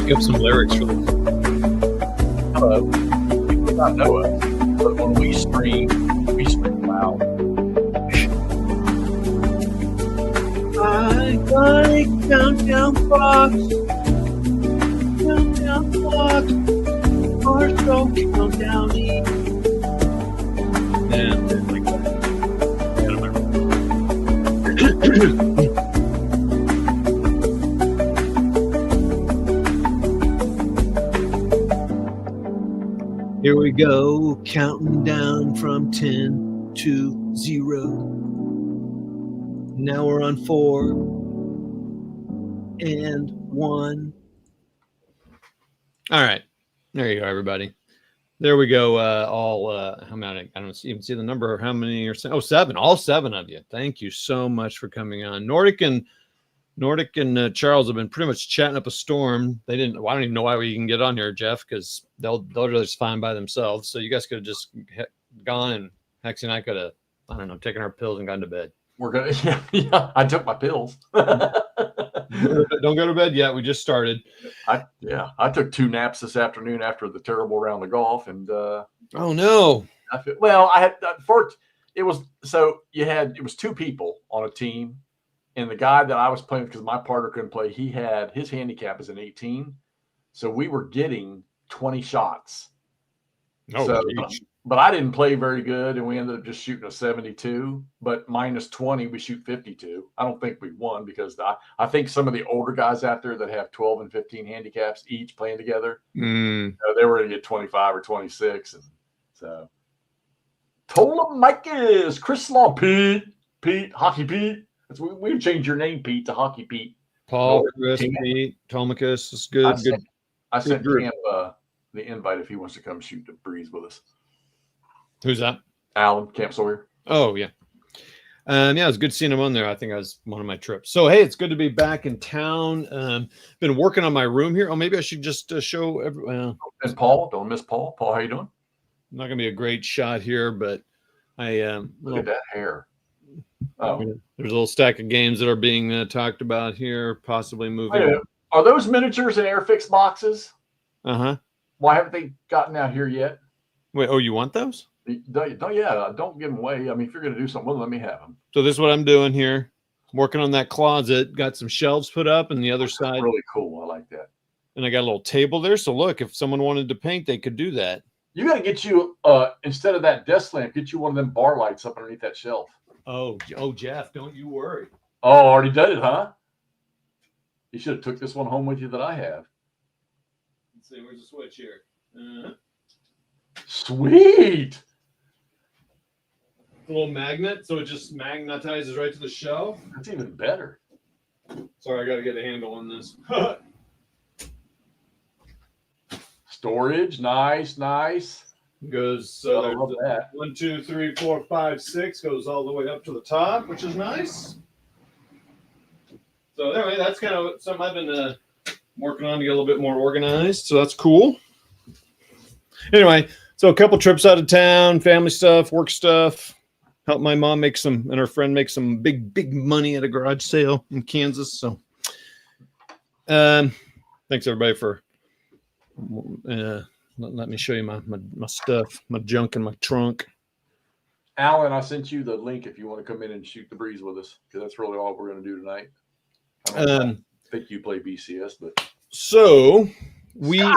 make up some lyrics for this. Hello. You may not know us, but when we scream loud. I like countdown clocks. Countdown clocks. Or so countdown eat. And then like that. Here we go, counting down from 10 to 0. Now we're on 4 and 1. All right, there you go, everybody. There we go. How many? I don't even see the number. How many are? Oh, 7. All 7 of you. Thank you so much for coming on. Nordic and Charles have been pretty much chatting up a storm. They didn't. Well, I don't even know why we can get on here, Jeff, because they'll just fine by themselves. So you guys could have just gone, and Hexy and I could have, I don't know, taken our pills and gone to bed. We're gonna. Yeah, I took my pills. Don't go to bed yet. We just started. I took 2 naps this afternoon after the terrible round of golf, and oh no. it was 2 people on a team. And the guy that I was playing, because my partner couldn't play, he had his handicap is an 18. So we were getting 20 shots. But I didn't play very good, and we ended up just shooting a 72. But minus 20, we shoot 52. I don't think we won because I think some of the older guys out there that have 12 and 15 handicaps each playing together, they were going to get 25 or 26. And so, Tola Micahs, Chris Law, Pete, Hockey Pete. We changed your name, Pete, to Hockey Pete. Paul, Chris, Pete, Tomicus. It's good. I sent him the invite if he wants to come shoot the breeze with us. Who's that? Alan, Camp Sawyer. Oh, yeah. It was good seeing him on there. I think I was one of my trips. So, hey, it's good to be back in town. Been working on my room here. Oh, maybe I should just show everyone. And Paul, don't miss Paul. Paul, how you doing? Not going to be a great shot here, but look at that hair. Oh, there's a little stack of games that are being talked about here, possibly moving. Are those miniatures in Airfix boxes? Uh-huh. Why haven't they gotten out here yet? Wait, you want those? Don't give them away. I mean, if you're going to do something with them, let me have them. So this is what I'm doing here. I'm working on that closet. Got some shelves put up, and the other side. Really cool. I like that. And I got a little table there. So look, if someone wanted to paint, they could do that. You got to get you, instead of that desk lamp, get you one of them bar lights up underneath that shelf. Oh, Jeff, don't you worry. Oh, already did it, huh? You should have took this one home with you that I have. Let's see, where's the switch here? Sweet. A little magnet, so it just magnetizes right to the shelf. That's even better. Sorry, I got to get a handle on this. Storage, nice. Goes there's 1, 2, 3, 4, 5, 6 goes all the way up to the top, which is nice. So anyway, that's kind of something I've been working on to get a little bit more organized. So that's cool. Anyway, so a couple trips out of town, family stuff, work stuff. Helped my mom and her friend make some big money at a garage sale in Kansas. So thanks everybody for let me show you my stuff, my junk in my trunk. Alan, I sent you the link if you want to come in and shoot the breeze with us, because that's really all we're going to do tonight. I think you play BCS, but so my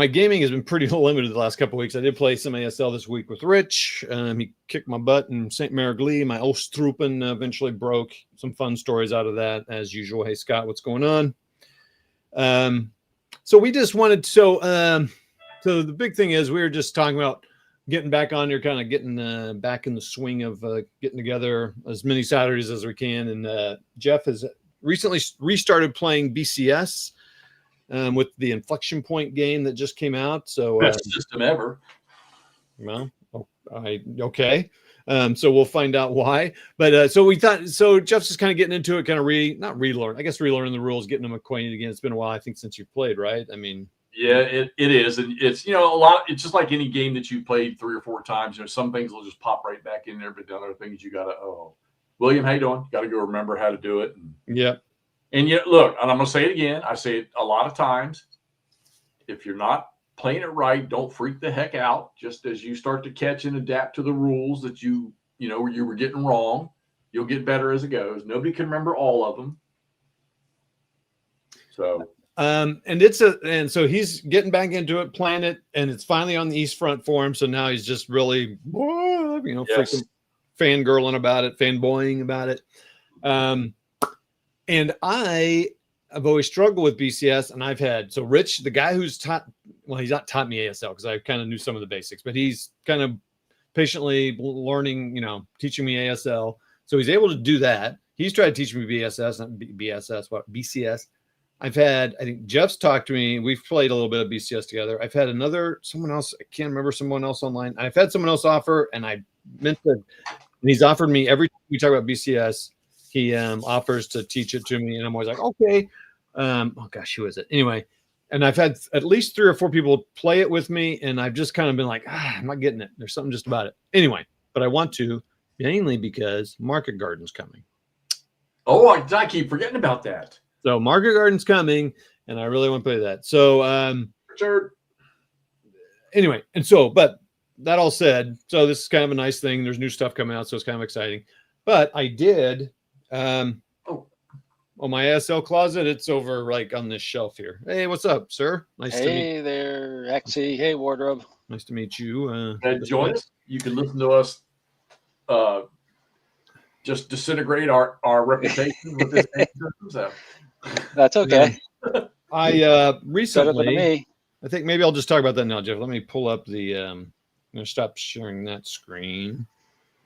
gaming has been pretty limited the last couple of weeks. I did play some ASL this week with Rich. He kicked my butt in St. Mariglee. My Ostrupen eventually broke. Some fun stories out of that, as usual. Hey, Scott, what's going on? So we just wanted so the big thing is we were just talking about getting back on here, kind of getting back in the swing of getting together as many Saturdays as we can. And Jeff has recently restarted playing BCS with the Inflection Point game that just came out. So best system ever. Well, okay. So we'll find out why. But so we thought, so Jeff's just kind of getting into it, kind of relearning the rules, getting them acquainted again. It's been a while, I think, since you've played, right? I mean, yeah, it is. And it's, a lot, it's just like any game that you played 3 or 4 times. Some things will just pop right back in there, but the other things you got to, William, how you doing? Got to go remember how to do it. Yeah. And yet, look, and I'm going to say it again. I say it a lot of times. If you're not playing it right, don't freak the heck out. Just as you start to catch and adapt to the rules that you were getting wrong, you'll get better as it goes. Nobody can remember all of them. So, and so he's getting back into it, playing it, and it's finally on the East Front for him. So now he's just really, freaking fangirling about it, fanboying about it. And I've always struggled with BCS, and I've had, so Rich, the guy who's he's not taught me ASL because I kind of knew some of the basics, but he's kind of patiently learning, teaching me ASL. So he's able to do that. He's tried to teach me BCS. I've had, I think Jeff's talked to me. We've played a little bit of BCS together. I've had someone else, I can't remember, someone else online. I've had someone else offer, and I meant to, and he's offered me every time we talk about BCS, he offers to teach it to me, and I'm always like, okay. Oh gosh, who is it? Anyway, and I've had at least 3 or 4 people play it with me, and I've just kind of been like, I'm not getting it. There's something just about it. Anyway, but I want to, mainly because Market Garden's coming. Oh, I keep forgetting about that. So Market Garden's coming, and I really want to play that. So sure. Anyway, and so, but that all said, so this is kind of a nice thing. There's new stuff coming out, so it's kind of exciting. But I did my ASL closet, it's over like on this shelf here. Hey, what's up, sir? Nice to meet you. Hey there, Hexy. Hey, WARdROBE. Nice to meet you. Join us. You can listen to us just disintegrate our reputation with this system. So. That's okay. I recently, better than me. I think maybe I'll just talk about that now, Jeff. Let me pull up the, I'm going to stop sharing that screen.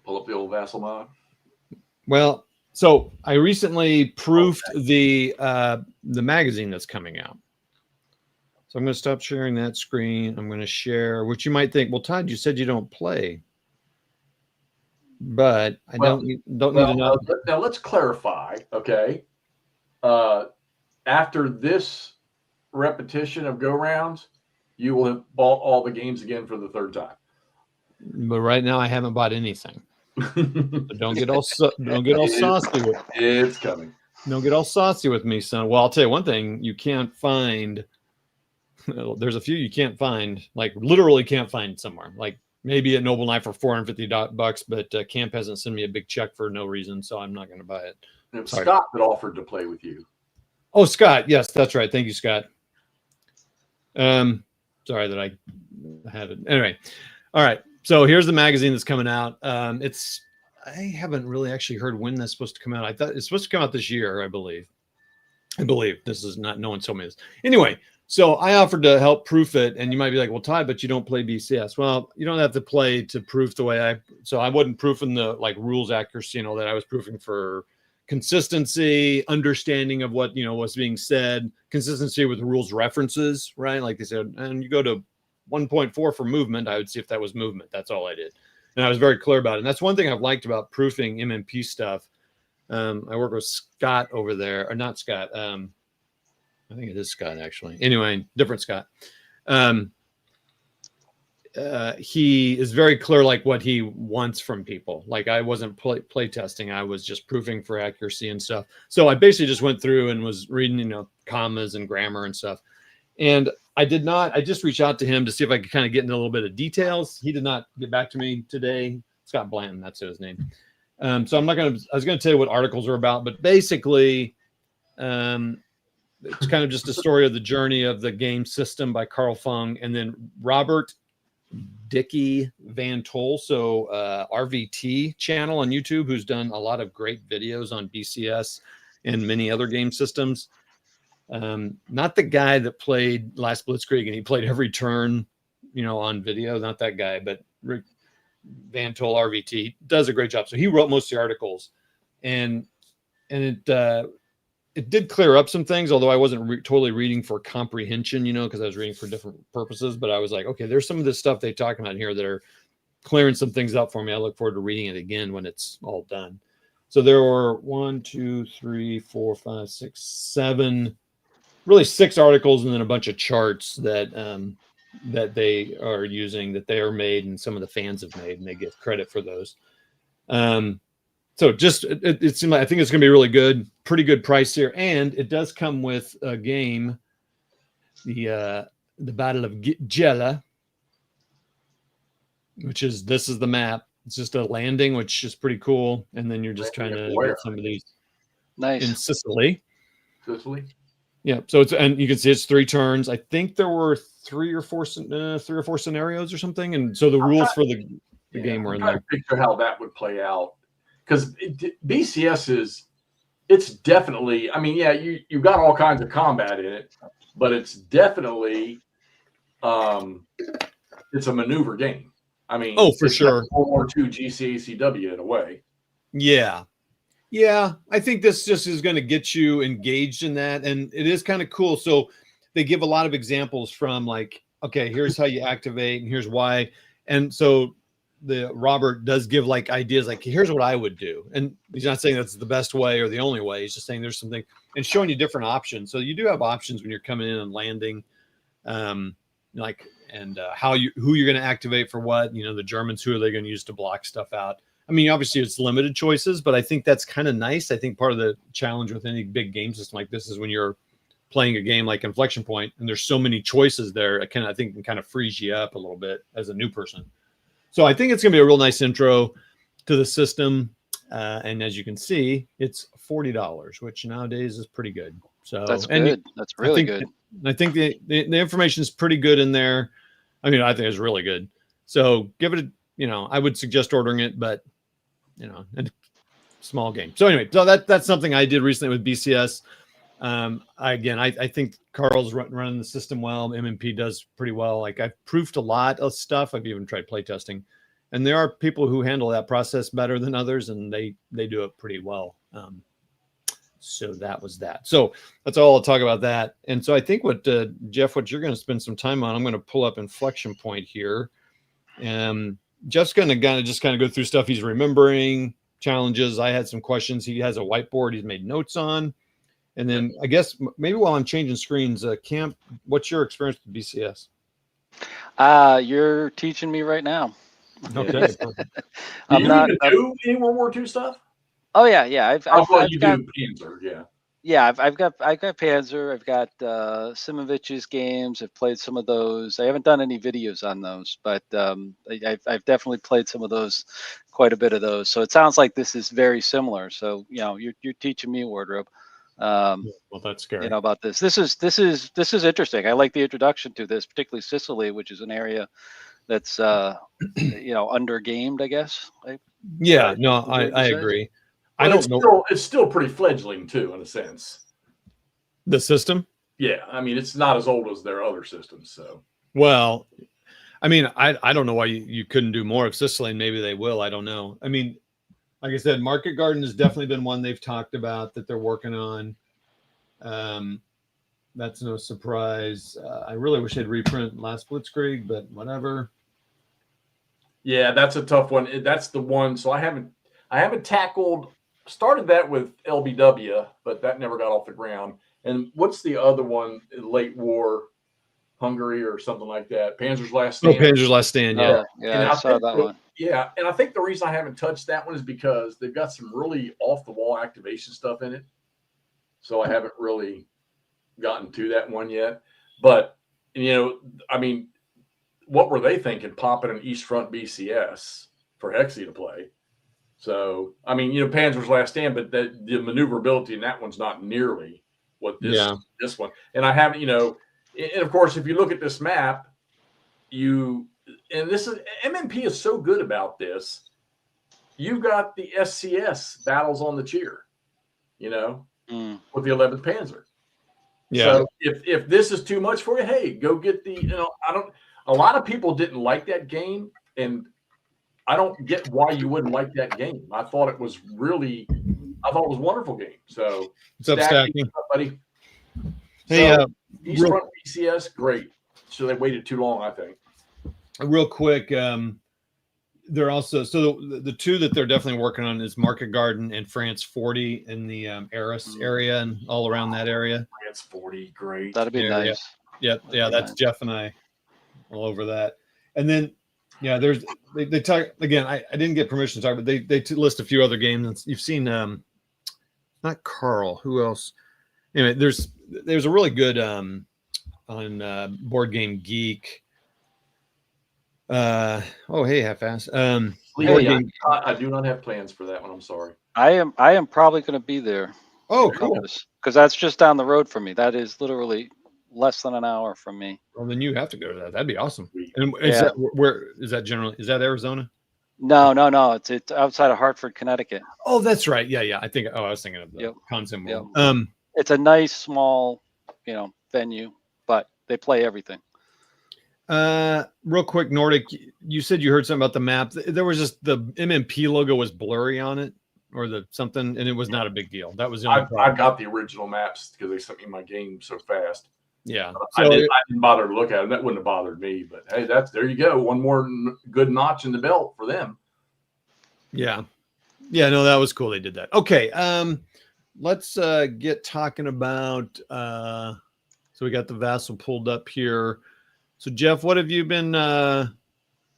Pull up the old Vassal mod. Well, so I recently proofed the magazine that's coming out. So I'm going to stop sharing that screen. I'm going to share, which you might think, well, Todd, you said you don't play, but I don't need to know. Now let's clarify, okay? After this repetition of go rounds, you will have bought all the games again for the 3rd time. But right now, I haven't bought anything. So don't get all saucy with me. It's coming. Don't get all saucy with me, son. Well, I'll tell you one thing: you can't find. There's a few you can't find, like literally can't find somewhere. Like maybe at Noble Knife for $450, but Camp hasn't sent me a big check for no reason, so I'm not going to buy it. It was Scott that offered to play with you. Oh, Scott. Yes, that's right. Thank you, Scott. Sorry that I had it. Anyway, all right. So here's the magazine that's coming out. I haven't really actually heard when that's supposed to come out. I thought it's supposed to come out this year, I believe. This is not, no one told me this. Anyway, so I offered to help proof it, and you might be like, well, Ty, but you don't play BCS. Well, you don't have to play to proof the way so I wasn't proofing the like rules accuracy, that I was proofing for consistency, understanding of what, was being said, consistency with the rules references, right? Like they said, and you go to 1.4 for movement, I would see if that was movement. That's all I did. And I was very clear about it. And that's one thing I've liked about proofing MMP stuff. I work with Scott over there, or not Scott. I think it is Scott, actually. Anyway, different Scott. He is very clear, like what he wants from people. Like I wasn't play testing. I was just proofing for accuracy and stuff. So I basically just went through and was reading, commas and grammar and stuff. And I just reached out to him to see if I could kind of get into a little bit of details. He did not get back to me today. Scott Blanton, that's his name. So I was going to tell you what articles are about, but basically it's kind of just a story of the journey of the game system by Carl Fung, and then Robert Dickey Van Tol, so RVT channel on YouTube, who's done a lot of great videos on BCS and many other game systems. Not the guy that played last Blitzkrieg and he played every turn, on video. Not that guy, but Rick Van Tol RVT does a great job. So he wrote most of the articles, and it did clear up some things, although I wasn't totally reading for comprehension, because I was reading for different purposes. But I was like, okay, there's some of this stuff they talk about here that are clearing some things up for me. I look forward to reading it again when it's all done. So there were 1, 2, 3, 4, 5, 6, 7, really 6 articles, and then a bunch of charts that they are using, that they are made, and some of the fans have made, and they get credit for those. So So just it seemed like I think it's going to be really good, pretty good price here, and it does come with a game, the Battle of Gela, which is this is the map. It's just a landing, which is pretty cool, and then you're just trying to get some of these Nice. in Sicily. Sicily. Yeah, so it's and you can see it's 3 turns. I think there were 3 or 4 scenarios or something, and so the rules for the game were in there. Picture how that would play out, because BCS it's definitely. I mean, yeah, you've got all kinds of combat in it, but it's definitely it's a maneuver game. I mean, oh, for it's sure, like World War II GCACW in a way. Yeah. Yeah, I think this just is going to get you engaged in that. And it is kind of cool. So they give a lot of examples from like, okay, here's how you activate and here's why. And so the Robert does give like ideas like, here's what I would do. And he's not saying that's the best way or the only way. He's just saying there's something and showing you different options. So you do have options when you're coming in and landing, like, and who you're going to activate for what, you know, the Germans, who are they going to use to block stuff out? I mean, obviously it's limited choices, but I think that's kind of nice. I think part of the challenge with any big game system like this is when you're playing a game like Inflection Point and there's so many choices there, I think can kind of freeze you up a little bit as a new person. So I think it's going to be a real nice intro to the system. And as you can see, it's $40, which nowadays is pretty good. So that's good. That's really good. I think the information is pretty good in there. I mean, I think it's really good. So give it I would suggest ordering it, but a small game. So anyway, so that's something I did recently with BCS. I think Carl's running the system well. MMP does pretty well. Like I've proofed a lot of stuff. I've even tried playtesting, and there are people who handle that process better than others, and they do it pretty well. So that was that. So that's all I'll talk about that. And so I think what Jeff, what you're going to spend some time on, I'm going to pull up Inflection Point here. Jeff's going to kind of go through stuff he's remembering, challenges. I had some questions. He has a whiteboard he's made notes on. And then I guess maybe while I'm changing screens, Camp, what's your experience with BCS? You're teaching me right now. Okay. I'm not do any World War II stuff. Oh yeah. I've got Panzer, yeah. Yeah, I've got Panzer. I've got Simovich's games. I've played some of those. I haven't done any videos on those, but I've definitely played some of those, quite a bit of those. So it sounds like this is very similar. So you're teaching me WARdROBE. Well, that's scary. About this. This is interesting. I like the introduction to this, particularly Sicily, which is an area that's under gamed, I guess. Yeah, no, I agree. I don't know. It's still pretty fledgling too, in a sense. The system? Yeah, I mean, it's not as old as their other systems. So, well, I mean, I don't know why you couldn't do more of Sicily, and maybe they will. I don't know. I mean, like I said, Market Garden has definitely been one they've talked about that they're working on. That's no surprise. I really wish they'd reprint Last Blitzkrieg, but whatever. Yeah, that's a tough one. That's the one. So I haven't tackled. Started that with LBW, but that never got off the ground. And what's the other one? Late War, Hungary, or something like that. Panzer's Last Stand. Oh, Panzer's Last Stand. Yeah, I saw that one. Yeah, and I think the reason I haven't touched that one is because they've got some really off the wall activation stuff in it. So I haven't really gotten to that one yet. But I mean, what were they thinking? Popping an East Front BCS for Hexy to play. So, I mean, Panzer's Last Stand, but the maneuverability in that one's not nearly what this one. And I haven't, and of course, if you look at this map, MMP is so good about this. You've got the SCS battles on the cheer, with the 11th Panzer. Yeah. So if this is too much for you, hey, go get a lot of people didn't like that game, and I don't get why you wouldn't like that game. I thought it was a wonderful game. So what's up, Stacking? Buddy? Hey, East Front BCS, great. So they waited too long, I think. Real quick, they're also the two that they're definitely working on is Market Garden and France 40 in the Arras area and all around that area. France 40, great. That'd be nice. Yeah, that's nice. Jeff and I all over that. And then Yeah, they talk again. I didn't get permission to talk, but they list a few other games. You've seen not Carl. Who else? Anyway, there's a really good on Board Game Geek. Oh hey, half-ass. Hey, I do not have plans for that one. I'm sorry. I am probably going to be there. Oh, cool. Because that's just down the road from me. That is literally less than an hour from me. Well, then you have to go to that. That'd be awesome. And where is that generally? Is that Arizona? No. It's outside of Hartford, Connecticut. Oh, that's right. Yeah. I was thinking of the Consim World. Yep. It's a nice small, venue, but they play everything. Real quick, Nordic, you said you heard something about the map. There was just the MMP logo was blurry on it, or the something, and it was not a big deal. That was the only I got the original maps because they sent me my game so fast. Yeah, so I didn't bother to look at them. That wouldn't have bothered me. But hey, there you go. One more good notch in the belt for them. Yeah. No, that was cool. They did that. Okay, let's get talking about. So we got the Vassal pulled up here. So Jeff, what have you been?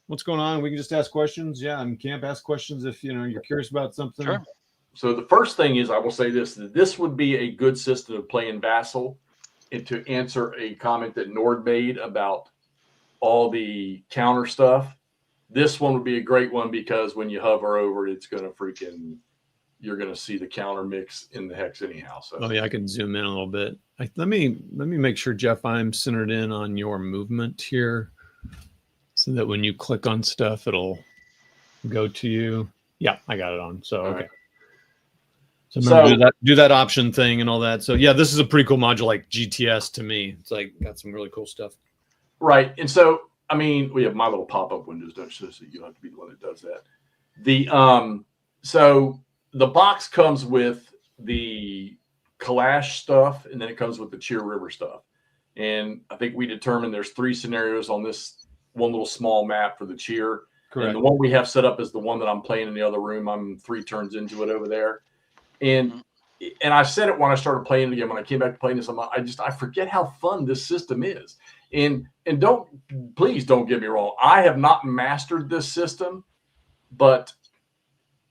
What's going on? We can just ask questions. Yeah, and camp ask questions if you're curious about something. Sure. So the first thing is, I will say this would be a good system of playing Vassal, and to answer a comment that Nord made about all the counter stuff. This one would be a great one because when you hover over it, it's going to you're going to see the counter mix in the hex anyhow. So. Oh yeah, I can zoom in a little bit. Let me make sure, Jeff, I'm centered in on your movement here, so that when you click on stuff, it'll go to you. Yeah, I got it on. So okay. Right. So remember, do that option thing and all that. So yeah, this is a pretty cool module, like GTS to me. It's like got some really cool stuff. Right, and so I mean, we have my little pop-up windows, don't you? So you have to be the one that does that. So the box comes with the Kalash stuff, and then it comes with the Cheer River stuff. And I think we determined there's 3 scenarios on this one little small map for the Cheer. Correct. And the one we have set up is the one that I'm playing in the other room. I'm 3 turns into it over there. And I said it when I started playing it again. When I came back to playing this, I forget how fun this system is. And please don't get me wrong. I have not mastered this system, but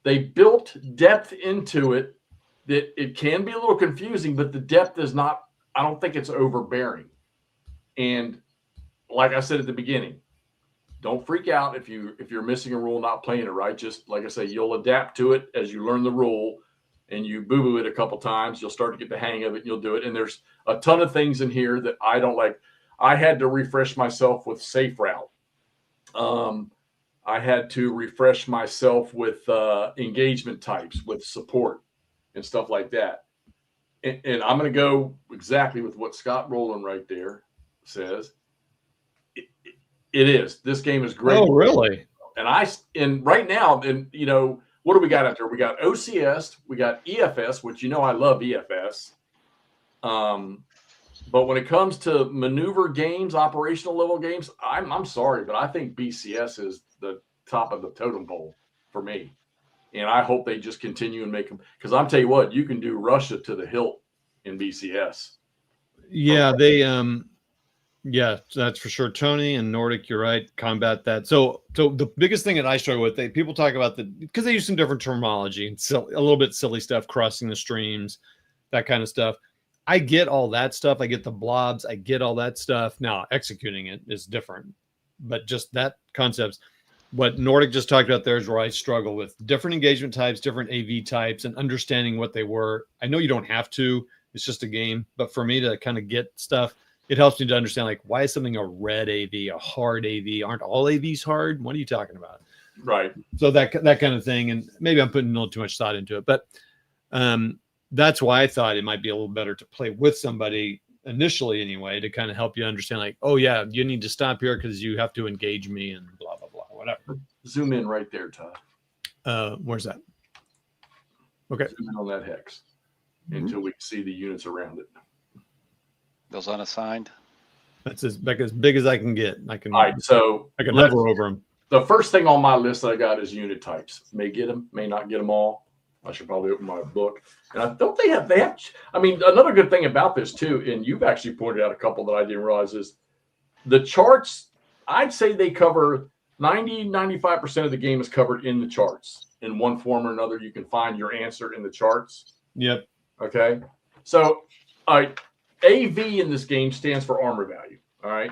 they built depth into it that it can be a little confusing, but the depth is not, I don't think it's overbearing. And like I said at the beginning, don't freak out if you're missing a rule, not playing it right. Just like I say, you'll adapt to it as you learn the rule, and you boo-boo it a couple times. You'll start to get the hang of it, and you'll do it. And there's a ton of things in here that I don't like. I had to refresh myself with Safe Route. I had to refresh myself with engagement types, with support and stuff like that. And I'm going to go exactly with what Scott Rowland right there says. It is. This game is great. Oh, really? And right now, what do we got out there? We got OCS, we got EFS, which I love EFS. But when it comes to maneuver games, operational level games, I'm sorry, but I think BCS is the top of the totem pole for me. And I hope they just continue and make them, because I'm telling you what, you can do Russia to the hilt in BCS. Yeah, yeah, that's for sure. Tony and Nordic, you're right. Combat that. So the biggest thing that I struggle with, people talk about because they use some different terminology and a little bit silly stuff, crossing the streams, that kind of stuff. I get all that stuff. I get the blobs. I get all that stuff. Now, executing it is different, but just that concepts. What Nordic just talked about there is where I struggle with different engagement types, different AV types, and understanding what they were. I know you don't have to. It's just a game. But for me to kind of get stuff, it helps me to understand, like, why is something a red AV, a hard AV? Aren't all AVs hard? What are you talking about? Right. So that kind of thing. And maybe I'm putting a little too much thought into it. But that's why I thought it might be a little better to play with somebody initially anyway, to kind of help you understand, like, oh, yeah, you need to stop here because you have to engage me and blah, blah, blah, whatever. Zoom in right there, Todd. Where's that? Okay. Zoom in on that hex until we can see the units around it. Those unassigned. That's as big as I can get. I can. All right, so I can hover over them. The first thing on my list that I got is unit types. May get them, may not get them all. I should probably open my book. And I don't they have. I mean, another good thing about this too, and you've actually pointed out a couple that I didn't realize, is the charts. I'd say they cover 95% of the game is covered in the charts. In one form or another, you can find your answer in the charts. Yep. Okay. So AV in this game stands for armor value. All right.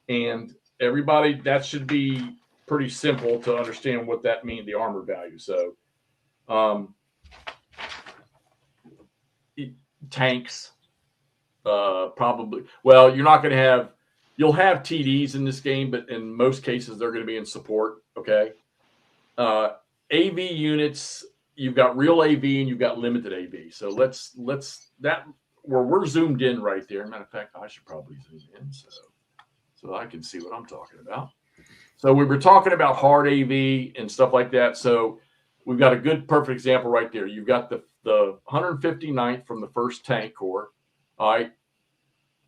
And everybody, that should be pretty simple to understand what that means, the armor value. So tanks, probably, well, you're not going to have, you'll have TDs in this game, but in most cases, they're going to be in support. Okay. AV units, you've got real AV and you've got limited AV. So let's that where we're zoomed in right there. Matter of fact, I should probably zoom in so I can see what I'm talking about. So we were talking about hard AV and stuff like that. So we've got a good, perfect example right there. You've got the 159th from the 1st Tank Corps. All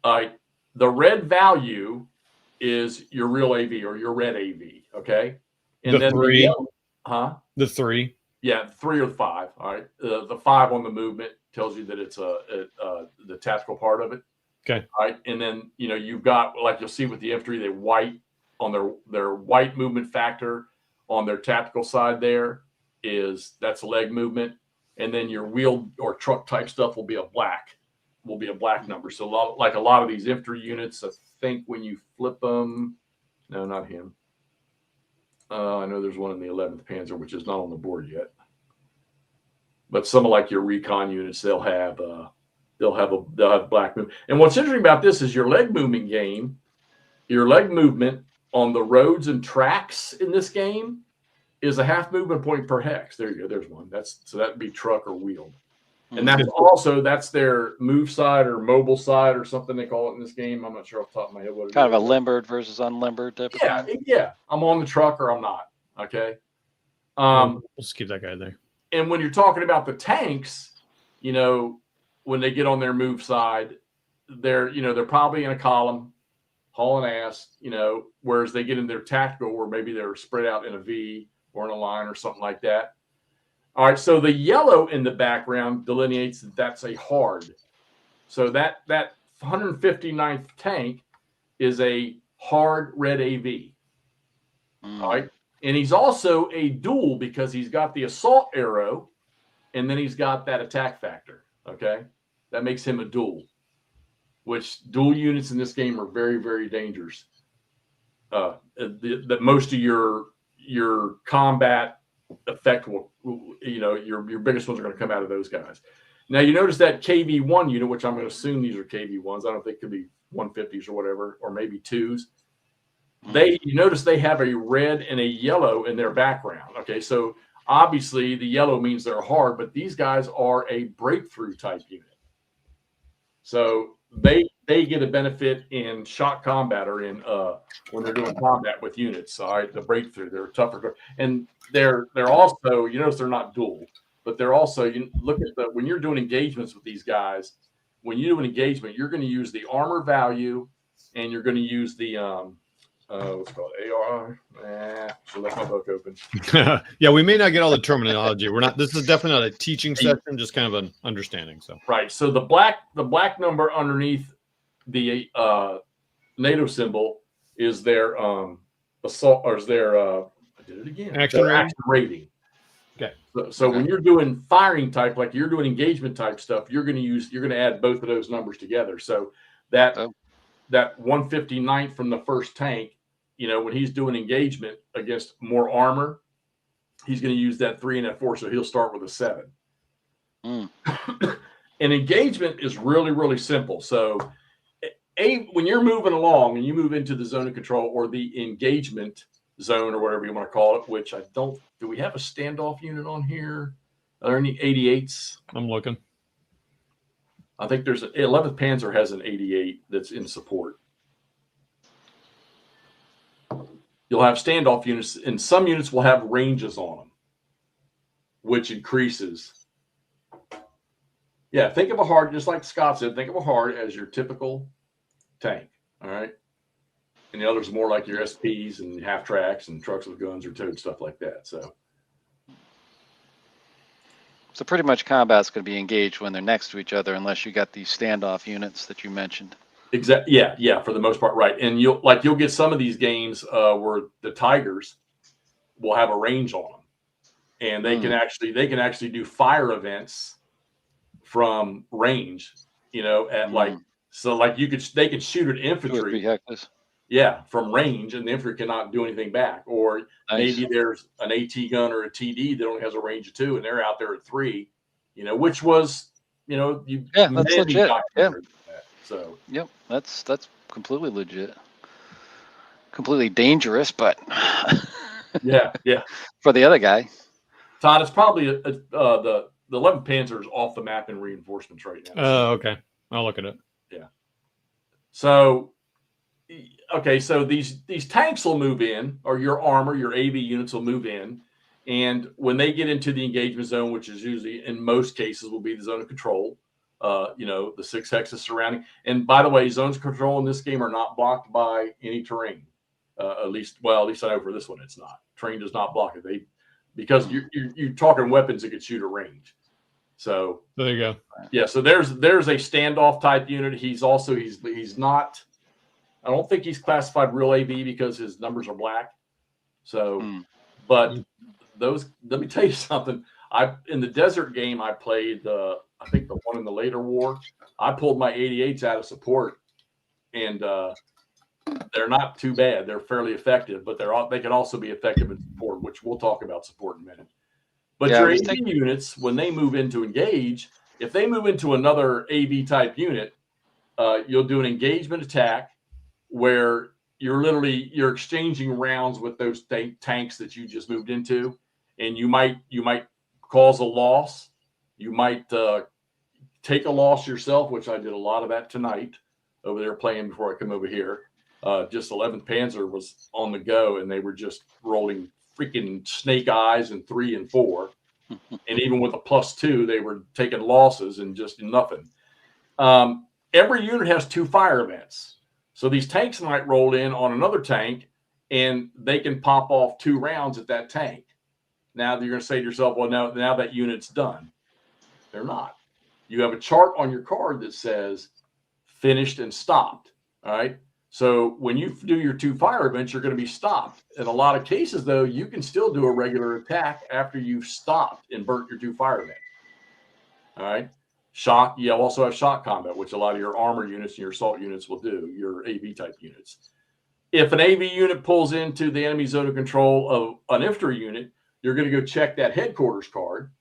right. The red value is your real AV or your red AV. Okay. And then 3. The 3. Yeah, 3 or 5. All right. The 5 on the movement tells you that it's the tactical part of it. Okay. All right. And then, you've got, like you'll see with the infantry, they white on their white movement factor on their tactical side there that's leg movement. And then your wheel or truck type stuff will be a black number. So like a lot of these infantry units, I think when you flip them, no, not him. I know there's one in the 11th Panzer, which is not on the board yet. But some of like your recon units, they'll have black movement. And what's interesting about this is your leg movement on the roads and tracks in this game is a half movement point per hex. There you go. There's one. So that'd be truck or wheeled. And that's their move side or mobile side or something they call it in this game. I'm not sure off the top of my head what it is. Kind of a limbered versus unlimbered type of thing. Yeah. I'm on the truck or I'm not. Okay. We'll just keep that guy there. And when you're talking about the tanks, when they get on their move side, they're probably in a column, hauling ass, whereas they get in their tactical where maybe they're spread out in a V or in a line or something like that. All right, so the yellow in the background delineates that that's a hard. So that 159th tank is a hard red AV. All right, and he's also a dual because he's got the assault arrow, and then he's got that attack factor. Okay, that makes him a dual, which dual units in this game are very, very dangerous. That most of your combat effect will, your biggest ones are going to come out of those guys. Now you notice that KV1 unit, which I'm going to assume these are KV1s. I don't think it could be 150s or whatever, or maybe 2s. You notice they have a red and a yellow in their background. Okay, so obviously the yellow means they're hard, but these guys are a breakthrough type unit. So they get a benefit in shot combat or in when they're doing combat with units. All right, the breakthrough, they're tougher, and they're also, you notice they're not dual, but they're also, you look at when you're doing engagements with these guys. When you do an engagement, you're going to use the armor value, and you're going to use the what's it called, AR. So that's my book open. Yeah, we may not get all the terminology. This is definitely not a teaching session, just kind of an understanding. So right. So the black number underneath the NATO symbol is their assault, or is their I did it again. Action rating. Okay. So when you're doing firing type, like you're doing engagement type stuff, you're going to add both of those numbers together. So that 159th from the 1st Tank, when he's doing engagement against more armor, he's going to use that 3 and that 4. So he'll start with a 7. And engagement is really, really simple. So when you're moving along and you move into the zone of control or the engagement zone or whatever you want to call it, which do we have a standoff unit on here? Are there any 88s? I'm looking. I think there's 11th Panzer has an 88 that's in support. You'll have standoff units, and some units will have ranges on them, which increases. Yeah, think of a hard, just like Scott said, think of a hard as your typical tank, all right? And the others are more like your SPs and half tracks and trucks with guns or towed, stuff like that. So pretty much combat's going to be engaged when they're next to each other, unless you got these standoff units that you mentioned. Exactly. Yeah, yeah. For the most part, right. And you'll get some of these games where the Tigers will have a range on them, and they can actually do fire events from range. At like they could shoot at 2 or 3 infantry. hectares. Yeah, from range, and the infantry cannot do anything back. Or Nice. maybe there's an AT gun or a TD that only has a range of 2, and they're out there at 3. Which was you Yeah, many that's legit. Yeah. documentaries on that. So Yep. That's completely legit. Completely dangerous, but yeah, yeah. for the other guy. Todd, it's probably the 11th Panzer is off the map in reinforcements right now. Oh, okay. I'll look at it. Yeah. So, okay, so these tanks will move in, or your armor, your AV units will move in, and when they get into the engagement zone, which is usually in most cases will be the zone of control, the 6 hexes surrounding. And by the way, zones of control in this game are not blocked by any terrain. At least I know for this one it's not. Terrain does not block it. Because you're talking weapons that could shoot at range. So there you go. Yeah, so there's a standoff type unit. He's not. I don't think he's classified real AV because his numbers are black. So, but those. Let me tell you something. In the desert game I played. I think the one in the later war. I pulled my 88s out of support, and they're not too bad. They're fairly effective, but they can also be effective in support, which we'll talk about support in a minute. But your AV units, when they move into engage, if they move into another AV type unit, you'll do an engagement attack where you're exchanging rounds with those tanks that you just moved into, and you might cause a loss. You might take a loss yourself, which I did a lot of that tonight over there playing before I come over here. Just 11th Panzer was on the go, and they were just rolling freaking snake eyes in 3 and 4. And even with a +2, they were taking losses and just nothing. Every unit has 2 fire events. So these tanks might roll in on another tank, and they can pop off 2 rounds at that tank. Now you're going to say to yourself, well, now that unit's done. They're not. You have a chart on your card that says finished and stopped. All right. So when you do your 2 fire events, you're going to be stopped. In a lot of cases, though, you can still do a regular attack after you've stopped and burnt your 2 fire events. All right. Shock. You also have shock combat, which a lot of your armor units and your assault units will do, your AV type units. If an AV unit pulls into the enemy zone of control of an infantry unit, you're going to go check that headquarters card,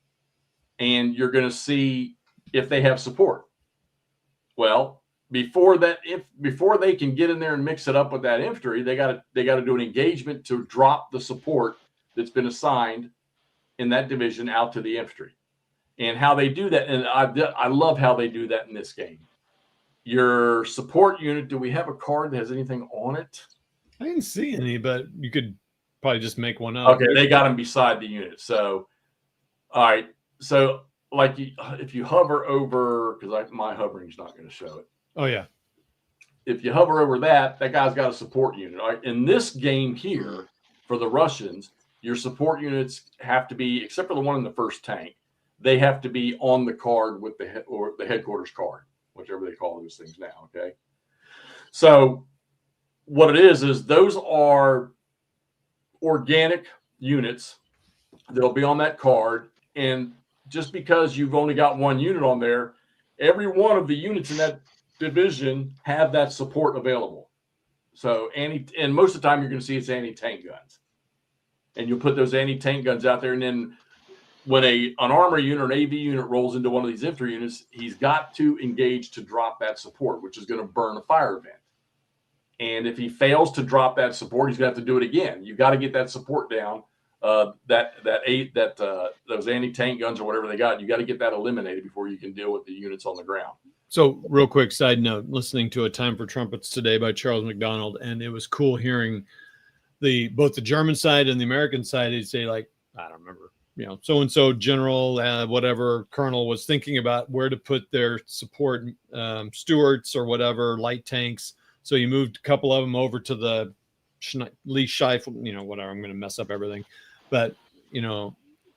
and you're going to see if they have support. Well, before they can get in there and mix it up with that infantry, they got to do an engagement to drop the support that's been assigned in that division out to the infantry. And how they do that, and I love how they do that in this game. Your support unit, do we have a card that has anything on it? I didn't see any, but you could probably just make one up. Okay, they got them beside the unit. So, all right. So, like, if you hover over, because my hovering's not going to show it. Oh, yeah. If you hover over that guy's got a support unit. All right. In this game here, for the Russians, your support units have to be, except for the one in the first tank, they have to be on the card with the headquarters card, whichever they call those things now. Okay. So what it is those are organic units that'll be on that card. And just because you've only got one unit on there, every one of the units in that division have that support available. So and most of the time you're going to see it's anti-tank guns, and you'll put those anti-tank guns out there. And then when an armor unit or an AV unit rolls into one of these infantry units, he's got to engage to drop that support, which is going to burn a fire event. And if he fails to drop that support, he's going to have to do it again. You've got to get that support down. Those anti-tank guns or whatever they got, you got to get that eliminated before you can deal with the units on the ground. So real quick side note, listening to A Time for Trumpets today by Charles McDonald, and it was cool hearing both the German side and the American side. He'd say, like, I don't remember, so-and-so general, whatever colonel was thinking about where to put their support Stuarts or whatever, light tanks. So he moved a couple of them over to the Lee Scheifel, whatever. I'm going to mess up everything. But,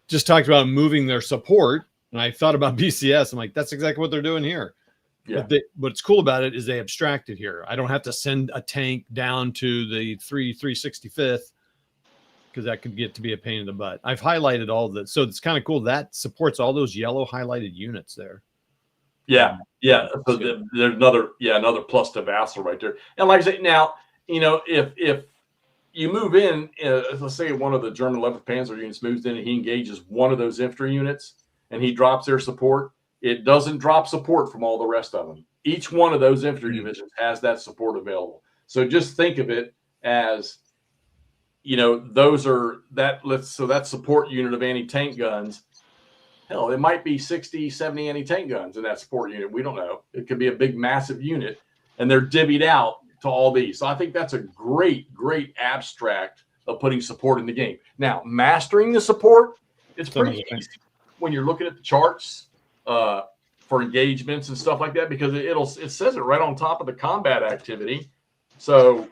just talked about moving their support. And I thought about BCS. I'm like, that's exactly what they're doing here. Yeah. But what's cool about it is they abstracted here. I don't have to send a tank down to the 365th because that could get to be a pain in the butt. I've highlighted all of that. So it's kind of cool. That supports all those yellow highlighted units there. Yeah. Yeah. So there's another plus to Vassal right there. And like I say, now, if you move in, let's say one of the German 11th Panzer units moves in and he engages one of those infantry units and he drops their support, it doesn't drop support from all the rest of them. Each one of those infantry divisions has that support available. So just think of it as, that support unit of anti-tank guns. Hell, it might be 60, 70 anti-tank guns in that support unit. We don't know. It could be a big, massive unit, and they're divvied out to all these. So I think that's a great, great abstract of putting support in the game. Now, mastering the support, it's pretty easy when you're looking at the charts for engagements and stuff like that, because it says it right on top of the combat activity. So,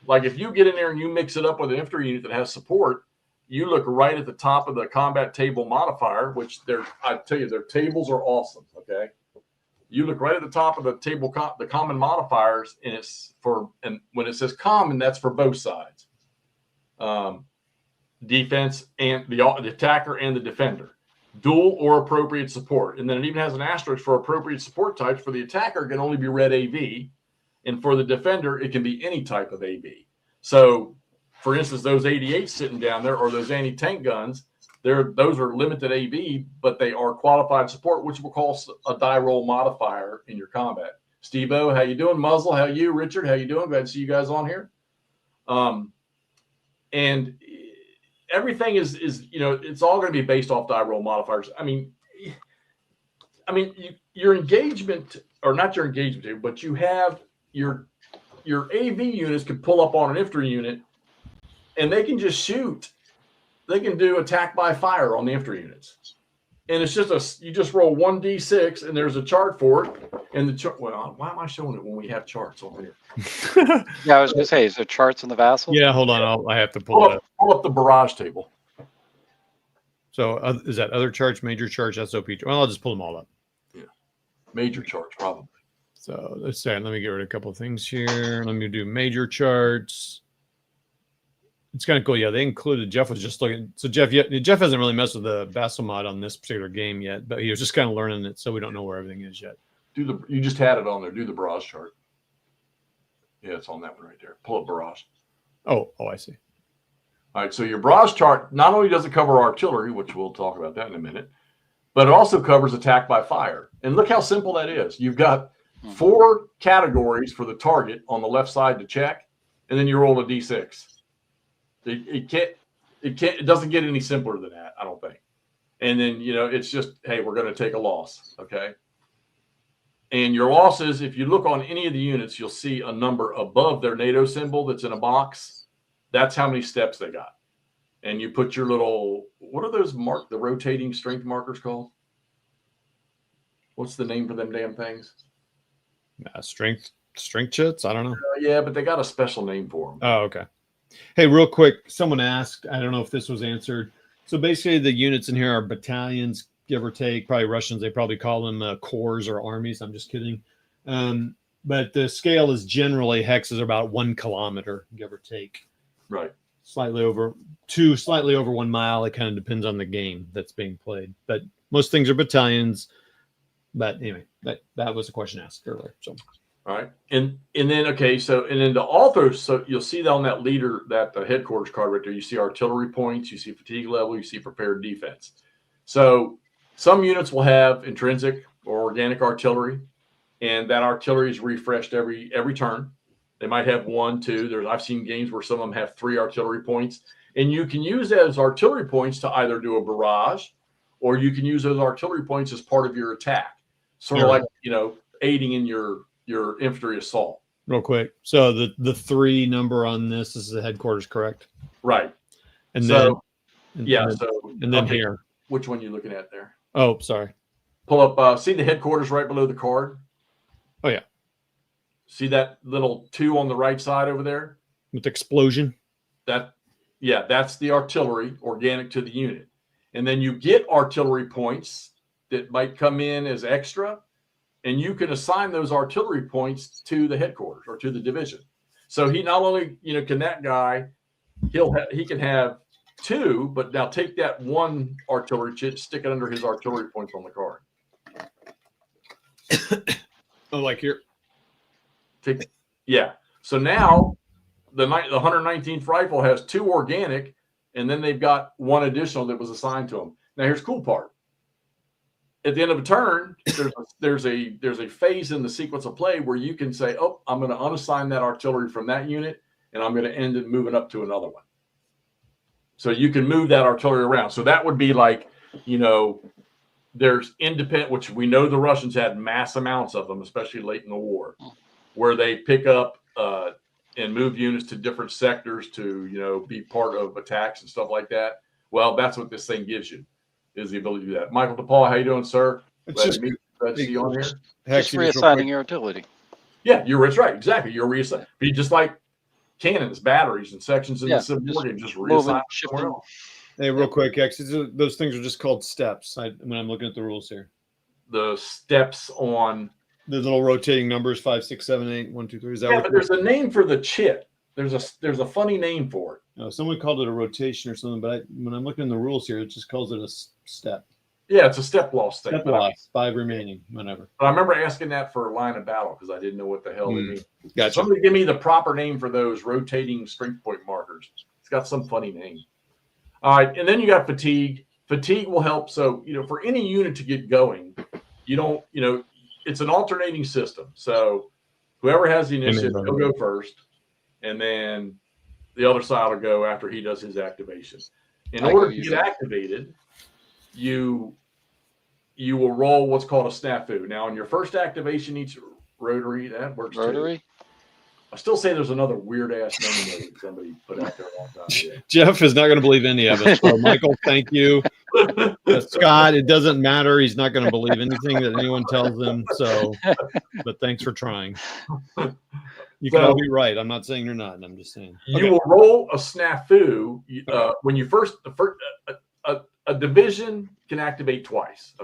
like if you get in there and you mix it up with an infantry unit that has support, you look right at the top of the combat table modifier, which I tell you, their tables are awesome. Okay. You look right at the top of the table, the common modifiers, and when it says common, that's for both sides. Defense and the attacker and the defender. Dual or appropriate support. And then it even has an asterisk for appropriate support types. For the attacker, it can only be red AV. And for the defender, it can be any type of AV. So, for instance, those 88s sitting down there, or those anti-tank guns, those are limited AV, but they are qualified support, which we'll call a die roll modifier in your combat. Steve-O, how you doing? Muzzle, how you? Richard, how you doing? Glad to see you guys on here. And everything is it's all going to be based off die roll modifiers. I mean, your engagement, or not your engagement, but you have your AV units can pull up on an infantry unit, and they can just shoot. They can do attack by fire on the infantry units. And it's just you just roll 1d6 and there's a chart for it. And the chart, well, why am I showing it when we have charts on here? Yeah, I was going to say, is there charts in the Vassal? Yeah, hold on. I have to pull it up. Pull up the barrage table. So is that other charts, major charts, SOP? Well, I'll just pull them all up. Yeah. Major charts, probably. So let's say, let me get rid of a couple of things here. Let me do major charts. It's kind of cool. Yeah, they included, Jeff was just looking. So Jeff hasn't really messed with the Vassal mod on this particular game yet, but he was just kind of learning it, so we don't know where everything is yet. You just had it on there. Do the barrage chart. Yeah, it's on that one right there. Pull up barrage. Oh, I see. All right, so your barrage chart not only does it cover artillery, which we'll talk about that in a minute, but it also covers attack by fire. And look how simple that is. You've got 4 categories for the target on the left side to check, and then you roll a d6. It doesn't get any simpler than that, I don't think. And then, it's just, hey, we're going to take a loss. Okay. And your losses, if you look on any of the units, you'll see a number above their NATO symbol that's in a box. That's how many steps they got. And you put your little, what are those the rotating strength markers called? What's the name for them damn things? Strength chits? I don't know. Yeah, but they got a special name for them. Oh, okay. Hey, real quick, someone asked, I don't know if this was answered. So basically the units in here are battalions, give or take, probably Russians. They probably call them corps or armies. I'm just kidding. But the scale is generally, hexes are about 1 kilometer, give or take. Right. Slightly over 1 mile. It kind of depends on the game that's being played. But most things are battalions. But anyway, that was a question asked earlier. So. All right. And then, okay, and then the authors, so you'll see that on that leader, that the headquarters card right there, you see artillery points, you see fatigue level, you see prepared defense. So some units will have intrinsic or organic artillery, and that artillery is refreshed every turn. They might have 1, 2. I've seen games where some of them have 3 artillery points, and you can use those artillery points to either do a barrage, or you can use those artillery points as part of your attack, sort of like, aiding in your infantry assault. Real quick. So the 3 number on this is the headquarters, correct? Right. And so, then okay, here. Which one are you looking at there? Oh, sorry. Pull up, see the headquarters right below the card? Oh, yeah. See that little 2 on the right side over there? With explosion? That's the artillery, organic to the unit. And then you get artillery points that might come in as extra. and you can assign those artillery points to the headquarters or to the division. So he not only, can that guy, he can have 2, but now take that 1 artillery chit, stick it under his artillery points on the card. Oh, like here. Yeah. So now the 119th Rifle has 2 organic, and then they've got 1 additional that was assigned to them. Now here's the cool part. At the end of a turn, there's a phase in the sequence of play where you can say, "Oh, I'm going to unassign that artillery from that unit, and I'm going to end it moving up to another one." So you can move that artillery around. So that would be like, there's independent, which we know the Russians had mass amounts of them, especially late in the war, where they pick up and move units to different sectors to, be part of attacks and stuff like that. Well, that's what this thing gives you, is the ability to do that. Michael DePaul, how you doing, sir? It's just glad to see you on here. Just reassigning your artillery. Yeah, that's right. Exactly. You're reassigning. Be just like cannons, batteries, and sections in the Civil War game, just reassign somewhere else. Hey, real quick, those things are just called steps. When I'm looking at the rules here, the steps on the little rotating numbers 5, 6, 7, 8, 1, 2, 3. Is that but there's a name for the chit. There's a funny name for it. No, someone called it a rotation or something, but when I'm looking in the rules here, it just calls it a step. Yeah, it's a step loss thing. Step loss, 5 remaining, whatever. But I remember asking that for line of battle because I didn't know what the hell they mean. Gotcha. Somebody give me the proper name for those rotating strength point markers. It's got some funny name. All right, and then you got fatigue. Fatigue will help. So, for any unit to get going, it's an alternating system. So whoever has the initiative, he'll go first, and then the other side will go after he does his activation. In order to get activated, you will roll what's called a snafu. Now, on your first activation, each rotary, that works too. I still say there's another weird ass name that somebody put out there a long time ago. Jeff is not going to believe any of it. So, Michael, thank you. Scott, it doesn't matter. He's not going to believe anything that anyone tells him. So, but thanks for trying. You can all be right. I'm not saying you're not. I'm just saying. You will roll a snafu when you a division can activate twice,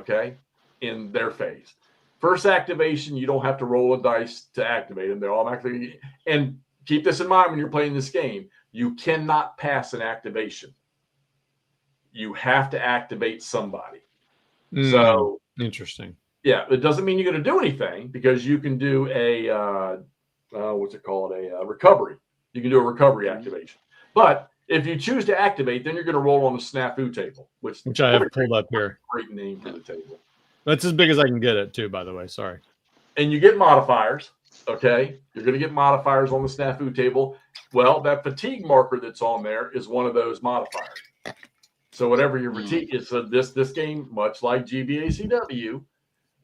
in their phase. First activation, you don't have to roll a dice to activate them. They're automatically. And keep this in mind when you're playing this game. You cannot pass an activation. You have to activate somebody. So interesting. Yeah, it doesn't mean you're going to do anything because you can do a what's it called? A recovery. You can do a recovery activation. But if you choose to activate, then you're going to roll on the snafu table, which I have pulled up here. Great name for the table. That's as big as I can get it, too, by the way. Sorry. And you get modifiers, okay? You're going to get modifiers on the snafu table. Well, that fatigue marker that's on there is one of those modifiers. So whatever your fatigue is, so this game, much like GBACW,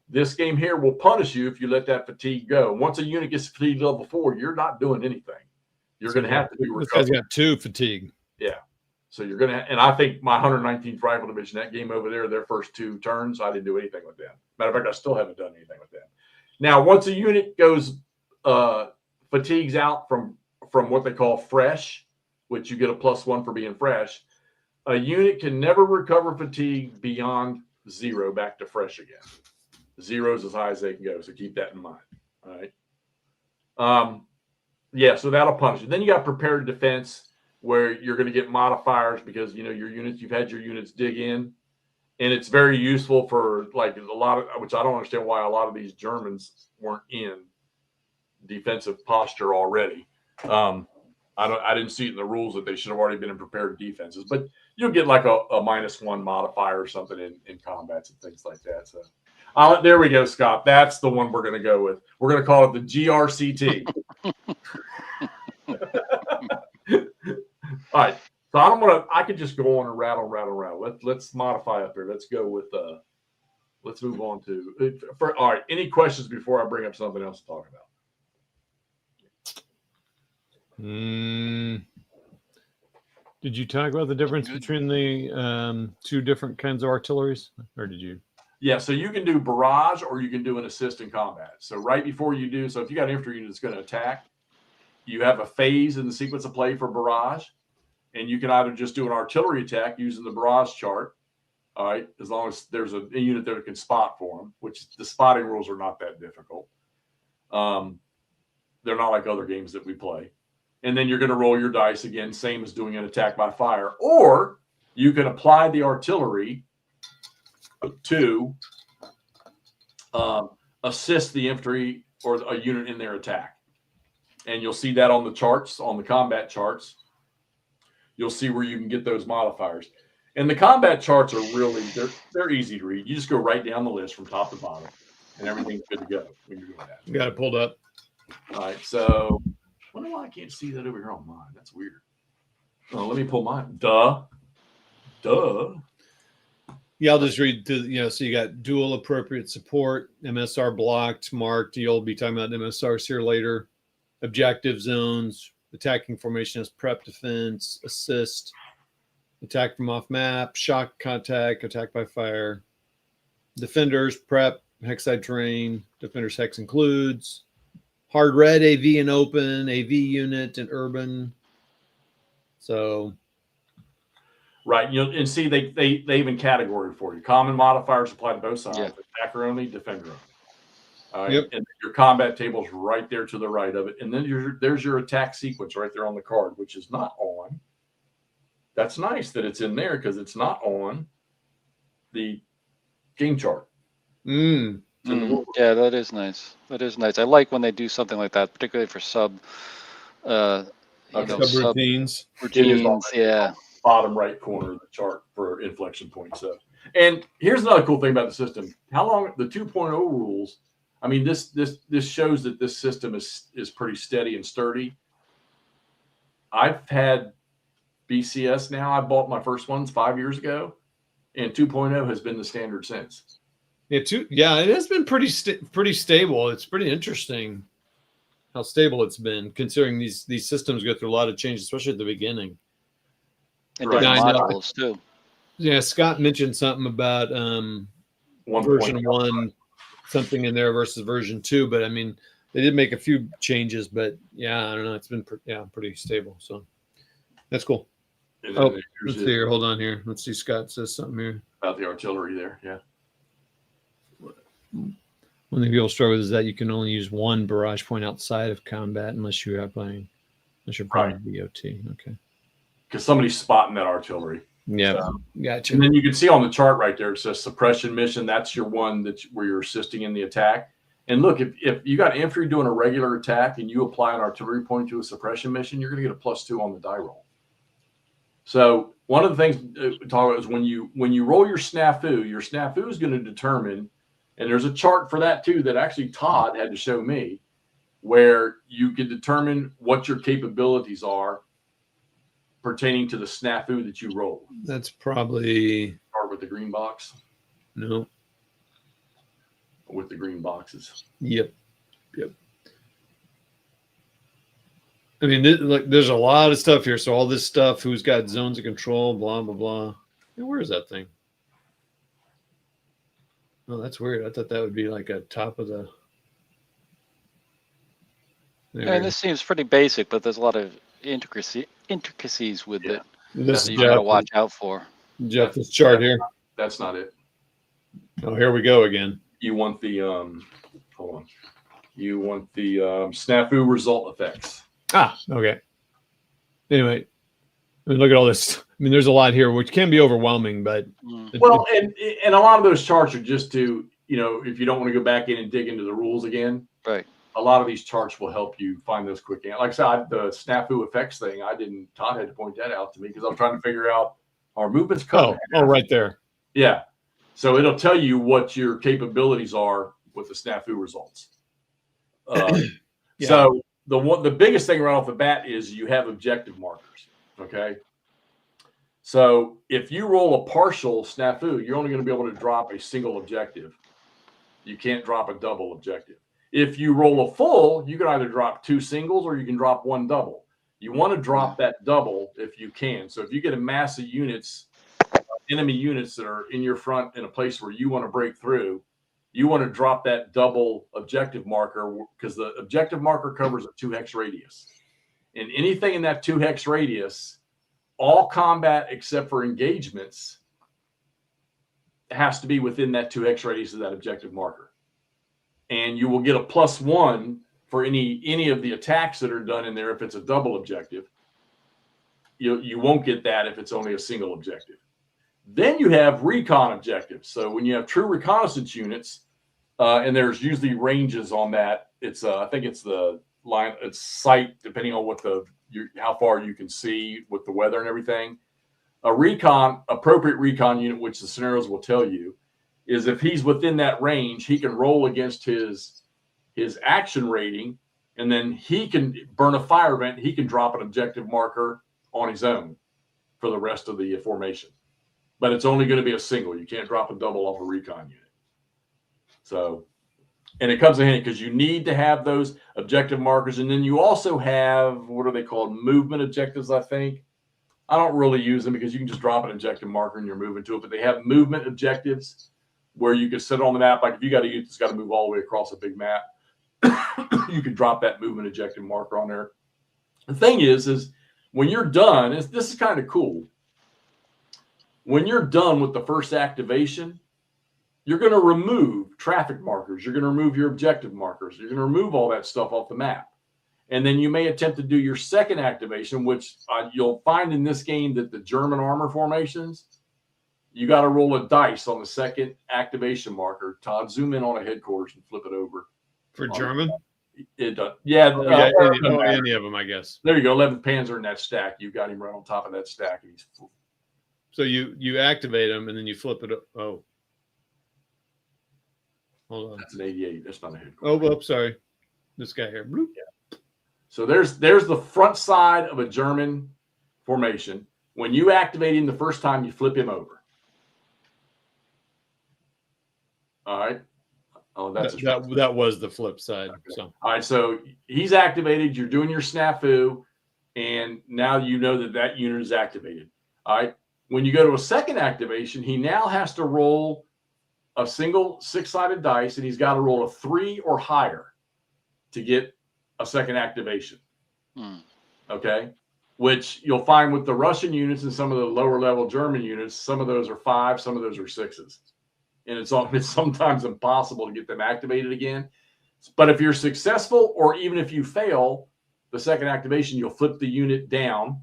this game here will punish you if you let that fatigue go. Once a unit gets fatigue level 4, you're not doing anything. You're going to have to do recovery. This guy's got 2 fatigue. Yeah. So you're going to, and I think my 119th Rifle Division, that game over there, their first 2 turns, I didn't do anything with them. Matter of fact, I still haven't done anything with them. Now, once a unit goes, fatigues out from what they call fresh, which you get a +1 for being fresh, a unit can never recover fatigue beyond 0 back to fresh again. 0 is as high as they can go. So keep that in mind. All right. Yeah, so that'll punish you. Then you got prepared defense, where you're going to get modifiers because your units, you've had your units dig in, and it's very useful for like a lot of, which I don't understand why a lot of these Germans weren't in defensive posture already. I didn't see it in the rules that they should have already been in prepared defenses, but you'll get like a -1 modifier or something in combats and things like that. So there we go, Scott. That's the one we're going to go with. We're going to call it the GRCT. All right. So I could just go on and rattle. Let's modify up here. Let's go with, let's move on to, all right. Any questions before I bring up something else to talk about? Did you talk about the difference between the 2 different kinds of artilleries, or did you? Yeah, so you can do barrage or you can do an assist in combat. So right before you do, so if you got an infantry unit that's going to attack, you have a phase in the sequence of play for barrage, and you can either just do an artillery attack using the barrage chart, All right, as long as there's a unit there that can spot for them, which the spotting rules are not that difficult. They're not like other games that we play. And then you're going to roll your dice again, same as doing an attack by fire. Or you can apply the artillery to assist the infantry or a unit in their attack. And you'll see that on the charts, on the combat charts. You'll see where you can get those modifiers. And the combat charts are really, they're easy to read. You just go right down the list from top to bottom, and everything's good to go when you're doing that. You got it pulled up. All right, so I wonder why I can't see that over here on mine. That's weird. Oh, let me pull mine. Duh. Yeah, I'll just read so you got dual appropriate support, MSR blocked, marked. You'll be talking about MSRs here later. Objective zones, attacking formation as prep, defense, assist, attack from off map, shock contact, attack by fire. Defenders, prep, hexside terrain, defenders hex includes. Hard red, AV and open, AV unit and urban. So right, and see they even category for you. Common modifiers apply to both sides. Yeah. Attacker only, defender only. Yep. And your combat table is right there to the right of it. And then there's your attack sequence right there on the card, which is not on. That's nice that it's in there because it's not on the game chart. Yeah, that is nice. That is nice. I like when they do something like that, particularly for subroutines. Yeah. Bottom right corner of the chart for inflection points. So, and here's another cool thing about the system. How long the 2.0 rules. I mean, this shows that this system is pretty steady and sturdy. I've had BCS now. I bought my first ones 5 years ago, and 2.0 has been the standard since. Yeah, it has been pretty stable. It's pretty interesting how stable it's been, considering these systems go through a lot of changes, especially at the beginning. And different models too. Yeah, Scott mentioned something about version 1. Something in there versus version 2, but I mean, they did make a few changes, but yeah, I don't know. It's been pretty stable. So that's cool. Let's see here. Hold on here. Let's see. Scott says something here about the artillery there. Yeah. One thing people struggle with is that you can only use one barrage point outside of combat unless you're playing BOT. Okay. Because somebody's spotting that artillery. Yeah, gotcha. And then you can see on the chart right there, it says suppression mission. That's your one where you're assisting in the attack. And look, if you got infantry doing a regular attack and you apply an artillery point to a suppression mission, you're going to get a +2 on the die roll. So one of the things we talk about is when you roll your snafu is going to determine, and there's a chart for that too that actually Todd had to show me, where you can determine what your capabilities are pertaining to the snafu that you roll. That's probably start with the green box. No. With the green boxes. Yep. I mean, there's a lot of stuff here. So all this stuff, who's got zones of control, blah blah blah. Hey, where is that thing? Oh, that's weird. I thought that would be like a top of the. And this seems pretty basic, but there's a lot of intricacies with it that you got to watch out for. Jeff, this chart here. That's not it. Oh, here we go again. You want the hold on. You want the snafu result effects. Okay. Anyway, I mean, look at all this. I mean, there's a lot here, which can be overwhelming, but well, and a lot of those charts are just to, if you don't want to go back in and dig into the rules again. Right. A lot of these charts will help you find those quick answers. Like I said, the snafu effects thing, Todd had to point that out to me because I was trying to figure out our movements. Oh, right there. Yeah. So it'll tell you what your capabilities are with the snafu results. So the biggest thing right off the bat is you have objective markers. Okay. So if you roll a partial snafu, you're only going to be able to drop a single objective. You can't drop a double objective. If you roll a full, you can either drop 2 singles or you can drop 1 double. You want to drop that double if you can. So if you get a mass of units, enemy units that are in your front in a place where you want to break through, you want to drop that double objective marker because the objective marker covers a 2 hex radius. And anything in that 2 hex radius, all combat except for engagements has to be within that 2x radius of that objective marker. And you will get a +1 for any of the attacks that are done in there if it's a double objective. You won't get that if it's only a single objective. Then you have recon objectives. So when you have true reconnaissance units, and there's usually ranges on that. It's I think it's the line, it's sight, depending on what how far you can see with the weather and everything. Appropriate recon unit, which the scenarios will tell you, is if he's within that range, he can roll against his action rating, and then he can burn a fire event. He can drop an objective marker on his own for the rest of the formation. But it's only going to be a single. You can't drop a double off a recon unit. So, and it comes in handy because you need to have those objective markers. And then you also have, what are they called? Movement objectives, I think. I don't really use them because you can just drop an objective marker and you're moving to it. But they have movement objectives where you can set it on the map. Like if you got a unit that's got to move all the way across a big map, you can drop that movement objective marker on there. The thing is when you're done, this is kind of cool. When you're done with the first activation, you're going to remove traffic markers. You're going to remove your objective markers. You're going to remove all that stuff off the map. And then you may attempt to do your second activation, which you'll find in this game that the German armor formations, you got to roll a dice on the second activation marker. Todd, zoom in on a headquarters and flip it over. For German? It does. Yeah. Any of them, I guess. There you go. 11th Panzer in that stack. You got him right on top of that stack. And he's full. So you activate him and then you flip it up. Oh. Hold on. That's an 88. That's not a headquarters. Oh, sorry. This guy here. Bloop. Yeah. So there's the front side of a German formation. When you activate him the first time, you flip him over. All right. Oh, that was the flip side. Okay. So all right. So he's activated. You're doing your snafu, and now you know that unit is activated. All right. When you go to a second activation, he now has to roll a single 6-sided dice, and he's got to roll a 3 or higher to get a second activation. Okay. Which you'll find with the Russian units and some of the lower level German units, some of those are 5, some of those are 6s. And it's sometimes impossible to get them activated again. But if you're successful, or even if you fail the second activation, you'll flip the unit down.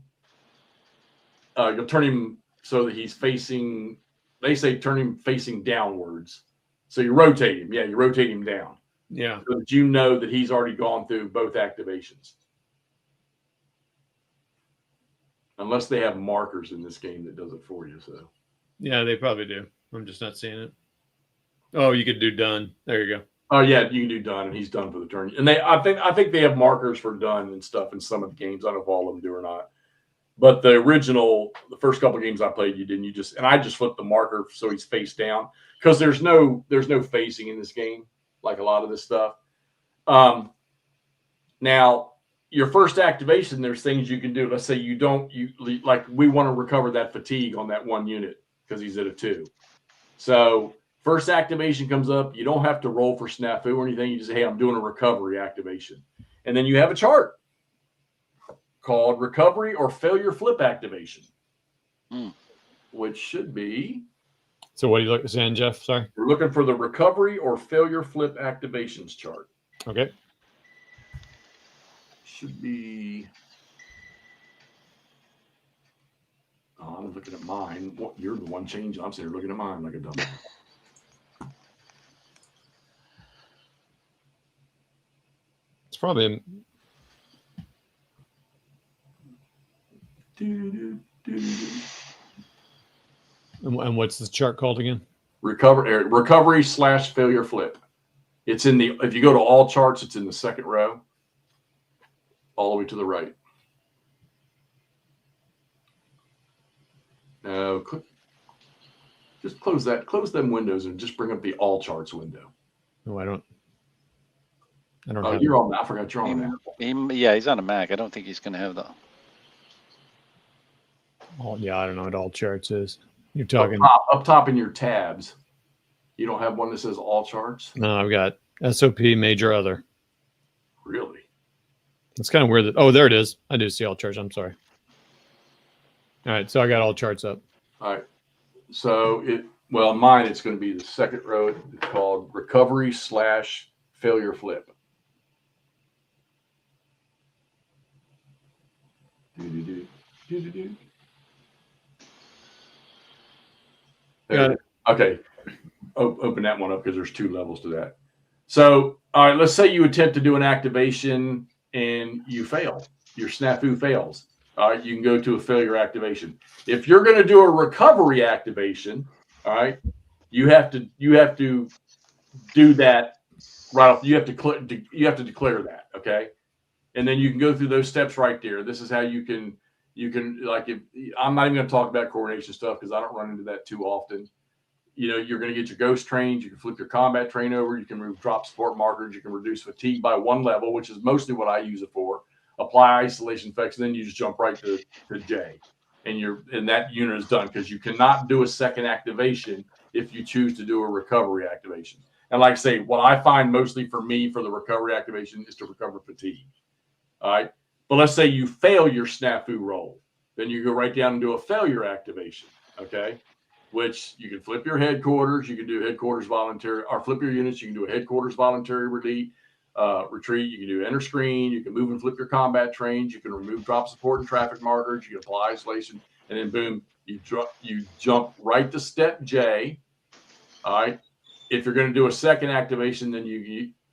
You'll turn him so that he's facing, they say turn him facing downwards. So you rotate him. Yeah, you rotate him down. Yeah. So that you know that he's already gone through both activations. Unless they have markers in this game that does it for you. So yeah, they probably do. I'm just not seeing it. Oh, you could do done. There you go. Oh yeah, you can do done, and he's done for the turn. And I think they have markers for done and stuff in some of the games. I don't know if all of them do or not. But the first couple of games I played, you didn't. I just flipped the marker so he's face down because there's no facing in this game like a lot of this stuff. Now your first activation, there's things you can do. Let's say we want to recover that fatigue on that one unit because he's at a 2. So first activation comes up. You don't have to roll for snafu or anything. You just say, hey, I'm doing a recovery activation. And then you have a chart called recovery or failure flip activation, which should be. So what are you saying, Jeff? Sorry. We're looking for the recovery or failure flip activations chart. Okay. Should be. Oh, I'm looking at mine. You're the one changing. I'm sitting here looking at mine like a dumb. It's probably. And what's the chart called again? Recovery / failure flip. It's in if you go to all charts, it's in the second row, all the way to the right. Now, just close them windows and just bring up the all charts window. No, I don't. Oh, you're on. I forgot you're on that. Yeah, he's on a Mac. I don't think he's going to have the. Yeah, I don't know what all charts is. You're talking up top in your tabs. You don't have one that says all charts? No, I've got SOP major other. Really? It's kind of weird that. Oh, there it is. I do see all charts. I'm sorry. All right, so I got all charts up. All right. So well, mine, it's going to be the second row. It's called recovery / failure flip. Got it. Okay. Open that one up because there's 2 levels to that. So, all right, let's say you attempt to do an activation and you fail. Your snafu fails. All right, you can go to a failure activation. If you're going to do a recovery activation, all right, you have to do that right off. You have to declare that, okay? And then you can go through those steps right there. This is how you can like, if I'm not even going to talk about coordination stuff because I don't run into that too often. You know, you're going to get your ghost trains. You can flip your combat train over. You can remove drop support markers. You can reduce fatigue by 1 level, which is mostly what I use it for. Apply isolation effects, and then you just jump right to J, and that unit is done because you cannot do a second activation if you choose to do a recovery activation. And like I say, what I find mostly for me for the recovery activation is to recover fatigue. All right, but let's say you fail your snafu roll, then you go right down and do a failure activation. Okay. Which you can flip your headquarters, you can do headquarters voluntary, or flip your units, you can do a headquarters voluntary retreat, you can do enter screen, you can move and flip your combat trains, you can remove drop support and traffic markers, you can apply isolation, and then boom, you jump right to step J. All right. If you're going to do a second activation, then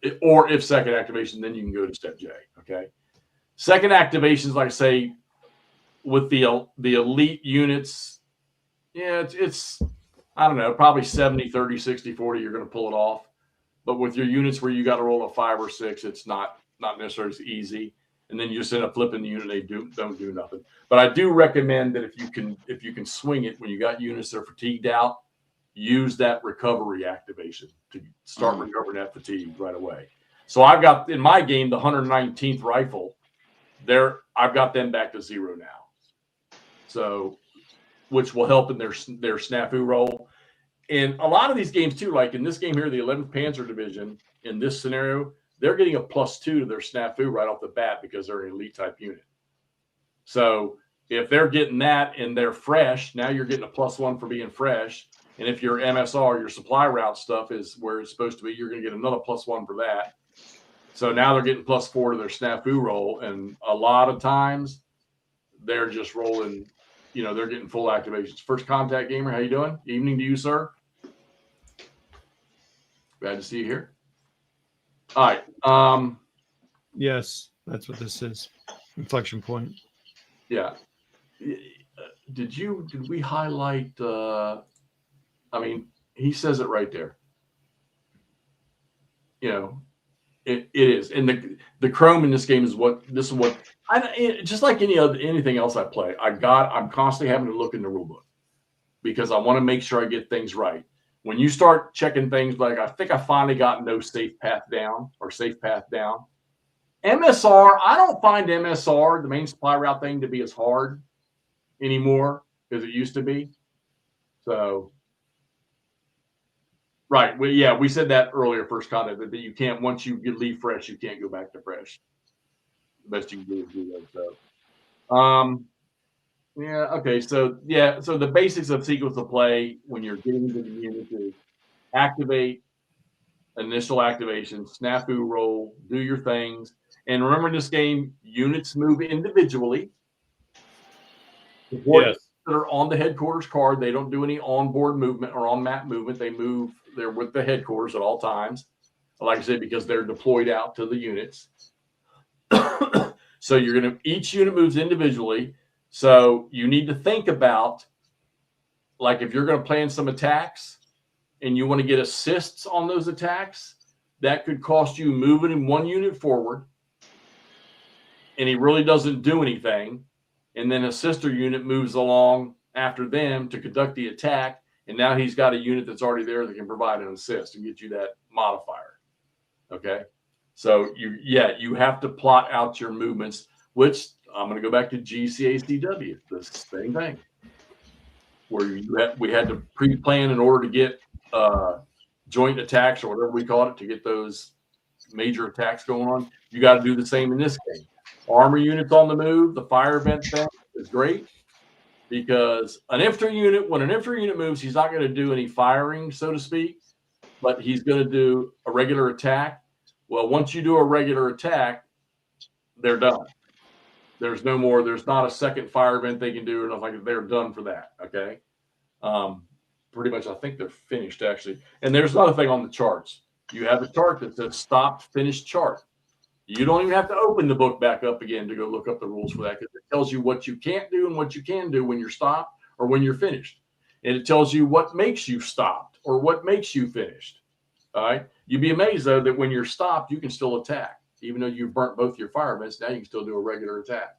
if second activation, then you can go to step J. Okay. Second activations, like I say, with the elite units, yeah, it's I don't know, probably 70, 30, 60, 40, you're going to pull it off. But with your units where you got to roll a 5 or 6, it's not necessarily as easy. And then you just end up flipping the unit, they don't do nothing. But I do recommend that if you can swing it when you got units that are fatigued out, use that recovery activation to start recovering that fatigue right away. So I've got in my game the 119th rifle. I've got them back to 0 now. So which will help in their snafu roll. In a lot of these games too, like in this game here, the 11th Panzer Division, in this scenario, they're getting a +2 to their snafu right off the bat because they're an elite type unit. So if they're getting that and they're fresh, now you're getting a +1 for being fresh. And if your MSR, your supply route stuff is where it's supposed to be, you're going to get another +1 for that. So now they're getting +4 to their snafu roll. And a lot of times they're just rolling, you know, they're getting full activations. First Contact Gamer, how you doing? Evening to you, sir. Glad to see you here. All right. Yes, that's what this is. Inflection point. Yeah. Did we highlight? I mean, he says it right there. You know, it is, and the chrome in this game is what just like anything else I play. I'm constantly having to look in the rule book because I want to make sure I get things right. When you start checking things like, I think I finally got no safe path down or safe path down. MSR, I don't find MSR, the main supply route thing, to be as hard anymore as it used to be. So, right. We said that earlier, First Contact, that you can't, once you leave fresh, you can't go back to fresh. The best you can do is do that. So, yeah, okay. So, yeah, so the basics of sequence of play when you're getting into the unit is activate, initial activation, snafu roll, do your things. And remember, in this game, units move individually. Yes. That are on the headquarters card, they don't do any onboard movement or on map movement. They're with the headquarters at all times. Like I said, because they're deployed out to the units. So each unit moves individually. So you need to think about, like, if you're going to plan some attacks and you want to get assists on those attacks, that could cost you moving in one unit forward, and he really doesn't do anything. And then a sister unit moves along after them to conduct the attack, and now he's got a unit that's already there that can provide an assist and get you that modifier. Okay? So you have to plot out your movements, which I'm going to go back to GCACW, the same thing, where we had to pre-plan in order to get joint attacks or whatever we call it, to get those major attacks going on. You got to do the same in this game. Armor units on the move, the fire event thing is great because an infantry unit, when an infantry unit moves, he's not going to do any firing, so to speak, but he's going to do a regular attack. Well, once you do a regular attack, they're done. There's no more. There's not a second fire event they can do or nothing like that. They're done for that. Okay. Pretty much, I think they're finished actually. And there's another thing on the charts. You have a chart that says stopped, finished chart. You don't even have to open the book back up again to go look up the rules for that, because it tells you what you can't do and what you can do when you're stopped or when you're finished. And it tells you what makes you stopped or what makes you finished. All right. You'd be amazed, though, that when you're stopped, you can still attack. Even though you've burnt both your fire events, now you can still do a regular attack.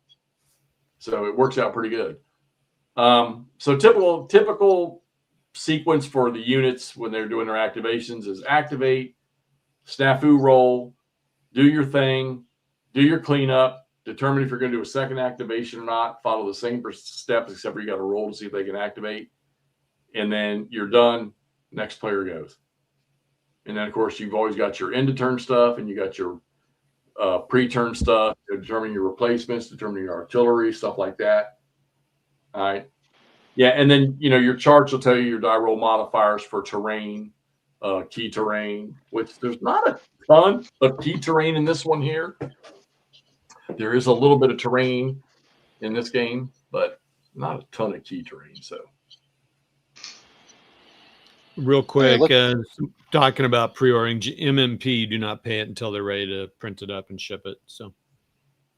So it works out pretty good. So typical sequence for the units when they're doing their activations is activate, snafu roll, do your thing, do your cleanup, determine if you're going to do a second activation or not, follow the same steps, except for you got to roll to see if they can activate. And then you're done. Next player goes. And then, of course, you've always got your end of turn stuff, and you got your pre-turn stuff to determine your replacements, determine your artillery, stuff like that. All right. Yeah. And then, your charts will tell you your die roll modifiers for terrain, key terrain, which there's not a ton of key terrain in this one here. There is a little bit of terrain in this game, but not a ton of key terrain. So real quick, talking about pre-ordering MMP, do not pay it until they're ready to print it up and ship it. So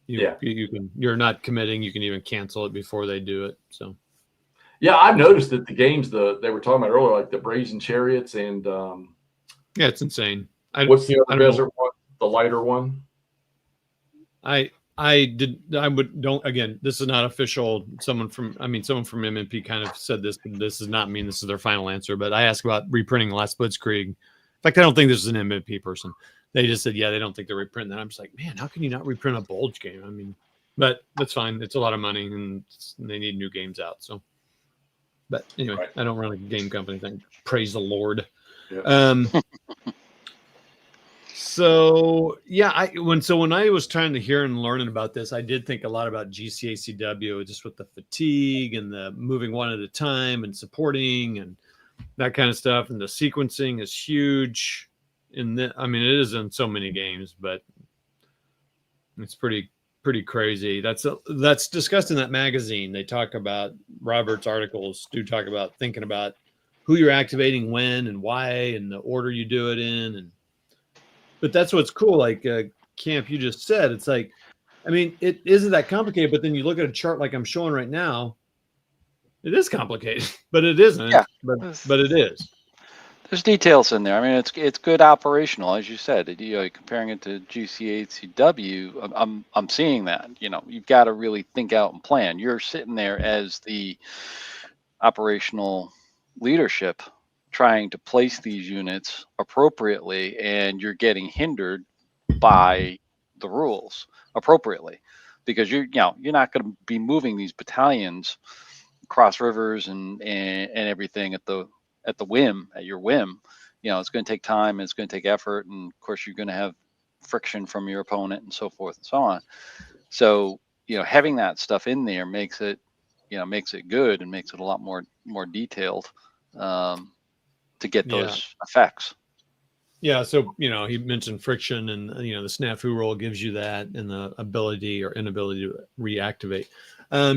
you're not committing. You can even cancel it before they do it. So yeah, I've noticed that the games they were talking about earlier, like the Brazen Chariots and yeah, it's insane. What's the other desert one? The lighter one? Again, this is not official. Someone from MMP kind of said this, but this does not mean this is their final answer. But I asked about reprinting the last Blitzkrieg. In fact, I don't think this is an MMP person. They just said, yeah, they don't think they're reprinting that. I'm just like, man, how can you not reprint a Bulge game? I mean, but that's fine. It's a lot of money and they need new games out. So, but anyway, right. I don't run a game company thing. Praise the Lord. Yep. So yeah, when I was trying to hear and learning about this, I did think a lot about GCACW, just with the fatigue and the moving one at a time and supporting and that kind of stuff. And the sequencing is huge. It is in so many games, but it's pretty crazy. That's discussed in that magazine. They talk about Robert's articles. Do talk about thinking about who you're activating when and why and the order you do it in. But that's what's cool. Like Camp, you just said, it's like, it isn't that complicated. But then you look at a chart like I'm showing right now, it is complicated, but it isn't. Yeah. But it is. There's details in there. It's good operational, as you said. Comparing it to GCACW, I'm seeing that. You've got to really think out and plan. You're sitting there as the operational leadership, trying to place these units appropriately, and you're getting hindered by the rules appropriately, because you're not going to be moving these battalions across rivers and everything at your whim. It's going to take time, and it's going to take effort, and of course you're going to have friction from your opponent and so forth and so on. So having that stuff in there makes it good and makes it a lot more detailed to get those effects. Yeah. So, he mentioned friction and, the snafu roll gives you that and the ability or inability to reactivate.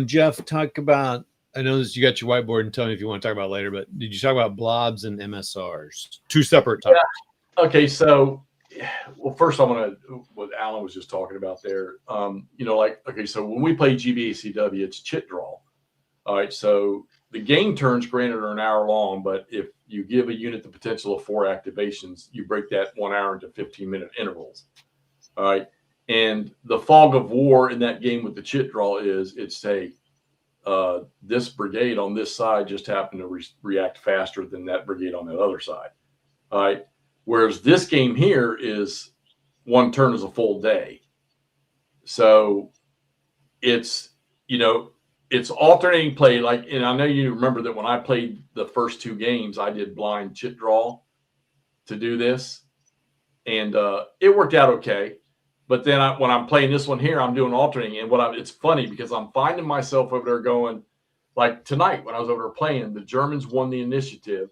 Jeff, talk about, I know this, you got your whiteboard and tell me if you want to talk about it later, but did you talk about blobs and MSRs? Two separate topics. Yeah. Okay. So, first I want to, what Alan was just talking about there, so when we play GBACW, it's chit draw. All right. So the game turns, granted, are an hour long, but if you give a unit the potential of 4 activations, you break that 1 hour into 15-minute intervals. All right. And the fog of war in that game with the chit draw is this brigade on this side just happened to react faster than that brigade on the other side. All right. Whereas this game here is 1 turn is a full day. So it's alternating play. And I know you remember that when I played the first 2 games, I did blind chit draw to do this, and it worked out okay. But then when I'm playing this one here, I'm doing alternating, and it's funny because I'm finding myself over there going, like tonight when I was over there playing, the Germans won the initiative,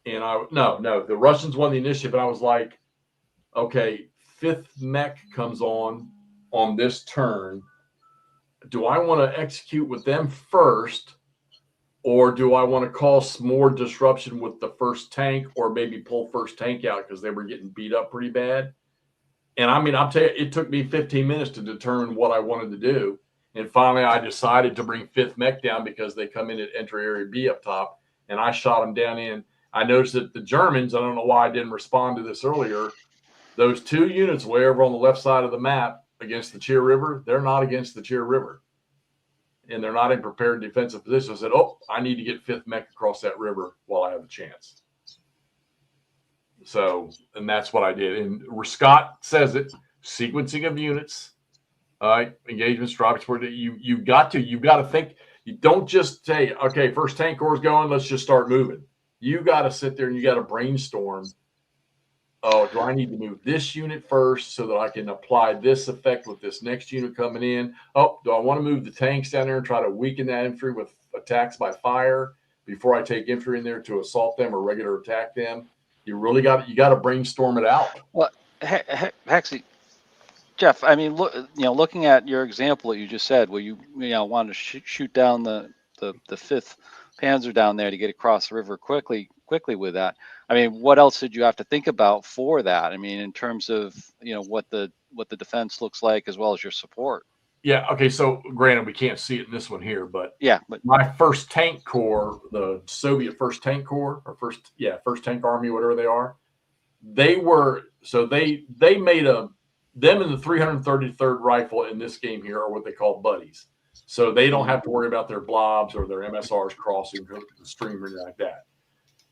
and the Russians won the initiative, and I was like, okay, 5th mech comes on this turn. Do I want to execute with them first, or do I want to cause more disruption with the first tank, or maybe pull first tank out because they were getting beat up pretty bad? And I mean, I'll tell you, it took me 15 minutes to determine what I wanted to do. And finally, I decided to bring 5th mech down because they come in at entry area B up top, and I shot them down in. I noticed that the Germans, I don't know why I didn't respond to this earlier, those 2 units way over on the left side of the map against the Cheer River, they're not against the Cheer River. And they're not in prepared defensive position. I said, oh, I need to get 5th mech across that river while I have the chance. So, and that's what I did. And Scott says it, sequencing of units, engagements, drops, where you've got to think. You don't just say, okay, first tank corps is going, let's just start moving. You got to sit there and you got to brainstorm. Oh, do I need to move this unit first so that I can apply this effect with this next unit coming in? Oh, do I want to move the tanks down there and try to weaken that infantry with attacks by fire before I take infantry in there to assault them or regular attack them? You really got to brainstorm it out. Well, Hexy, Jeff, I mean, looking at your example that you just said, where you wanted to shoot down the 5th Panzer down there to get across the river quickly with that. I mean, what else did you have to think about for that? I mean, in terms of what the defense looks like as well as your support. Yeah. Okay. So granted, we can't see it in this one here, but my first tank corps, the Soviet First Tank Corps, or First Tank Army, whatever they are, they made them and the 333rd Rifle in this game here are what they call buddies. So they don't have to worry about their blobs or their MSRs crossing the stream or anything like that.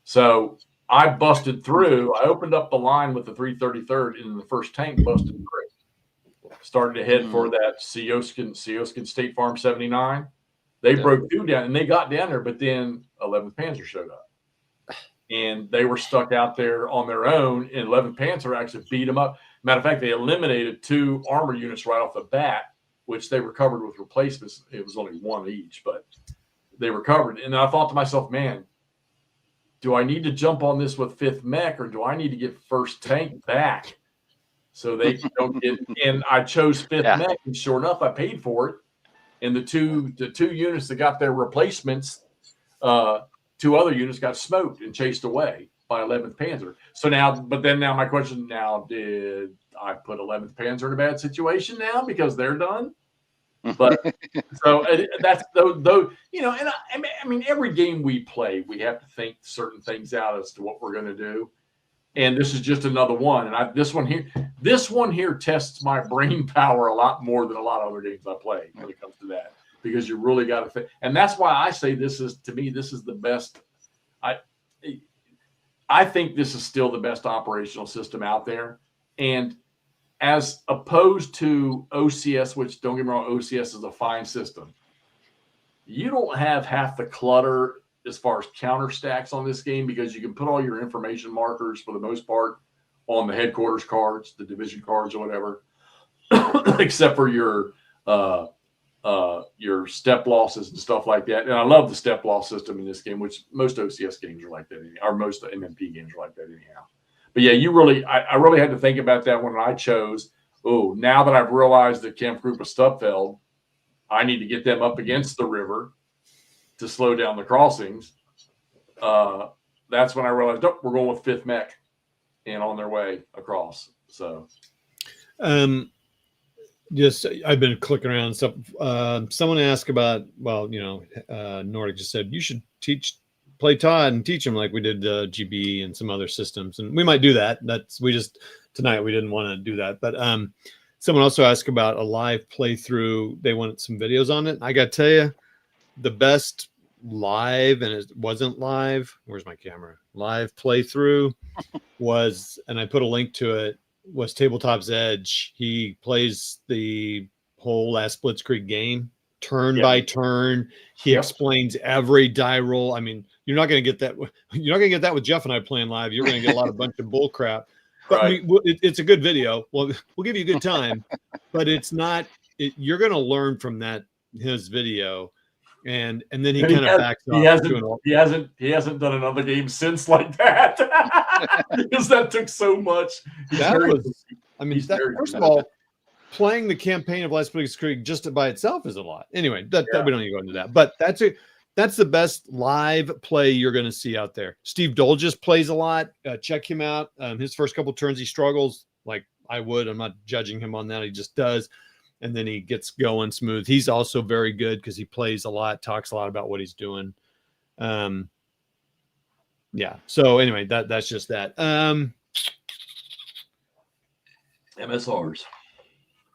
So I busted through. I opened up the line with the 333rd, and the first tank busted through. Started to head for that Seoskin State Farm 79. They broke through down, and they got down there, but then 11th Panzer showed up. And they were stuck out there on their own, and 11th Panzer actually beat them up. Matter of fact, they eliminated 2 armor units right off the bat, which they recovered with replacements. It was only 1 each, but they recovered. And I thought to myself, man, do I need to jump on this with 5th mech, or do I need to get first tank back so they don't get? And I chose 5th mech, and sure enough, I paid for it. And the two units that got their replacements, 2 other units got smoked and chased away by 11th Panzer. So now my question now, did I put 11th Panzer in a bad situation now because they're done? But so that's though, and I mean, every game we play, we have to think certain things out as to what we're going to do. And this is just another one. And this one here tests my brain power a lot more than a lot of other games I play when it comes to that, because you really got to think. And that's why I say this is the best. I think this is still the best operational system out there. And as opposed to OCS, which, don't get me wrong, OCS is a fine system. You don't have half the clutter as far as counter stacks on this game, because you can put all your information markers for the most part on the headquarters cards, the division cards or whatever, except for your step losses and stuff like that. And I love the step loss system in this game, which most OCS games are like that, or most MMP games are like that anyhow. But yeah, I really had to think about that when I chose, now that I've realized that Kampfgruppe Stubfeld, I need to get them up against the river to slow down the crossings. That's when I realized, we're going with 5th mech and on their way across. So, I've been clicking around and stuff. Someone asked about, Nordic just said you should play Todd and teach him like we did GB and some other systems, and we might do that. Tonight we didn't want to do that, but someone also asked about a live playthrough. They wanted some videos on it. I got to tell you, the best live, and it wasn't live. Where's my camera? Live playthrough was, and I put a link to it, was Tabletop's Edge. He plays the whole last Blitzkrieg game turn by turn. He explains every die roll. I mean, you're not going to get that. You're not going to get that with Jeff and I playing live. You're going to get a bunch of bull crap. But right. It's a good video. Well, we'll give you a good time, but it's not. You're going to learn from his video, and then he And kind of backs he off. he hasn't done another game since like that because that took so much. First of all, playing the campaign of Last Blitzkrieg just by itself is a lot. Anyway, that we don't need to go into that. But that's the best live play you're going to see out there. Steve Dole just plays a lot. Check him out. His first couple turns, he struggles like I would. I'm not judging him on that. He just does. And then he gets going smooth. He's also very good because he plays a lot, talks a lot about what he's doing. Yeah. So anyway, that's just that. MSRs.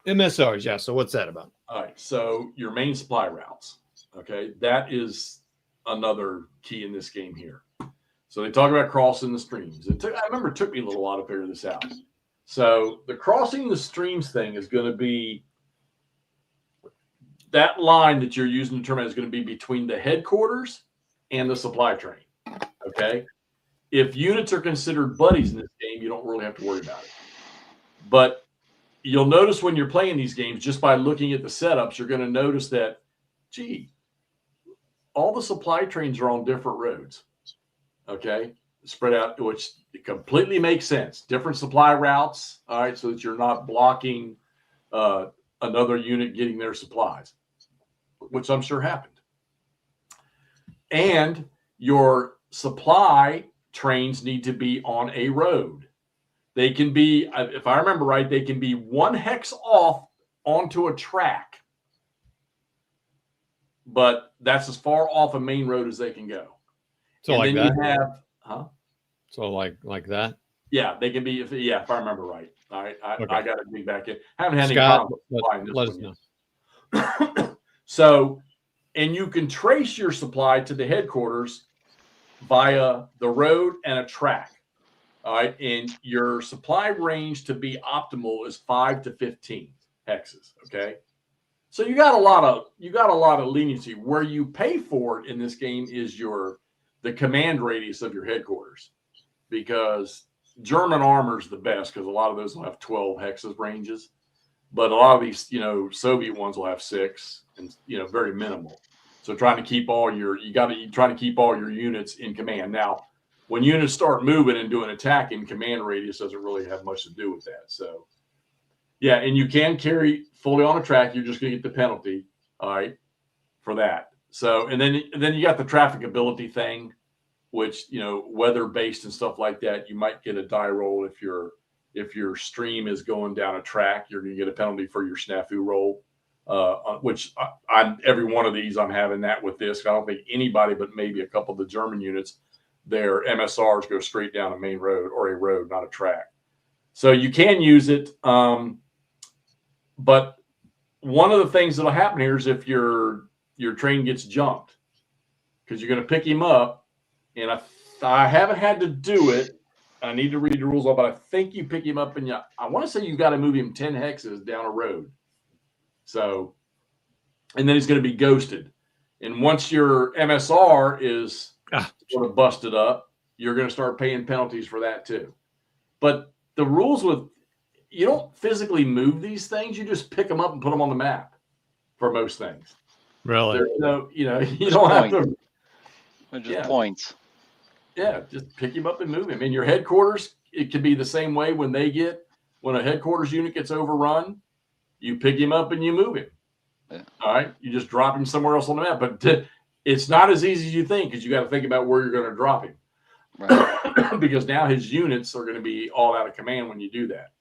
Yeah. So what's that about? All right. So your main supply routes. Okay. That is another key in this game here. So they talk about crossing the streams. I remember it took me a little while to figure this out. So the crossing the streams thing is going to be that line that you're using to determine is going to be between the headquarters and the supply train. Okay. If units are considered buddies in this game, you don't really have to worry about it. But you'll notice when you're playing these games, just by looking at the setups, you're going to notice that, gee, all the supply trains are on different roads. Okay. Spread out, which completely makes sense. Different supply routes. All right. So that you're not blocking another unit getting their supplies, which I'm sure happened. And your supply trains need to be on a road. They can be, if I remember right, they can be 1 hex off onto a track. But that's as far off a main road as they can go. So and like then that? you have, huh? So like that? Yeah, they can be, if I remember right. All right. Okay. I got to dig back in. Haven't had Scott, any problems. let us know. So, and you can trace your supply to the headquarters via the road and a track. All right. And your supply range to be optimal is 5 to 15 hexes. Okay. So you got a lot of leniency. Where you pay for it in this game is the command radius of your headquarters, because German armor is the best because a lot of those will have 12 hexes ranges, but a lot of these, Soviet ones will have 6 and, very minimal. So trying to keep all your units in command. Now, when units start moving and doing attacking, command radius doesn't really have much to do with that. So, yeah, and you can carry fully on a track. You're just going to get the penalty, all right, for that. So, and then you got the trafficability thing, which, weather-based and stuff like that. You might get a die roll if your stream is going down a track. You're going to get a penalty for your snafu roll, which every one of these I'm having that with this. I don't think anybody but maybe a couple of the German units, their MSRs go straight down a main road or a road, not a track. So you can use it. But one of the things that'll happen here is if your train gets jumped, because you're going to pick him up, and I haven't had to do it. I need to read the rules, but I think you pick him up and I want to say you've got to move him 10 hexes down a road. So, and then he's going to be ghosted. And once your MSR is sort of busted up, you're going to start paying penalties for that too. But the rules you don't physically move these things. You just pick them up and put them on the map for most things. Really? There's no, you don't have to. They're just points. Yeah, just pick him up and move him. In your headquarters, it could be the same way when a headquarters unit gets overrun, you pick him up and you move him. Yeah. All right. You just drop him somewhere else on the map. But it's not as easy as you think, because you got to think about where you're going to drop him. Right. Because now his units are going to be all out of command when you do that.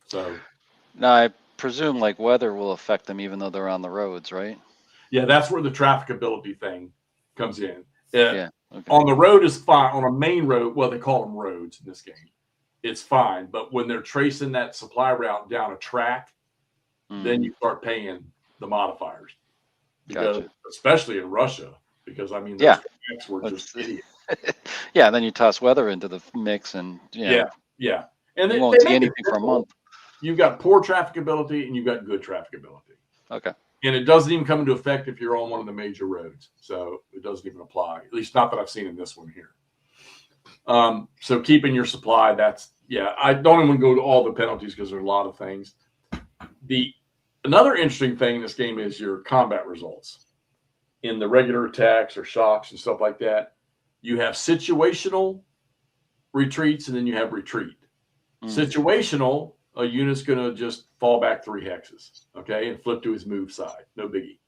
So now I presume weather will affect them even though they're on the roads, right? Yeah, that's where the trafficability thing comes in. Yeah. Okay. On the road is fine. On a main road, well, they call them roads in this game, it's fine. But when they're tracing that supply route down a track, then you start paying the modifiers. Because, especially in Russia, because those tracks were just idiots. Yeah, and then you toss weather into the mix, and yeah. And you won't see anything for a month. You've got poor trafficability and you've got good trafficability. Okay. And it doesn't even come into effect if you're on one of the major roads. So it doesn't even apply, at least not that I've seen in this one here. So keeping your supply, I don't even go to all the penalties because there are a lot of things. Another interesting thing in this game is your combat results. in the regular attacks or shocks and stuff like that, you have situational retreats and then you have retreat. Situational, a unit's going to just fall back 3 hexes, okay, and flip to his move side. No biggie.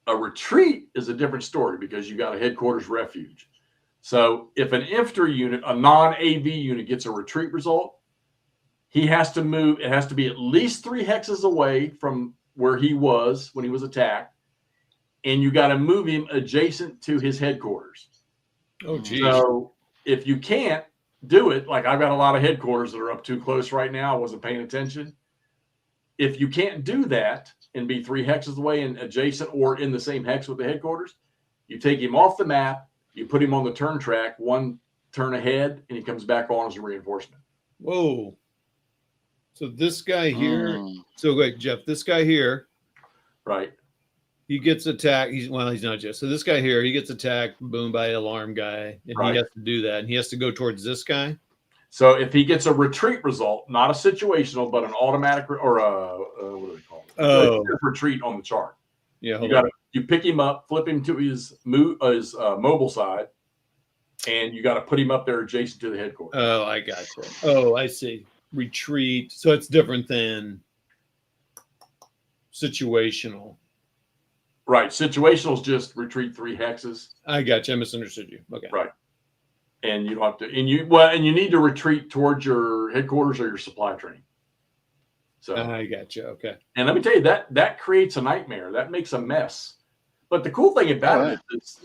A retreat is a different story because you got a headquarters refuge. So if an infantry unit, a non-AV unit, gets a retreat result, he has to move. It has to be at least 3 hexes away from where he was when he was attacked, and you got to move him adjacent to his headquarters. Oh, geez. So if you can't do it, like I've got a lot of headquarters that are up too close right now, I wasn't paying attention. If you can't do that and be 3 hexes away and adjacent or in the same hex with the headquarters, you take him off the map, you put him on the turn track, 1 turn ahead, and he comes back on as a reinforcement. Whoa. So this guy here. So wait, Jeff, this guy here. Right. He gets attacked. He's not Jeff. So this guy here, he gets attacked, boom, by an alarm guy. And Right. he has to do that. And he has to go towards this guy. So if he gets a retreat result, not a situational, but an automatic or what do they call it? Oh. A retreat on the chart. Yeah. You pick him up, flip him to his mobile side, and you got to put him up there adjacent to the headquarters. Oh, I got you. Oh, I see. Retreat. So it's different than situational. Right. Situational is just retreat 3 hexes. I got you. I misunderstood you. Okay. Right. And you don't have to, and you need to retreat towards your headquarters or your supply train. So I got you. Okay. And let me tell you that creates a nightmare. That makes a mess. But the cool thing about it is,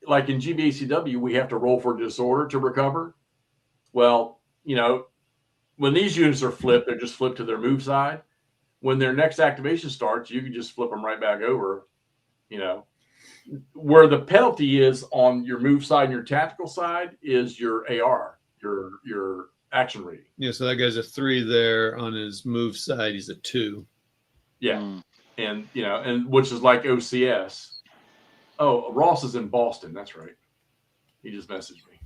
like in GBACW, we have to roll for disorder to recover. Well, when these units are flipped, they're just flipped to their move side. When their next activation starts, you can just flip them right back over. Where the penalty is on your move side and your tactical side is your AR, your action rating. Yeah, so that guy's a 3 there on his move side. He's a 2. Yeah. And and which is like OCS. Oh, Ross is in Boston. That's right. He just messaged me.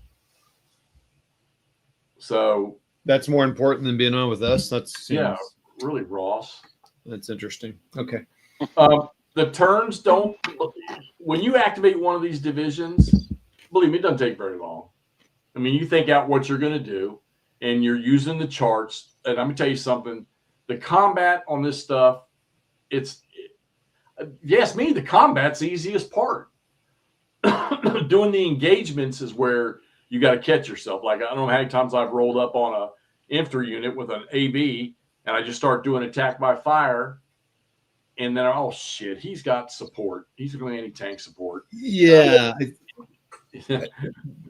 So that's more important than being on with us. Yeah, really, Ross. That's interesting. Okay. The turns don't. When you activate one of these divisions, believe me, it doesn't take very long. I mean, you think out what you're going to do, and you're using the charts. And I'm going to tell you something. The combat on this stuff, yes, the combat's the easiest part. Doing the engagements is where you got to catch yourself. Like, I don't know how many times I've rolled up on a infantry unit with an AB, and I just start doing attack by fire. And then, oh shit, he's got support. He's going anti-tank support. Yeah.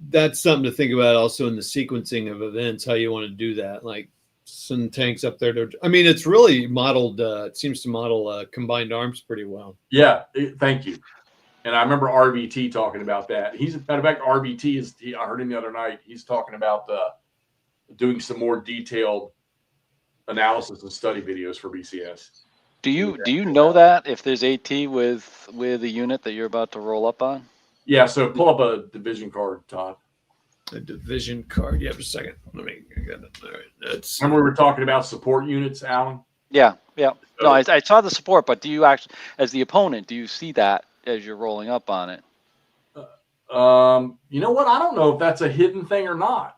That's something to think about also in the sequencing of events, how you want to do that. Like some tanks up there. It's really modeled. It seems to model combined arms pretty well. Yeah. Thank you. And I remember RBT talking about that. Matter of fact, RBT I heard him the other night. He's talking about doing some more detailed analysis and study videos for BCS. Do you know that if there's AT with a unit that you're about to roll up on? Yeah, so pull up a division card, Todd. A division card. Yeah, just a second. Let me get it. All right. Remember we were talking about support units, Alan? Yeah. No, I saw the support, but do you actually, as the opponent, do you see that as you're rolling up on it? You know what? I don't know if that's a hidden thing or not.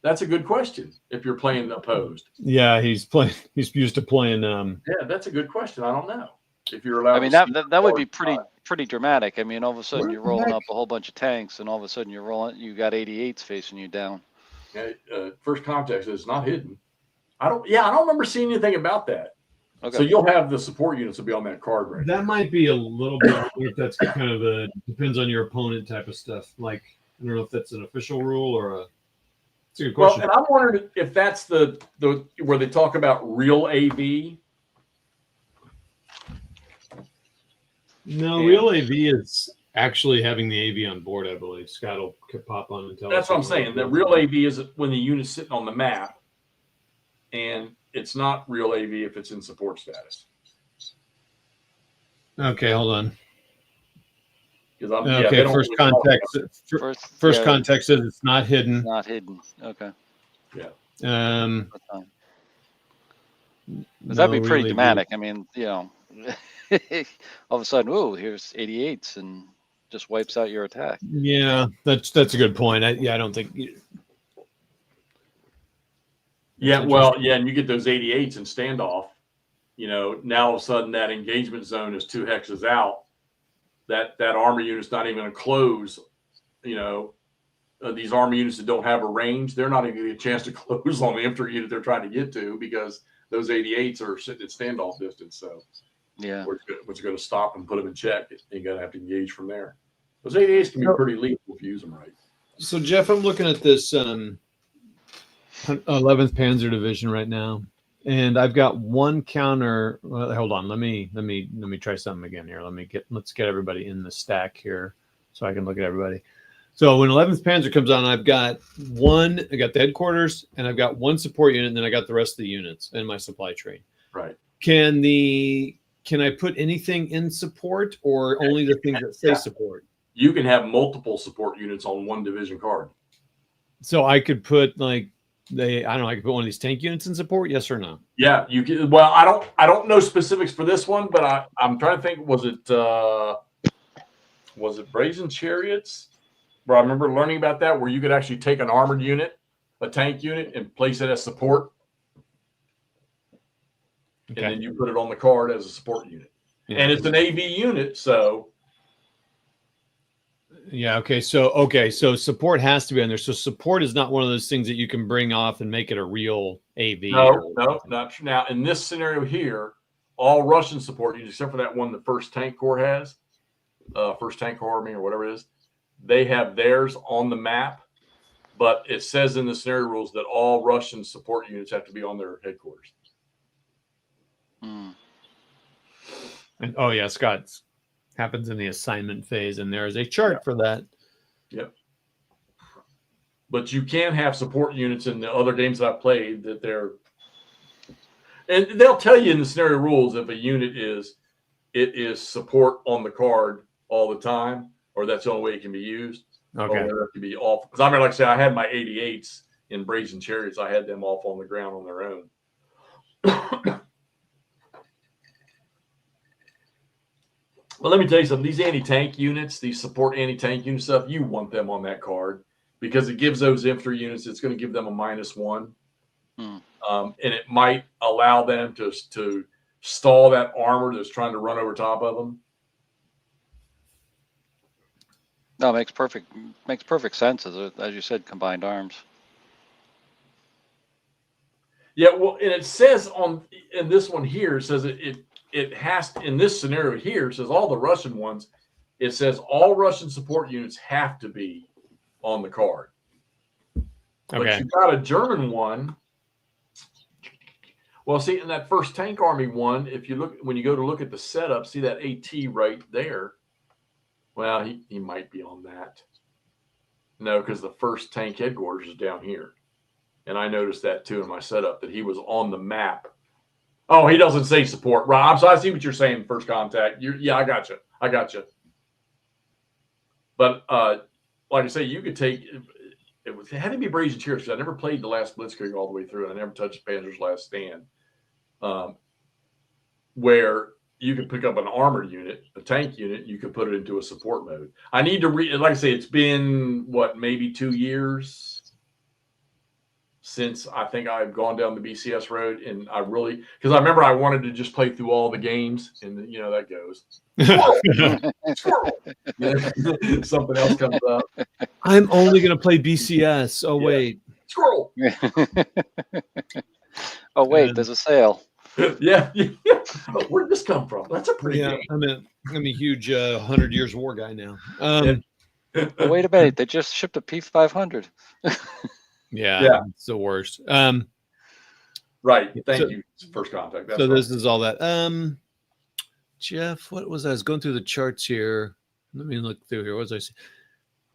That's a good question. If you're playing opposed, yeah, he's used to playing. Yeah, that's a good question. I don't know if you're allowed. That would be pretty dramatic. All of a sudden you're rolling up a whole bunch of tanks, and all of a sudden you got 88s facing you down. First context is not hidden. I don't remember seeing anything about that. Okay. So you'll have the support units will be on that card right That might be a little bit. If that's kind of depends on your opponent type of stuff. Like I don't know if that's an official rule or a. That's a good question. Well, and I'm wondering if that's the where they talk about real AV. No, real AV is actually having the AV on board, I believe. Scott will pop on and tell us. That's what I'm saying. The real AV is when the unit's sitting on the map, and it's not real AV if it's in support status. Okay, hold on. Okay, first context. First context is it's not hidden. Not hidden. Okay. Yeah. That'd be pretty dramatic. All of a sudden, oh, here's 88s and just wipes out your attack. Yeah, that's a good point. I don't think. Yeah, well, yeah, and you get those 88s in standoff. Now all of a sudden that engagement zone is 2 hexes out. That armor unit's not even going to close. These armor units that don't have a range, they're not even going to get a chance to close on the infantry unit they're trying to get to because those 88s are sitting at standoff distance. So yeah, what's going to stop and put them in check? You got to have to engage from there. Those 88s can be pretty lethal if you use them right. So Jeff, I'm looking at this 11th Panzer Division right now, and I've got one counter. Well, hold on, let me try something again here. Let's get everybody in the stack here so I can look at everybody. So when 11th Panzer comes on, I got the headquarters, and I've got one support unit, and then I got the rest of the units in my supply train. Right. Can I put anything in support, or only the things that say support? You can have multiple support units on one division card. So I could put I could put one of these tank units in support, yes or no? Yeah, you can. Well, I don't know specifics for this one, but I'm trying to think. Was it Brazen Chariots? Where I remember learning about that, where you could actually take an armored unit, a tank unit, and place it as support. Okay. And then you put it on the card as a support unit. Yeah. And it's an AV unit, so. Yeah, okay. So support has to be on there. So support is not one of those things that you can bring off and make it a real AV. No, not true. Now, in this scenario here, all Russian support units, except for that one the 1st Tank Corps has, 1st Tank Corps Army or whatever it is, they have theirs on the map, but it says in the scenario rules that all Russian support units have to be on their headquarters. Mm. And oh yeah, Scott's happens in the assignment phase, and there is a chart for that. Yep. But you can have support units in the other games that I've played that and they'll tell you in the scenario rules if a unit is support on the card all the time, or that's the only way it can be used. Okay. Or it can be off. Because I remember, like I said, I had my 88s in Brazen Chariots. I had them off on the ground on their own. Well, let me tell you something. These anti-tank units, these support anti-tank unit stuff, you want them on that card because it gives those infantry units, it's going to give them a -1. Hmm. And it might allow them to stall that armor that's trying to run over top of them. No, makes perfect sense as you said, combined arms. Yeah, well, and it says in this one here, it says it has, in this scenario here, it says all the Russian ones, it says all Russian support units have to be on the card. Okay. But you got a German one. Well, see, in that 1st Tank Army one, when you go to look at the setup, see that AT right there. Well, he might be on that. No, because the 1st Tank Headquarters is down here. And I noticed that too in my setup, that he was on the map. Oh, he doesn't say support. Rob, so I see what you're saying, First Contact. Yeah, I got you. But like I say, you could take it had to be Brazen Chariots because I never played the last Blitzkrieg all the way through, and I never touched Panzer's Last Stand. Where you could pick up an armored unit, a tank unit, you could put it into a support mode. I need to like I say, it's been maybe 2 years since I think I've gone down the BCS road, and because I remember I wanted to just play through all the games, and that goes. Squirrel. Something else comes up. I'm only going to play BCS. Oh, yeah. Wait. Squirrel. Oh, wait, there's a sale. Yeah. Where'd this come from? That's a pretty game. I'm a huge 100 Years War guy now. Well, wait a minute. They just shipped a P500. Yeah, it's the worst. Right. Thank you, First Contact. That's this is all that. Jeff, what was I was going through the charts here? Let me look through here. What was I saying?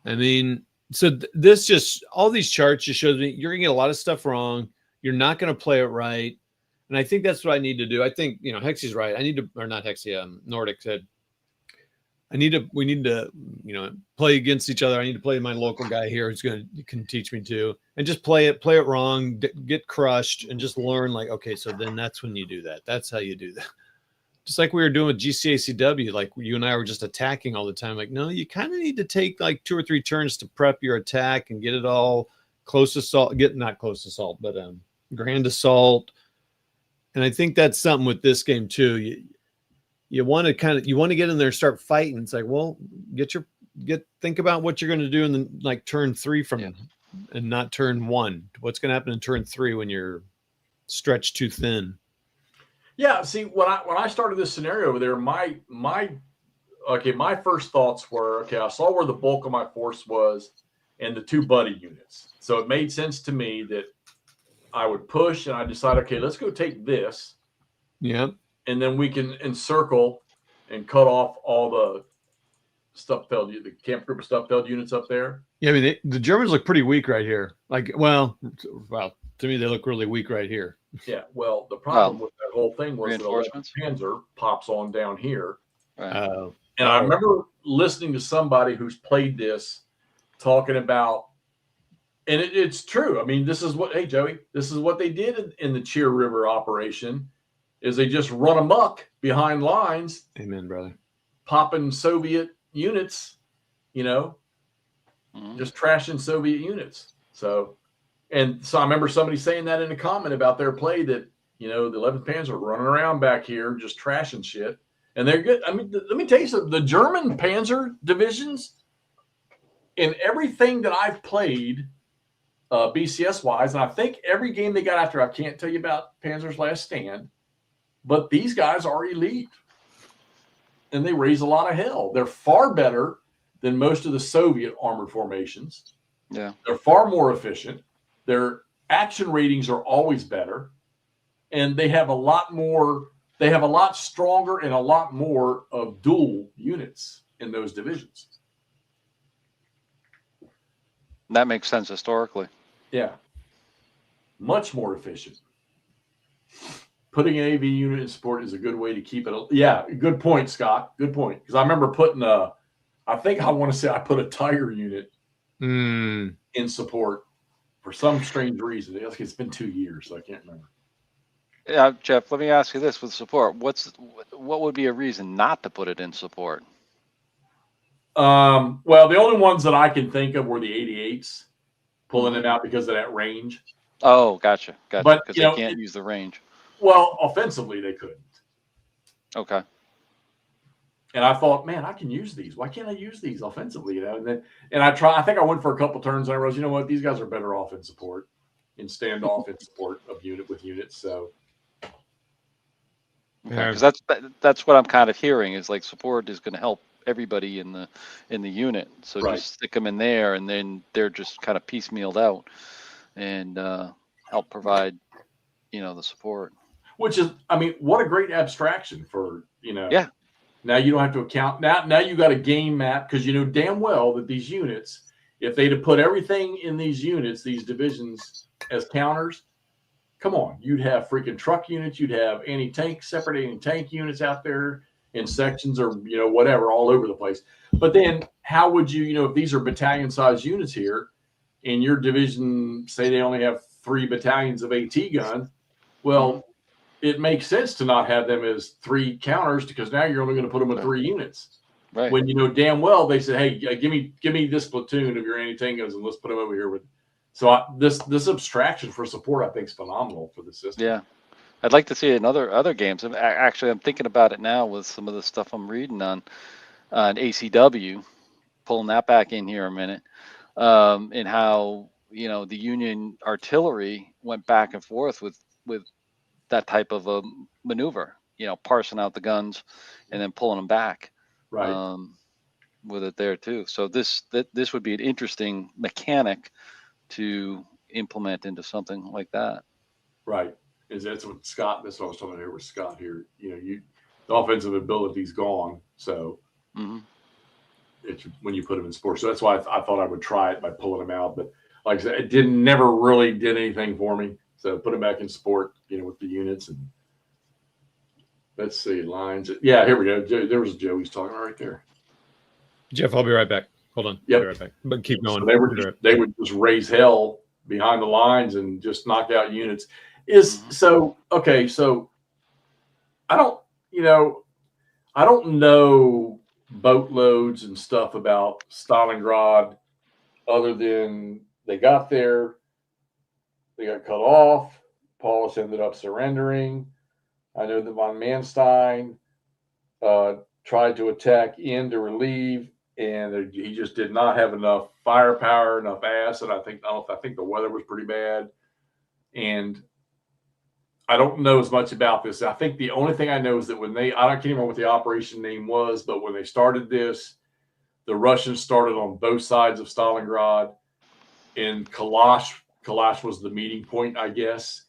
I mean, so this just all these charts just shows me you're gonna get a lot of stuff wrong. You're not gonna play it right, and I think that's what I need to do. I think Hexy's right. I need to, or not Hexy. Nordic said we need to, play against each other. I need to play my local guy here who's can teach me to, and just play it wrong, get crushed, and just learn okay, so then that's when you do that. That's how you do that. just like we were doing with GCACW, like you and I were just attacking all the time. Like, no, you kind of need to take like 2 or 3 turns to prep your attack and get it all close assault, not close assault, but grand assault. And I think that's something with this game too. You want to get in there and start fighting. It's like, well, think about what you're going to do in the like turn 3 and not turn 1. What's going to happen in turn 3 when you're stretched too thin? Yeah, see, when I started this scenario over there, my first thoughts were, okay, I saw where the bulk of my force was and the 2 buddy units. So it made sense to me that I would push, and I decided, okay, let's go take this. Yeah. And then we can encircle and cut off all the the camp group of Stuffeld units up there. Yeah, I mean, the Germans look pretty weak right here. Like, well, to me, they look really weak right here. Yeah, well, the problem with that whole thing was that 11th Panzer pops on down here. Right. And I remember listening to somebody who's played this talking about, and it's true. I mean, this is what they did in the Cheer River operation, is they just run amok behind lines. Amen, brother. Popping Soviet units, just trashing Soviet units. So I remember somebody saying that in a comment about their play that, the 11th Panzer running around back here just trashing shit. And they're good. I mean, let me tell you something. The German Panzer divisions, in everything that I've played, BCS-wise, and I think every game they got after, I can't tell you about Panzer's Last Stand, but these guys are elite. And they raise a lot of hell. They're far better than most of the Soviet armored formations. Yeah. They're far more efficient. Their action ratings are always better. And they have a lot stronger and a lot more of dual units in those divisions. That makes sense historically. Yeah. Much more efficient. Putting an AV unit in support is a good way to keep it. Yeah, good point, Scott. Good point. Because I remember putting I put a Tiger unit in support for some strange reason. It's been 2 years, so I can't remember. Yeah, Jeff, let me ask you this with support. What would be a reason not to put it in support? Well, the only ones that I can think of were the 88s, pulling them out because of that range. Oh, gotcha. But, because they can't use the range. Well, offensively, they couldn't. Okay. And I thought, man, I can use these. Why can't I use these offensively? I think I went for a couple turns and I realized, you know what? These guys are better off in support, in standoff in support of units. So. Because that's what I'm kind of hearing is like support is going to help everybody in the unit. So just stick them in there, and then they're just kind of piecemealed out and help provide, the support. Which is, I mean, what a great abstraction for, Yeah. Now you don't have to account. Now you got a game map because you know damn well that these units, if they'd have put everything in these units, these divisions as counters, come on, you'd have freaking truck units, you'd have separate anti-tank units out there in sections or, whatever, all over the place. But then how would you, if these are battalion-sized units here, in your division, say they only have 3 battalions of AT gun, well, it makes sense to not have them as 3 counters because now you're only going to put them with 3 units. Right. When damn well they said, hey, give me this platoon of your anti-tank guns and let's put them over here with. So this abstraction for support, I think, is phenomenal for the system. Yeah, I'd like to see it in other games. Actually, I'm thinking about it now with some of the stuff I'm reading on ACW, pulling that back in here a minute, and how the Union artillery went back and forth with that type of a maneuver. Parsing out the guns and then pulling them back. Right. With it there too. So this would be an interesting mechanic to implement into something like that. Right. That's what I was talking about here with Scott here. The offensive ability's gone. So it's when you put them in sport. So that's why I thought I would try it by pulling them out. But like I said, it never really did anything for me. So put them back in sport, with the units. And let's see, lines. Yeah, here we go. There was Joey's talking right there. Jeff, I'll be right back. Hold on. Yep. I'll be right back. But keep going. So they would just raise hell behind the lines and just knock out units. So I don't you know, I don't know boatloads and stuff about Stalingrad other than they got there, they got cut off. Paulus ended up surrendering. I know that von Manstein tried to attack in to relieve, and he just did not have enough firepower, enough ass. And I think the weather was pretty bad. And I don't know as much about this. I think the only thing I know is that I can't remember what the operation name was, but when they started this, the Russians started on both sides of Stalingrad, and Kalash was the meeting point, I guess,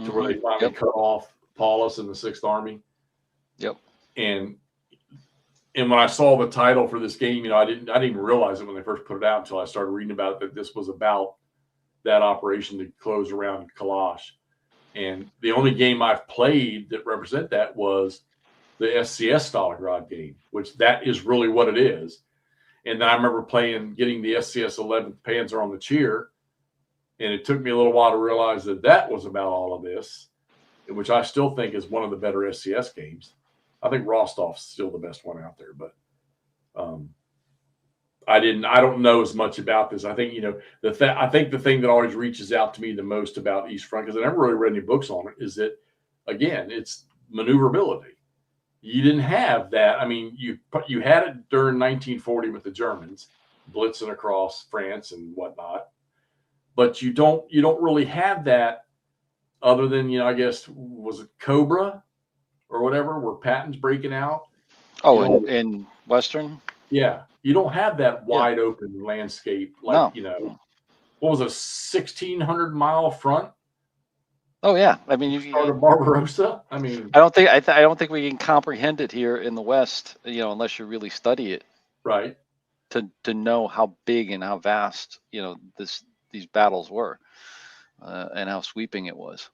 to where they finally cut off Paulus and the 6th Army. Yep. And when I saw the title for this game, I didn't even realize it when they first put it out until I started reading about it, that this was about that operation to close around Kalash. And the only game I've played that represent that was the SCS Stalingrad game, which that is really what it is. And then I remember getting the SCS 11th Panzer on the Cheer, and it took me a little while to realize that was about all of this, which I still think is one of the better SCS games. I think Rostov's still the best one out there, but I don't know as much about this. I think, I think the thing that always reaches out to me the most about East Front, because I never really read any books on it, is that, again, it's maneuverability. You didn't have that. I mean, you had it during 1940 with the Germans blitzing across France and whatnot, but you don't really have that other than, I guess, was it Cobra or whatever, where Patton's breaking out? Oh, in Western? Yeah. You don't have that wide open landscape like, what was a 1,600-mile front? Oh yeah, I mean, you start of Barbarossa. I mean, I don't think we can comprehend it here in the West, unless you really study it, right? To know how big and how vast, these battles were, and how sweeping it was.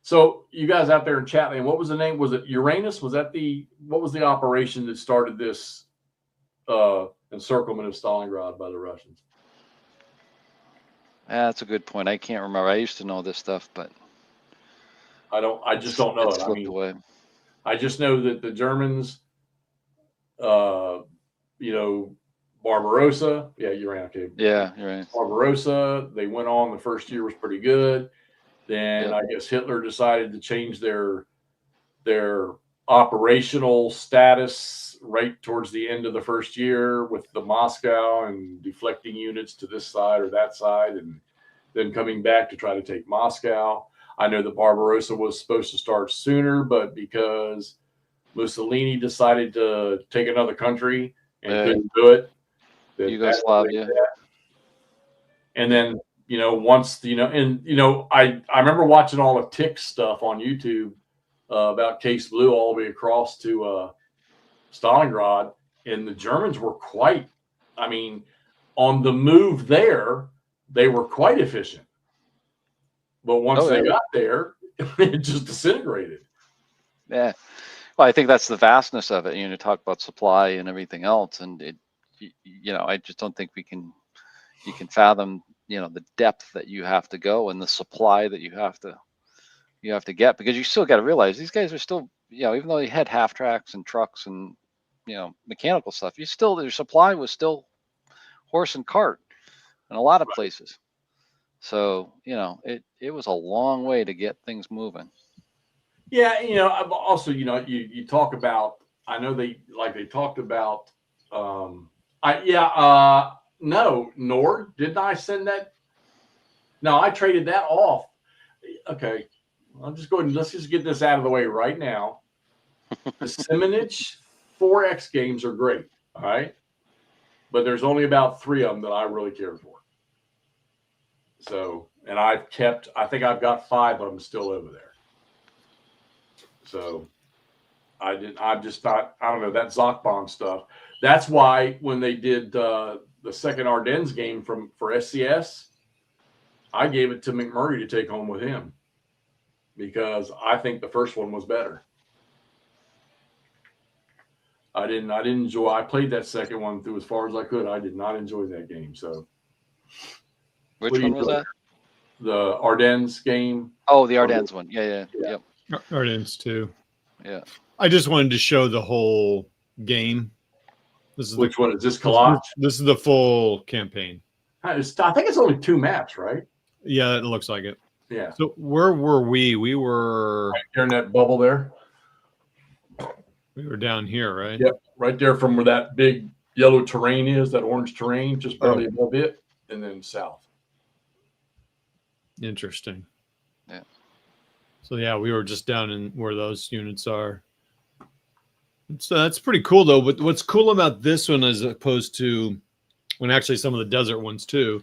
So you guys out there in chat land, what was the name? Was it Uranus? What was the operation that started this encirclement of Stalingrad by the Russians? That's a good point. I can't remember. I used to know this stuff, but I just don't know it. I mean, away. I just know that the Germans, Barbarossa. Yeah, you're right. Okay. Yeah, you're right. Barbarossa. They went on. The first year was pretty good. Then I guess Hitler decided to change their operational status right towards the end of the first year with the Moscow and deflecting units to this side or that side, and then coming back to try to take Moscow. I know that Barbarossa was supposed to start sooner, but because Mussolini decided to take another country and couldn't do it, Yugoslavia. And then, once, I remember watching all the tick stuff on YouTube about Case Blue all the way across to Stalingrad, and the Germans were on the move there, they were quite efficient. But once they got there, it just disintegrated. Yeah. Well, I think that's the vastness of it. Talk about supply and everything else. And I just don't think you can fathom, the depth that you have to go and the supply that you have to get, because you still got to realize these guys are still, even though they had half tracks and trucks and, mechanical stuff, their supply was still horse and cart in a lot of places. So, it was a long way to get things moving. Yeah. Also, you talk about, I know they talked about, no, Nord, didn't I send that? No, I traded that off. Okay. Let's just get this out of the way right now. The Simonich 4X games are great. All right. But there's only about 3 of them that I really care for. So, and I think I've got 5 of them still over there. So I'm just not, I don't know, that Zokbomb stuff. That's why when they did the second Ardennes game for SCS, I gave it to McMurray to take home with him because I think the first one was better. I didn't enjoy, I played that second one through as far as I could. I did not enjoy that game. So which one was that? The Ardennes game. Oh, the Ardennes one. Yeah. Yep. Ardennes too. Yeah. I just wanted to show the whole game. This is Which one is this collage? This is the full campaign. I think it's only 2 maps, right? Yeah, it looks like it. Yeah. So where were we? We were Right there in that bubble there. down here, right? Yep, right there from where that big yellow terrain is, that orange terrain, just barely above it, and then south. Interesting. Yeah. So yeah, we were just down in where those units are. So that's pretty cool though. But what's cool about this one as opposed to when actually some of the desert ones too,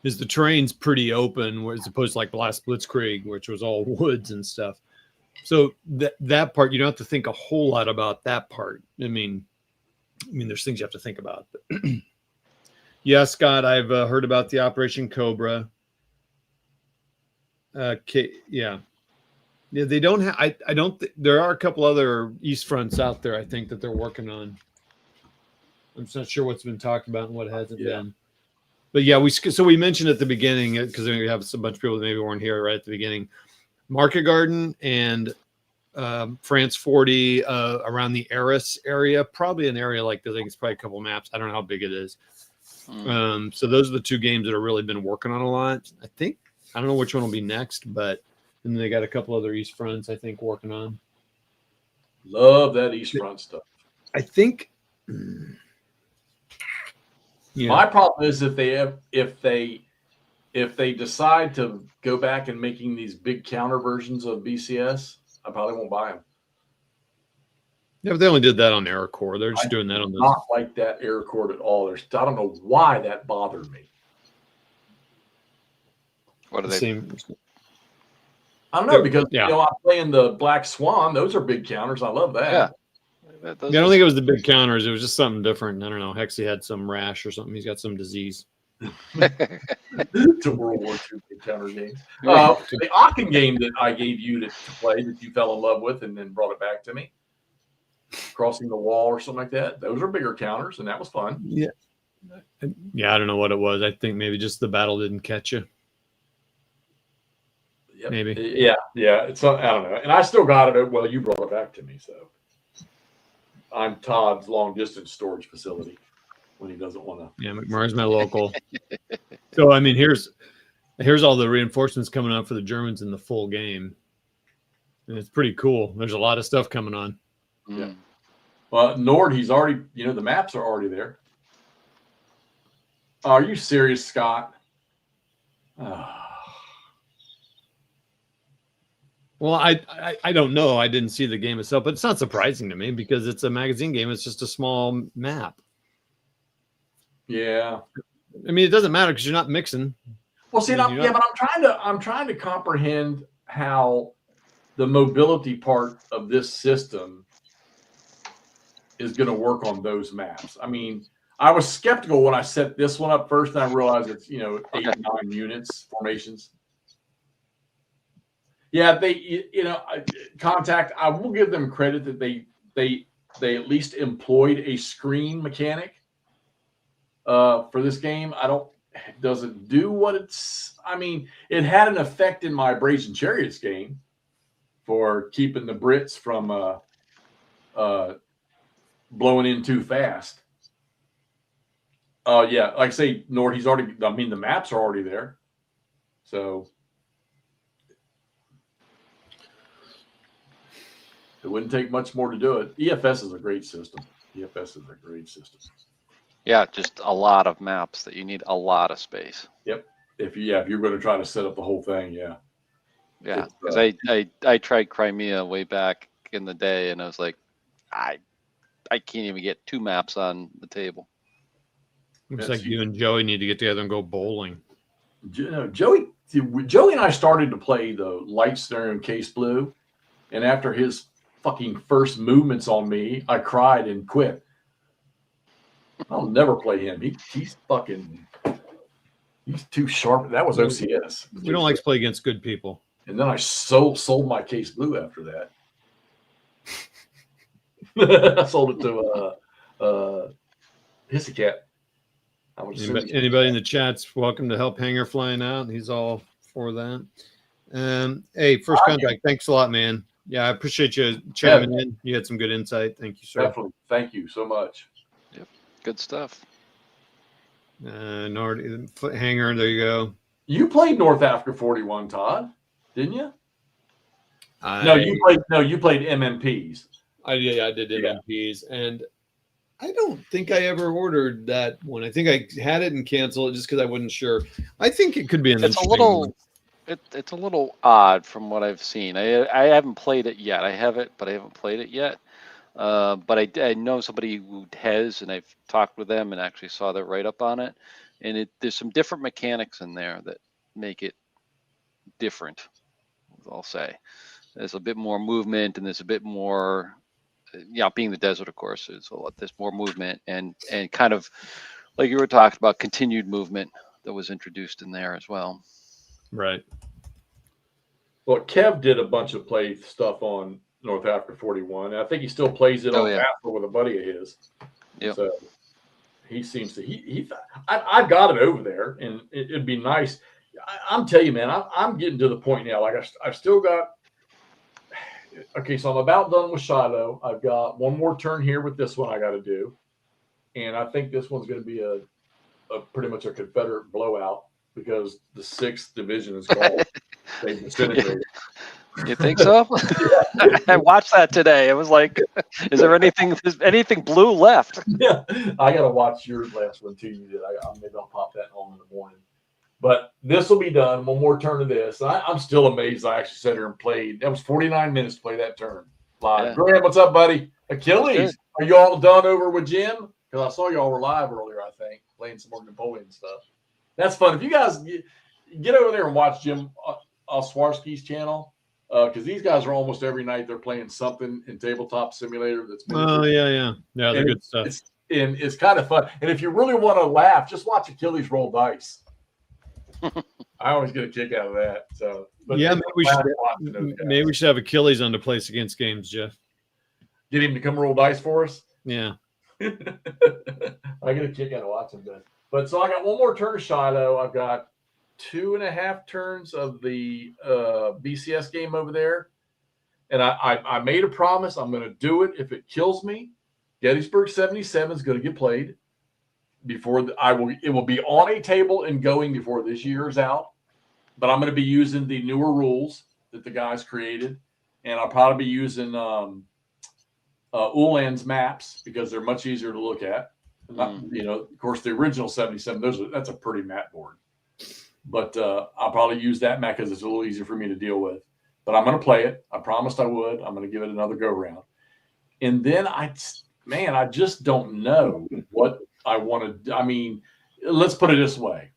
is the terrain's pretty open, as opposed to like the last Blitzkrieg, which was all woods and stuff. So that part, you don't have to think a whole lot about that part. I mean, there's things you have to think about. But yeah, Scott, I've heard about the Operation Cobra. Yeah, they don't have. I don't. There are a couple other East fronts out there. I think that they're working on. I'm just not sure what's been talked about and what hasn't been. But yeah, we mentioned at the beginning, because we have a bunch of people that maybe weren't here right at the beginning. Market Garden and France 40 around the Eris area, probably an area like this. I think it's probably a couple maps. I don't know how big it is. So those are the 2 games that have really been working on a lot. I don't know which one will be next, but and they got a couple other East fronts I think working on. Love that East front stuff. I think. Yeah. My problem is if they decide to go back and making these big counter versions of BCS, I probably won't buy them. Yeah, but they only did that on AirCore. They're just doing that on the. Not like that AirCore at all. I don't know why that bothered me. What are they? I don't know, because I'm playing the Black Swan. Those are big counters. I love that. Yeah. I don't think it was the big counters. It was just something different. I don't know. Hexy had some rash or something. He's got some disease. To World War II big counter games. The Aachen game that I gave you to play that you fell in love with and then brought it back to me, crossing the wall or something like that. Those are bigger counters, and that was fun. Yeah. Yeah, I don't know what it was. I think maybe just the battle didn't catch you. Yep. Maybe. Yeah. It's I don't know. And I still got it. Well, you brought it back to me, so I'm Todd's long distance storage facility when he doesn't want to. Yeah, McMurray's my local. So I mean, here's all the reinforcements coming up for the Germans in the full game, and it's pretty cool. There's a lot of stuff coming on. Yeah. Well, Nord, he's already. The maps are already there. Are you serious, Scott? Well, I don't know. I didn't see the game itself, but it's not surprising to me because it's a magazine game. It's just a small map. Yeah. I mean, it doesn't matter because you're not mixing. Well, see, but I'm trying to comprehend how the mobility part of this system is going to work on those maps. I mean, I was skeptical when I set this one up first, and I realized it's 8, 9 units formations. Yeah, Contact. I will give them credit that they at least employed a screen mechanic for this game. Does it do what it's? I mean, it had an effect in my Brazen Chariots game for keeping the Brits from blowing in too fast. Yeah, like I say, Nord, he's already. I mean, the maps are already there, so. It wouldn't take much more to do it. EFS is a great system. Yeah, just a lot of maps that you need a lot of space. Yep. If you're going to try to set up the whole thing, yeah. Yeah, because I tried Crimea way back in the day, and I was like, I can't even get 2 maps on the table. Looks like you and Joey need to get together and go bowling. Joey and I started to play the Light Scenario in Case Blue, and after his fucking first movements on me, I cried and quit. I'll never play him. He's too sharp. That was OCS. We don't like to play against good people. And then I sold my Case Blue after that. I sold it to Hissy Cat. Anybody in the chat's welcome to help Hanger flying out. He's all for that. Hey, First Contact, thanks a lot, man. Yeah, I appreciate you chiming in. You had some good insight. Thank you, sir. Definitely. Thank you so much. Yep. Good stuff. Foot hanger. There you go. You played North Africa 41, Todd, didn't you? You played MMPs. I did MMPs, and I don't think I ever ordered that one. I think I had it and canceled it just because I wasn't sure. I think it could be an interesting one. It's a little odd from what I've seen. I haven't played it yet. I have it, but I haven't played it yet. But I know somebody who has, and I've talked with them and actually saw their write-up on it. And there's some different mechanics in there that make it different, I'll say. There's a bit more movement, and there's a bit more, being the desert, of course, there's more movement and kind of like you were talking about, continued movement that was introduced in there as well. Right. Well, Kev did a bunch of play stuff on North Africa 41. And I think he still plays it on Vassal with a buddy of his. Yeah. So he seems to I've got it over there, and it'd be nice. I'm telling you, man, I'm getting to the point now. Like I've still got. Okay, so I'm about done with Shiloh. I've got one more turn here with this one I got to do, and I think this one's going to be a pretty much a Confederate blowout because the 6th Division is gone. They've disintegrated. You think so? I watched that today. It was like, is there anything blue left? Yeah, I got to watch your last one too. You did. Maybe I'll pop that home in the morning. But this will be done. One more turn of this. I'm still amazed I actually sat here and played. That was 49 minutes to play that turn. Live. Yeah. Graham, what's up, buddy? Achilles, are you all done over with Jim? Because I saw you all were live earlier, I think, playing some more Napoleon stuff. That's fun. If you guys get over there and watch Jim Swarsky's channel, because these guys are almost every night they're playing something in Tabletop Simulator that's yeah, they're good stuff. It's kind of fun. And if you really want to laugh, just watch Achilles roll dice. I always get a kick out of that. So, but yeah, maybe we should have Achilles on the Place Against Games, Jeff. Get him to come roll dice for us. Yeah, I get a kick out of watching that. But so I got one more turn of Shiloh. I've got 2.5 turns of the BCS game over there, and I made a promise. I'm going to do it if it kills me. Gettysburg 77 is going to get played. It will be on a table and going before this year is out, but I'm going to be using the newer rules that the guys created, and I'll probably be using Ulan's maps because they're much easier to look at. Of course, the original 77, that's a pretty map board, but I'll probably use that map because it's a little easier for me to deal with. But I'm going to play it. I promised I would. I'm going to give it another go round, and then I just don't know what I want to. I mean, let's put it this way.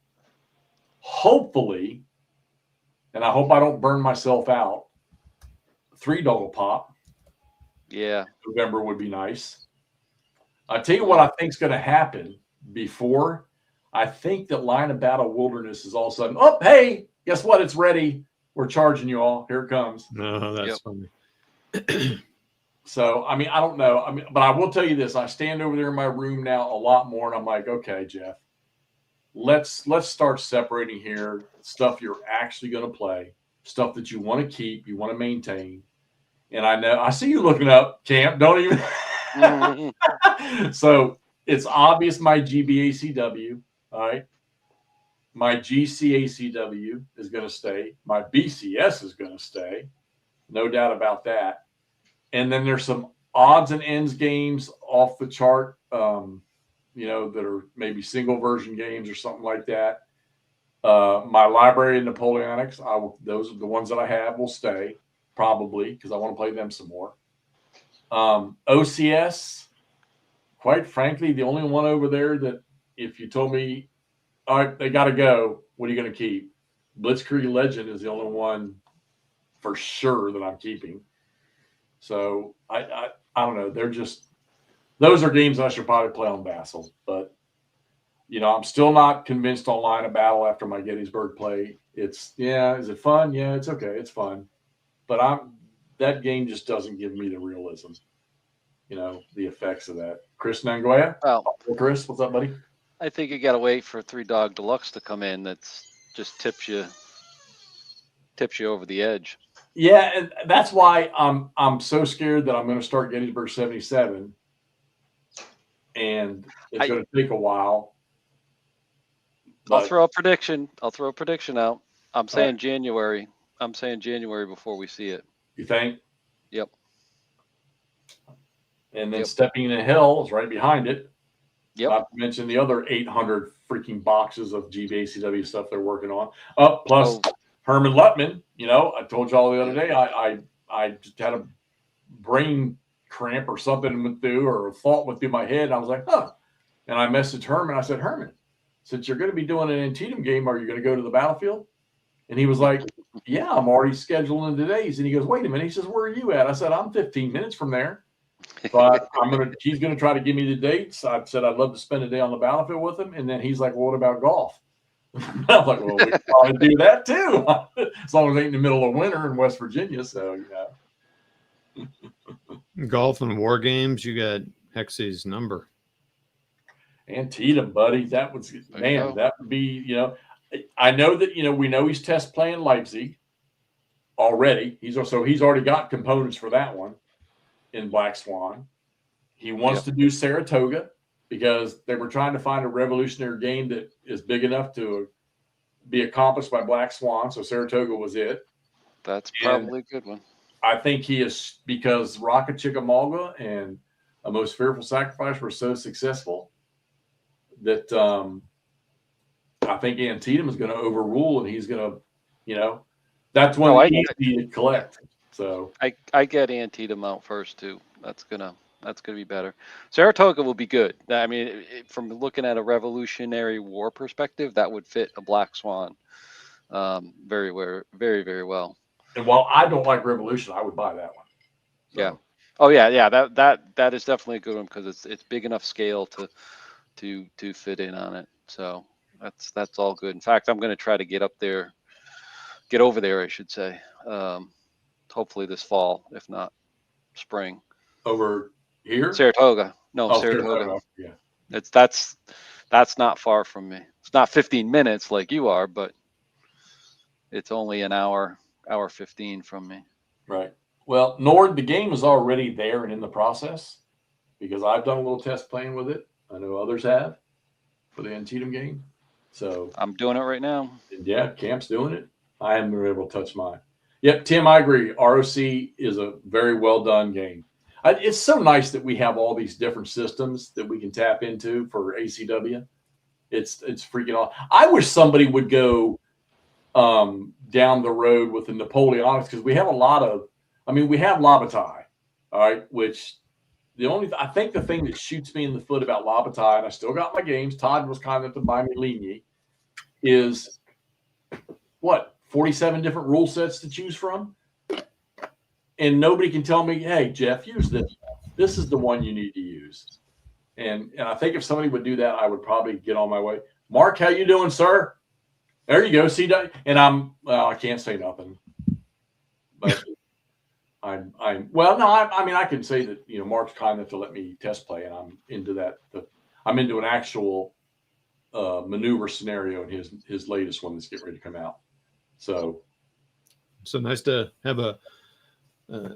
Hopefully, and I hope I don't burn myself out, 3 Doggle Pop. Yeah. November would be nice. I tell you what I think is going to happen before. I think that Line of Battle Wilderness is all of a sudden, oh, hey, guess what? It's ready. We're charging you all. Here it comes. No, that's funny. So, I mean, I don't know. I mean, but I will tell you this. I stand over there in my room now a lot more, and I'm like, okay, Jeff, let's start separating here stuff you're actually going to play, stuff that you want to keep, you want to maintain. And I see you looking up, Camp. Don't even. So it's obvious my GBACW, all right? My GCACW is going to stay. My BCS is going to stay. No doubt about that. And then there's some odds and ends games off the chart, that are maybe single version games or something like that. My library of Napoleonics, those are the ones that I have will stay probably because I want to play them some more. OCS, quite frankly, the only one over there that if you told me, all right, they got to go, what are you going to keep? Blitzkrieg Legend is the only one for sure that I'm keeping. So I don't know. Those are games I should probably play on Vassal, but I'm still not convinced on Line of Battle after my Gettysburg play. Is it fun? Yeah, it's okay. It's fun, but that game just doesn't give me the realism, the effects of that. Chris Nangoya. Well, Chris, what's up, buddy? I think you got to wait for 3 Dog Deluxe to come in. That's just tips you over the edge. Yeah, and that's why I'm so scared that I'm going to start Gettysburg 77, and it's going to take a while. I'll throw a prediction. I'll throw a prediction out. I'm saying right. January. I'm saying January before we see it. You think? Yep. And then Stepping in the Hill is right behind it. Yep. Not to mention the other 800 freaking boxes of GBACW stuff they're working on. Plus Herman Lutman. You know, I told y'all the other day I just had a brain cramp or something went through, or a thought went through my head. And I was like, huh. And I messaged Herman. I said, Herman, since you're going to be doing an Antietam game, are you going to go to the battlefield? And he was like, yeah, I'm already scheduling today's. And he goes, wait a minute. He says, where are you at? I said, I'm 15 minutes from there. But he's going to try to give me the dates. I said, I'd love to spend a day on the battlefield with him. And then he's like, well, what about golf? I'm like, well, we can probably do that too. As long as it ain't in the middle of winter in West Virginia. So, you know. Golf and war games, you got Hexy's number. Antietam, buddy. That would be, you know, I know that, you know, we know he's test playing Leipzig already. He's already got components for that one in Black Swan. He wants to do Saratoga because they were trying to find a revolutionary game that is big enough to be accomplished by Black Swan. So Saratoga was it. That's probably a good one. I think he is, because Rocket Chickamauga and A Most Fearful Sacrifice were so successful that I think Antietam is going to overrule, and he's going to, you know, that's one easy to collect. So I get Antietam out first too. That's gonna be better. Saratoga will be good. I mean, from looking at a Revolutionary War perspective, that would fit a Black Swan very, very, very well. And while I don't like Revolution, I would buy that one. So. Yeah. Oh yeah. That is definitely a good one because it's big enough scale to fit in on it. So that's all good. In fact, I'm going to try to get over there, I should say. Hopefully this fall, if not spring. Over here? Saratoga. No, Saratoga. Yeah. That's not far from me. It's not 15 minutes like you are, but it's only an hour 15 from me. Right. Well, Nord, the game is already there and in the process because I've done a little test playing with it. I know others have for the Antietam game. So I'm doing it right now. Yeah, Camp's doing it. I haven't been able to touch mine. Yep, Tim, I agree. ROC is a very well done game. It's so nice that we have all these different systems that we can tap into for ACW. It's freaking awesome. I wish somebody would go down the road with the Napoleonics, because we have a lot of, we have Labatai, all right, which I think the thing that shoots me in the foot about Labatai, and I still got my games, Todd was kind enough to buy me Ligny, is what, 47 different rule sets to choose from? And nobody can tell me, hey, Jeff, use this. This is the one you need to use. And I think if somebody would do that, I would probably get on my way. Mark, how you doing, sir? There you go. See that? And I can't say nothing. But I can say that, Mark's kind enough to let me test play, and I'm into that. I'm into an actual maneuver scenario in his latest one that's getting ready to come out. So nice to have a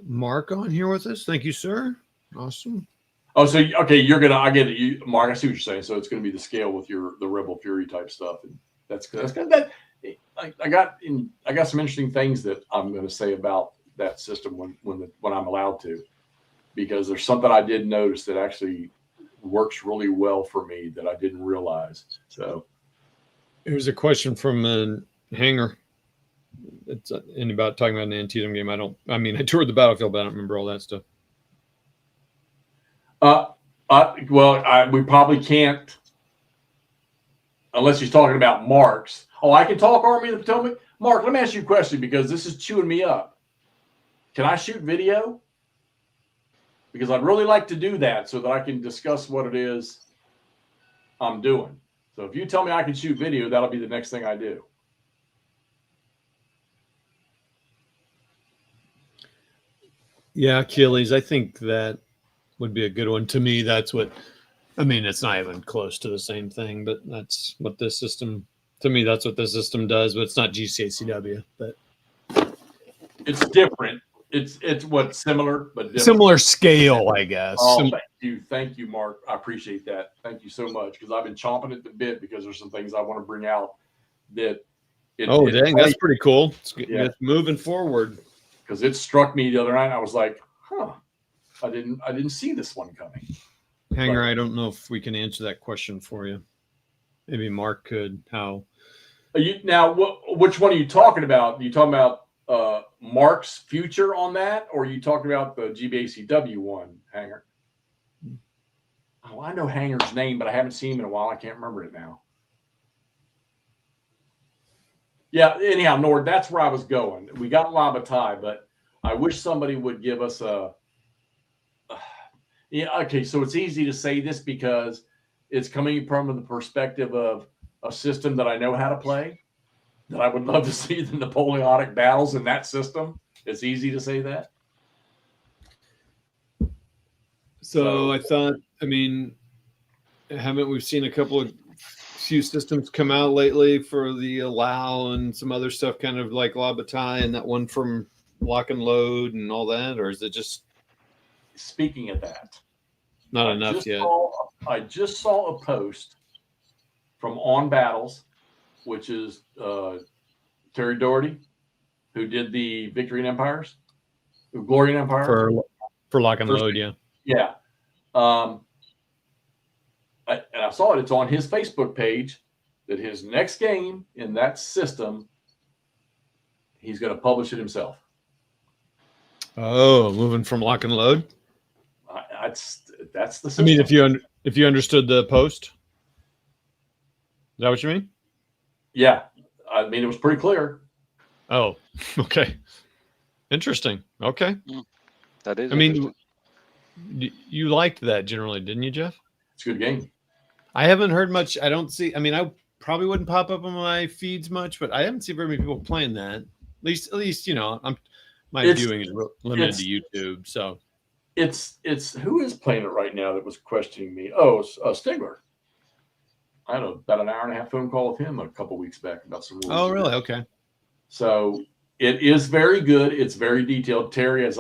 Mark on here with us. Thank you, sir. Awesome. Oh, so okay, I get it, Mark. I see what you're saying. So it's going to be the scale with the Rebel Fury type stuff, and that's good. I got some interesting things that I'm going to say about that system when I'm allowed to, because there's something I did notice that actually works really well for me that I didn't realize. So here's a question from Hanger. It's about talking about an Antietam game. I toured the battlefield, but I don't remember all that stuff. We probably can't, unless he's talking about Marks. Oh, I can talk Army of the Potomac. Mark, let me ask you a question, because this is chewing me up. Can I shoot video? Because I'd really like to do that so that I can discuss what it is I'm doing. So if you tell me I can shoot video, that'll be the next thing I do. Yeah, Achilles, I think that would be a good one. To me, that's what, it's not even close to the same thing, but that's what this system, to me, that's what this system does, but it's not GCACW. But It's different. It's what similar, but different. Similar scale, I guess. Oh, thank you, Mark. I appreciate that. Thank you so much because I've been chomping at the bit because there's some things I want to bring out that. Dang, that's pretty cool. Yeah. It's moving forward. Because it struck me the other night. I was like, huh, I didn't see this one coming. Hanger, I don't know if we can answer that question for you. Maybe Mark could. How? Now, which one are you talking about? Are you talking about Mark's future on that, or are you talking about the GBACW one, Hanger? Oh, I know Hanger's name, but I haven't seen him in a while. I can't remember it now. Yeah, anyhow, Nord, that's where I was going. We got Labatai, but I wish somebody would give us yeah, okay, so it's easy to say this because it's coming from the perspective of a system that I know how to play, that I would love to see the Napoleonic battles in that system. It's easy to say that. So I thought, I mean, haven't we seen a few systems come out lately for the Allow and some other stuff, kind of like Labatai and that one from Lock and Load and all that, or is it just speaking of that? Not enough yet. I just saw a post from On Battles, which is Terry Doherty, who did the Victory and Empires, Glory and Empire for Lock and Load, yeah. Yeah. And I saw it. It's on his Facebook page that his next game in that system, he's going to publish it himself. Oh, moving from Lock and Load. That's the system. I mean, if you understood the post, is that what you mean? Yeah, I mean it was pretty clear. Oh, okay, interesting. Okay, that is. I mean, you liked that generally, didn't you, Jeff? It's a good game. I haven't heard much. I don't see. I mean, I probably wouldn't pop up on my feeds much, but I haven't seen very many people playing that. At least you know, my viewing is limited to YouTube, so. It's who is playing it right now that was questioning me? Oh, Stigler. I had about an hour and a half phone call with him a couple weeks back about some rules. Oh, really? Okay. So it is very good. It's very detailed. Terry has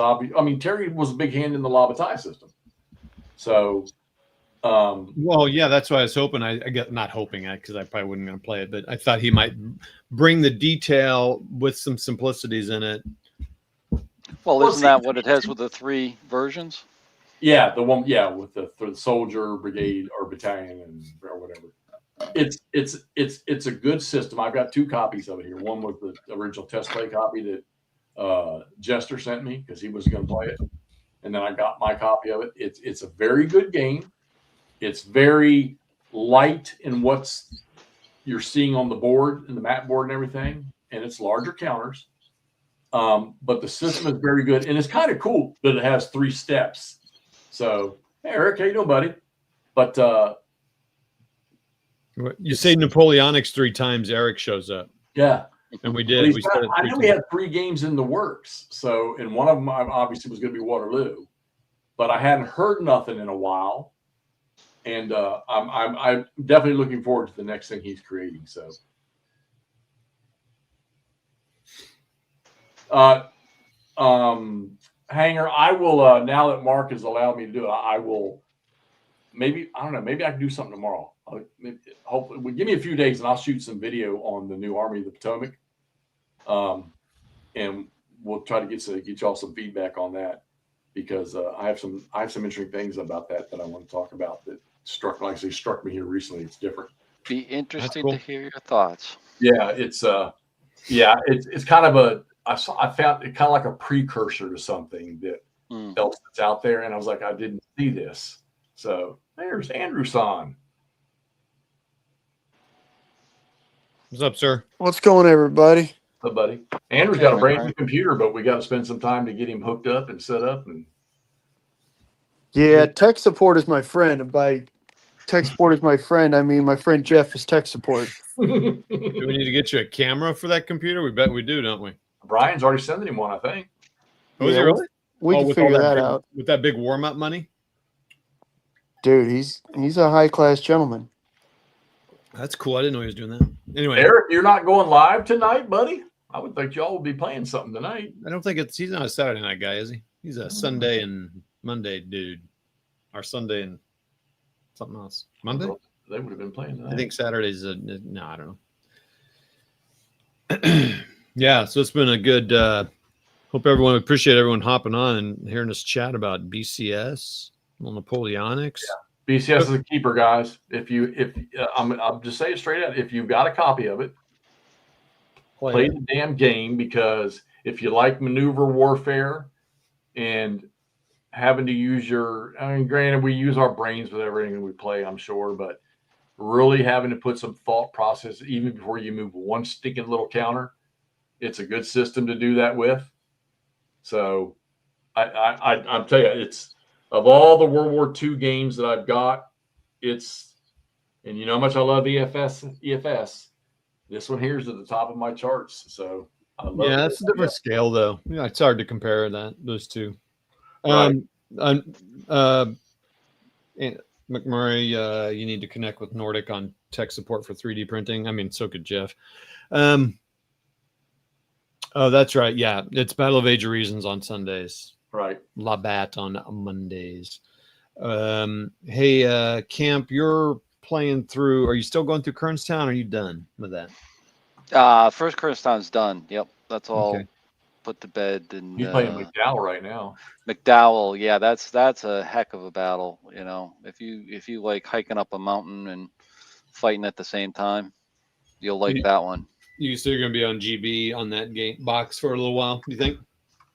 Terry was a big hand in the Labatai system. So, well, yeah, that's why I was hoping. I get not hoping because I probably wasn't going to play it, but I thought he might bring the detail with some simplicities in it. Well, isn't that what it has with the 3 versions? Yeah, the one, with the soldier, brigade, or battalion, or whatever. It's a good system. I've got 2 copies of it here. One was the original test play copy that Jester sent me because he was going to play it, and then I got my copy of it. It's a very good game. It's very light in what's you're seeing on the board and the map board and everything, and it's larger counters. But the system is very good, and it's kind of cool that it has 3 steps. So, hey, Eric, how you doing, buddy? But you say Napoleonics 3 times, Eric shows up. Yeah, and we did. I knew we had 3 games in the works. So, and one of them obviously was going to be Waterloo, but I hadn't heard nothing in a while, and I'm definitely looking forward to the next thing he's creating. So. Hanger, I will now that Mark has allowed me to do it, I will maybe I can do something tomorrow. Hopefully, give me a few days and I'll shoot some video on the new Army of the Potomac, and we'll try to get y'all some feedback on that because I have some interesting things about that I want to talk about that struck me here recently. It's different. Be interesting to hear your thoughts. Yeah, it's kind of I found it kind of like a precursor to something that else that's out there, and I was like, I didn't see this. So there's Andrew Son. What's up, sir? What's going on, everybody? What's up, buddy? Andrew's got a brand new computer, but we got to spend some time to get him hooked up and set up. And yeah, tech support is my friend. And by tech support is my friend, I mean my friend Jeff is tech support. Do we need to get you a camera for that computer? We bet we do, don't we? Brian's already sending him one, I think. Oh, is he really? We can figure that out. With that big warm-up money? Dude, he's a high-class gentleman. That's cool. I didn't know he was doing that. Anyway. Eric, you're not going live tonight, buddy? I would think y'all would be playing something tonight. I don't think he's not a Saturday night guy, is he? He's a Sunday and Monday dude, or Sunday and something else. Monday? They would have been playing tonight. I think Saturday's no, I don't know. Yeah, so it's been a good. Hope everyone appreciate everyone hopping on and hearing us chat about BCS, Napoleonics. Yeah. BCS is a keeper, guys. I'm just saying straight out, if you've got a copy of it, play the damn game, because if you like maneuver warfare and having to use granted, we use our brains with everything we play, I'm sure, but really having to put some thought process even before you move one stinking little counter, it's a good system to do that with. So I'll tell you, it's of all the World War II games that I've got, and you know how much I love EFS. This one here is at the top of my charts. So I love it. That's a different scale, though. Yeah, it's hard to compare those two. Right. McMurray, you need to connect with Nordic on tech support for 3D printing. I mean, so could Jeff. Oh, that's right. Yeah, it's Battle of Age of Reasons on Sundays. Right. La Bat on Mondays. Hey, Camp, you're playing through. Are you still going through Kernstown? Or are you done with that? First Kernstown's done. Yep, that's all Okay. put to bed. And He's playing McDowell right now. McDowell, yeah, that's a heck of a battle. You know, if you like hiking up a mountain and fighting at the same time, you'll like that one. You still going to be on GB on that game box for a little while? Do you think?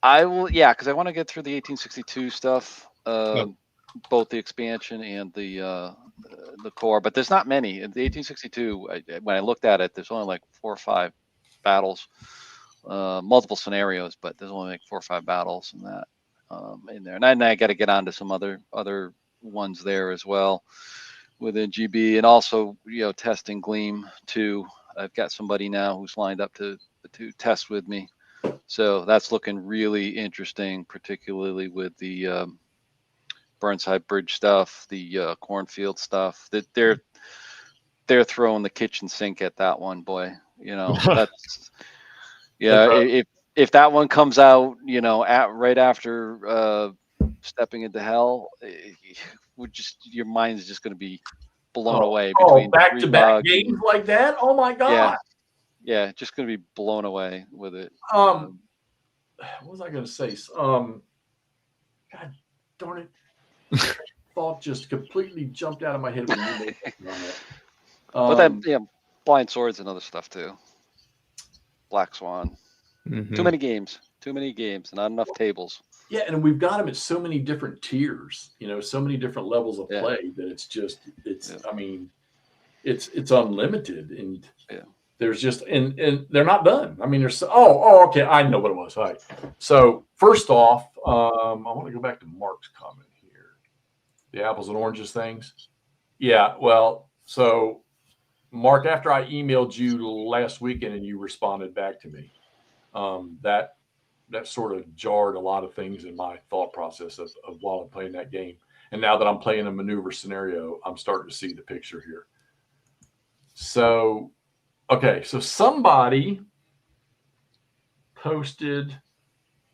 I will, yeah, because I want to get through the 1862 stuff, both the expansion and the core. But there's not many. In the 1862, when I looked at it, there's only like 4 or 5 battles, multiple scenarios, but there's only like 4 or 5 battles in that in there. And I got to get on to some other ones there as well within GB, and also testing Gleam 2. I've got somebody now who's lined up to test with me. So that's looking really interesting, particularly with the Burnside Bridge stuff, the cornfield stuff. That they're throwing the kitchen sink at that one, boy. That's if that one comes out, right after stepping into hell, your mind is just going to be blown away. Between back-to-back games like that. Oh my god. Yeah, just going to be blown away with it. What was I going to say? God darn it! Thought just completely jumped out of my head when you made that comment. But then, Blind Swords and other stuff too. Black Swan. Mm-hmm. Too many games, not enough tables. Yeah, and we've got them at so many different tiers. So many different levels of play that I mean, it's unlimited, and there's just and they're not done. I mean, there's okay, I know what it was. All right. So first off, I want to go back to Mark's comment here. The apples and oranges things. Yeah, well, so Mark, after I emailed you last weekend and you responded back to me, that sort of jarred a lot of things in my thought process of while I'm playing that game. And now that I'm playing a maneuver scenario, I'm starting to see the picture here. So, okay, so somebody posted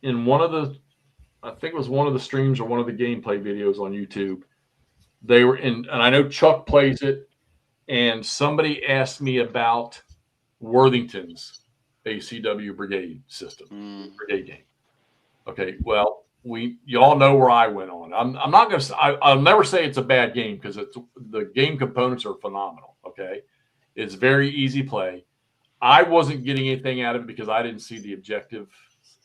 in I think it was one of the streams or one of the gameplay videos on YouTube. They were and I know Chuck plays it, and somebody asked me about Worthington's ACW brigade system, brigade game. Okay, well, you all know where I went on. I'm not going to. I'll never say it's a bad game, because the game components are phenomenal. Okay, it's very easy play. I wasn't getting anything out of it because I didn't see the objective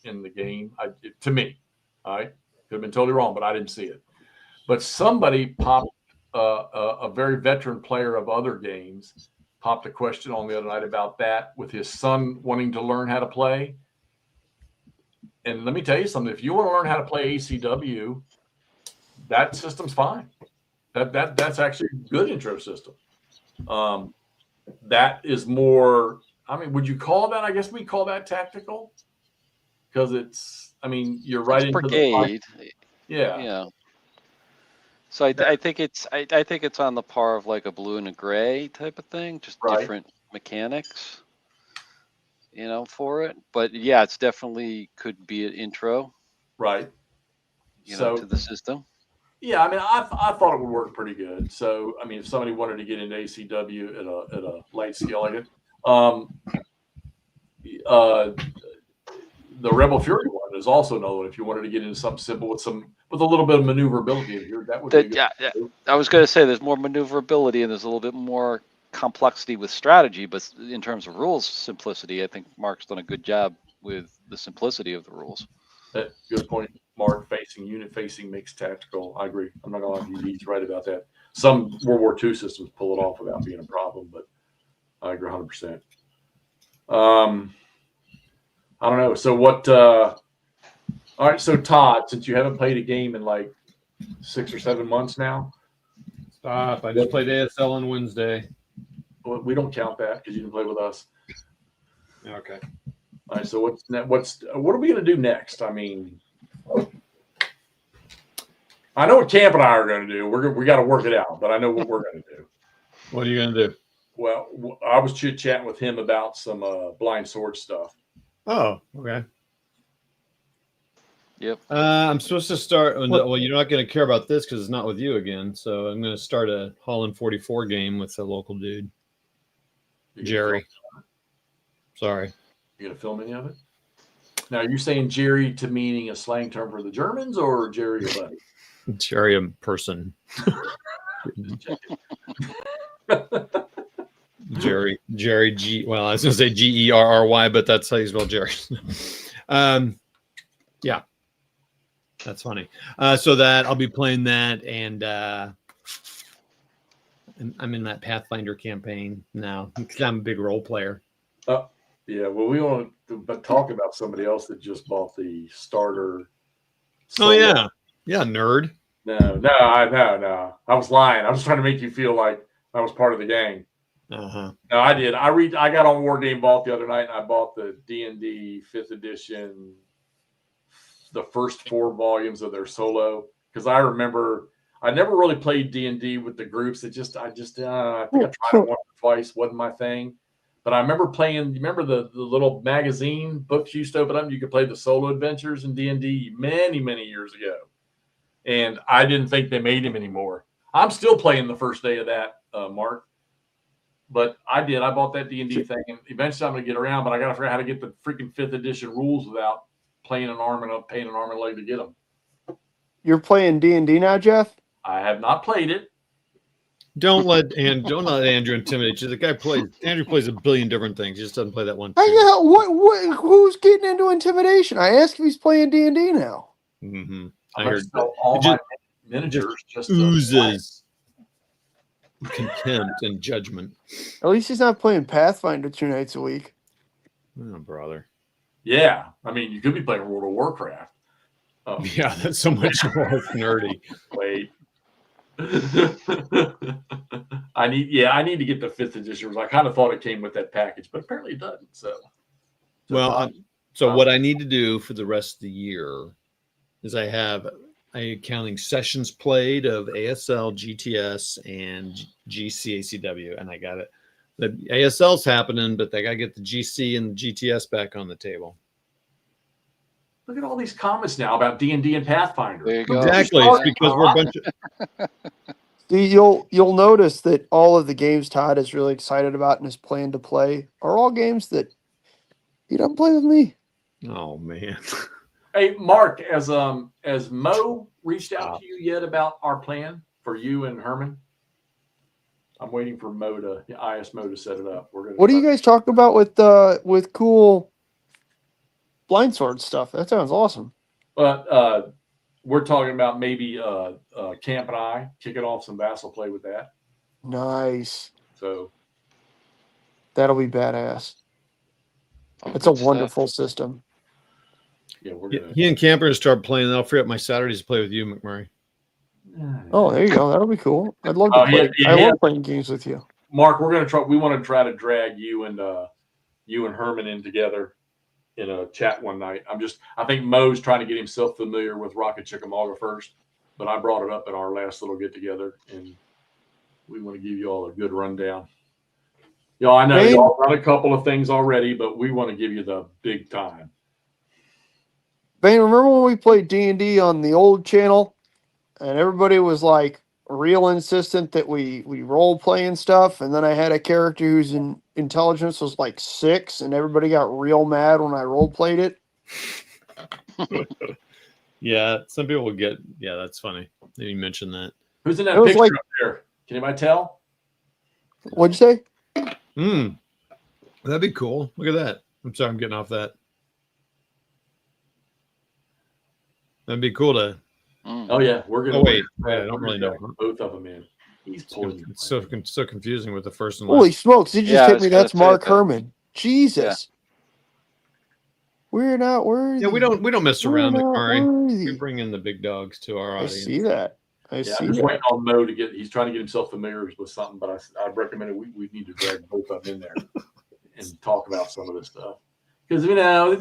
in the game. To me, all right, could have been totally wrong, but I didn't see it. But somebody popped a very veteran player of other games. Popped a question on the other night about that with his son wanting to learn how to play. And let me tell you something. If you want to learn how to play ACW, that system's fine. That's actually a good intro system. That is more, I mean, would you call that, I guess we call that tactical? Because you're right into brigade. The fight. Yeah. So I think it's on the par of like a blue and a gray type of thing, just different mechanics. for it. But yeah, it's definitely could be an intro, Right. to the system. Yeah, I mean, I thought it would work pretty good. So, I mean, if somebody wanted to get into ACW at a light scale like it, the Rebel Fury one is also another one. If you wanted to get into something simple with a little bit of maneuverability in here, that would be good. Yeah. I was going to say there's more maneuverability and there's a little bit more complexity with strategy, but in terms of rules simplicity, I think Mark's done a good job with the simplicity of the rules. Good point, Mark. Unit facing makes tactical. I agree. I'm not going to lie, he's right about that. Some World War II systems pull it off without being a problem, but I agree 100%. I don't know. So what? All right. So Todd, since you haven't played a game in like 6 or 7 months now, Stop! I just played ASL on Wednesday. we don't count that because you didn't play with us. Okay. All right. So what are we going to do next? I mean, I know what Camp and I are going to do. We got to work it out, but I know what we're going to do. What are you going to do? Well, I was chit-chatting with him about some blind sword stuff. Oh, okay. Yep. I'm supposed to start. Well, you're not going to care about this because it's not with you again. So I'm going to start a Holland 44 game with a local dude, Jerry. Sorry. You going to film any of it? Now, are you saying Jerry to meaning a slang term for the Germans or Jerry a buddy? Jerry a person. Jerry G. Well, I was going to say Gerry, but that's how you spell Jerry. Yeah, that's funny. So that I'll be playing that, and I'm in that Pathfinder campaign now because I'm a big role player. Yeah. Well, we want to talk about somebody else that just bought the starter. Oh yeah, nerd. No. I was lying. I was trying to make you feel like I was part of the gang. Uh-huh. No, I did. I got on War Game Vault the other night, and I bought the D&D 5th edition, the first 4 volumes of their solo, because I remember I never really played D&D with the groups. I think I tried it once or twice, wasn't my thing. But I remember playing. Remember the little magazine books you used to open up? You could play the solo adventures in D&D many years ago, and I didn't think they made them anymore. I'm still playing the first day of that, Mark. But I did. I bought that D&D thing, and eventually I'm going to get around. But I got to figure out how to get the freaking 5th edition rules without paying an arm and a leg to get them. You're playing D&D now, Jeff? I have not played it. Don't let Andrew intimidate you. Andrew plays a billion different things. He just doesn't play that one. Who's getting into intimidation? I asked if he's playing D&D now. Mm-hmm. I heard all my miniatures just oozes contempt and judgment. At least he's not playing Pathfinder 2 nights a week. Oh, brother. Yeah. I mean, you could be playing World of Warcraft. Yeah, that's so much more nerdy. Wait. I need to get the 5th edition. I kind of thought it came with that package, but apparently it doesn't. So what I need to do for the rest of the year is I have counting sessions played of ASL, GTS, and GCACW, and I got it. The ASL's happening, but they got to get the GC and the GTS back on the table. Look at all these comments now about D&D and Pathfinder. There you go. Exactly. It's because we're a bunch of... You'll notice that all of the games Todd is really excited about and is planning to play are all games that he doesn't play with me. Oh man. Hey Mark, has Mo reached out to you yet about our plan for you and Herman? I'm waiting for Mo to set it up. What do you guys talk about with cool blind sword stuff? That sounds awesome. But we're talking about maybe Camp and I kicking off some vassal play with that. Nice. So that'll be badass. It's a wonderful system. Yeah, he and Camper start playing. I'll free up my Saturdays to play with you, McMurray. Oh, there you go. That'll be cool. I'd love to play. I love playing games with you. Mark, we're gonna try. We want to try to drag you and Herman in together in a chat one night. I think Mo's trying to get himself familiar with Rocket Chickamauga first, but I brought it up at our last little get together, and we want to give you all a good rundown. Yeah, I know Bane- y'all done a couple of things already, but we want to give you the big time. Bane, remember when we played D&D on the old channel and everybody was like real insistent that we role play and stuff, and then I had a character whose intelligence was like 6 and everybody got real mad when I role played it? Yeah, some people will get. Yeah, that's funny. You mentioned that. Who's in that It was picture like- up there? Can anybody tell? What'd you say? That'd be cool. Look at that. I'm sorry, I'm getting off that. That'd be cool to. Oh yeah, we're gonna. Oh wait, we're I don't really know. both of them in. He's pulling. It's so confusing with the first and Holy last. smokes, he just Yeah, I hit was me. gonna That's say Mark that. Herman. Jesus. We're not worthy. Yeah, we don't mess We're around, not McMurray. worthy. We bring in the big dogs to our I audience. see that. I Yeah, see I'm just that. waiting on Mo to get. He's trying to get himself familiar with something, but I recommended we need to drag both of them in there and talk about some of this stuff because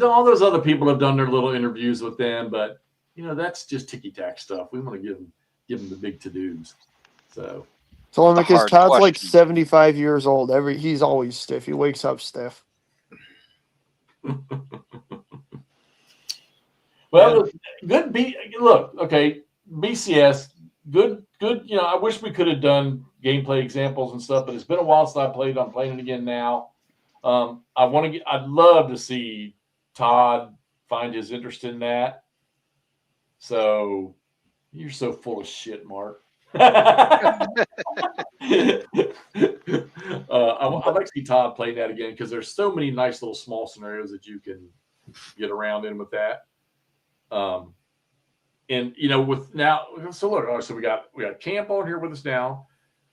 all those other people have done their little interviews with them, but that's just ticky tack stuff. We want to give them the big to dos. So. Tell him It's a because hard Todd's like question. 75 years old. He's always stiff. He wakes up stiff. Well, good. Look, okay, BCS, good. I wish we could have done gameplay examples and stuff, but it's been a while since I played. I'm playing it again now. I'd love to see Todd find his interest in that. So you're so full of shit, Mark. I'd like to see Todd play that again because there's so many nice little small scenarios that you can get around in with that. And with now, so look, so we got Camp on here with us now.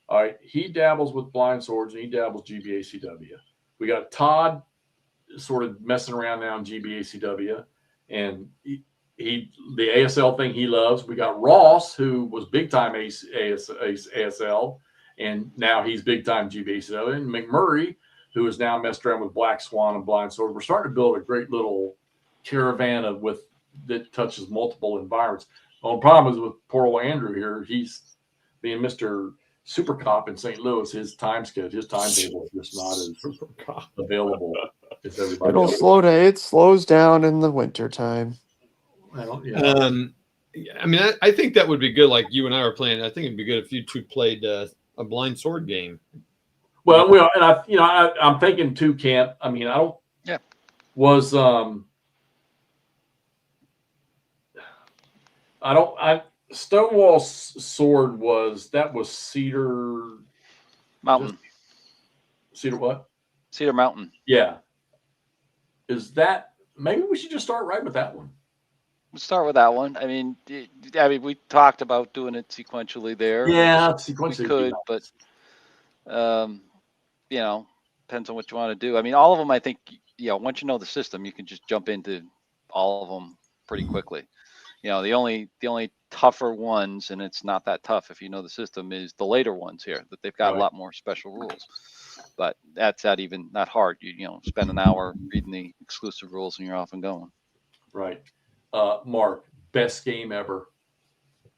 All right, he dabbles with blind swords and he dabbles GBACW. We got Todd sort of messing around now in GBACW, and he the ASL thing he loves. We got Ross, who was big time ASL, and now he's big time GBACW, and McMurray, who has now messed around with Black Swan and blind swords. We're starting to build a great little caravan that touches multiple environments. Well, the problem is with poor old Andrew here. He's being Mr. Super Cop in St. Louis. His timetable is just not as available as everybody It'll else. slow down. It slows down in the wintertime. Well, yeah. I mean, I think that would be good. Like you and I were playing. I think it'd be good if you two played a blind sword game. Well, and I'm thinking too, Camp. I mean, I don't. Yeah. Was Stonewall's sword was Cedar Mountain. Cedar what? Cedar Mountain. Yeah. Is that maybe we should just start right with that one? We'll start with that one. I mean, we talked about doing it sequentially there. Yeah, We sequentially could, but depends on what you want to do. I mean, all of them, I think, once you know the system, you can just jump into all of them pretty quickly. The only tougher ones, and it's not that tough if you know the system, is the later ones here that they've got a lot more special rules. But that's not hard. You spend an hour reading the exclusive rules and you're off and going. Right. Mark, best game ever.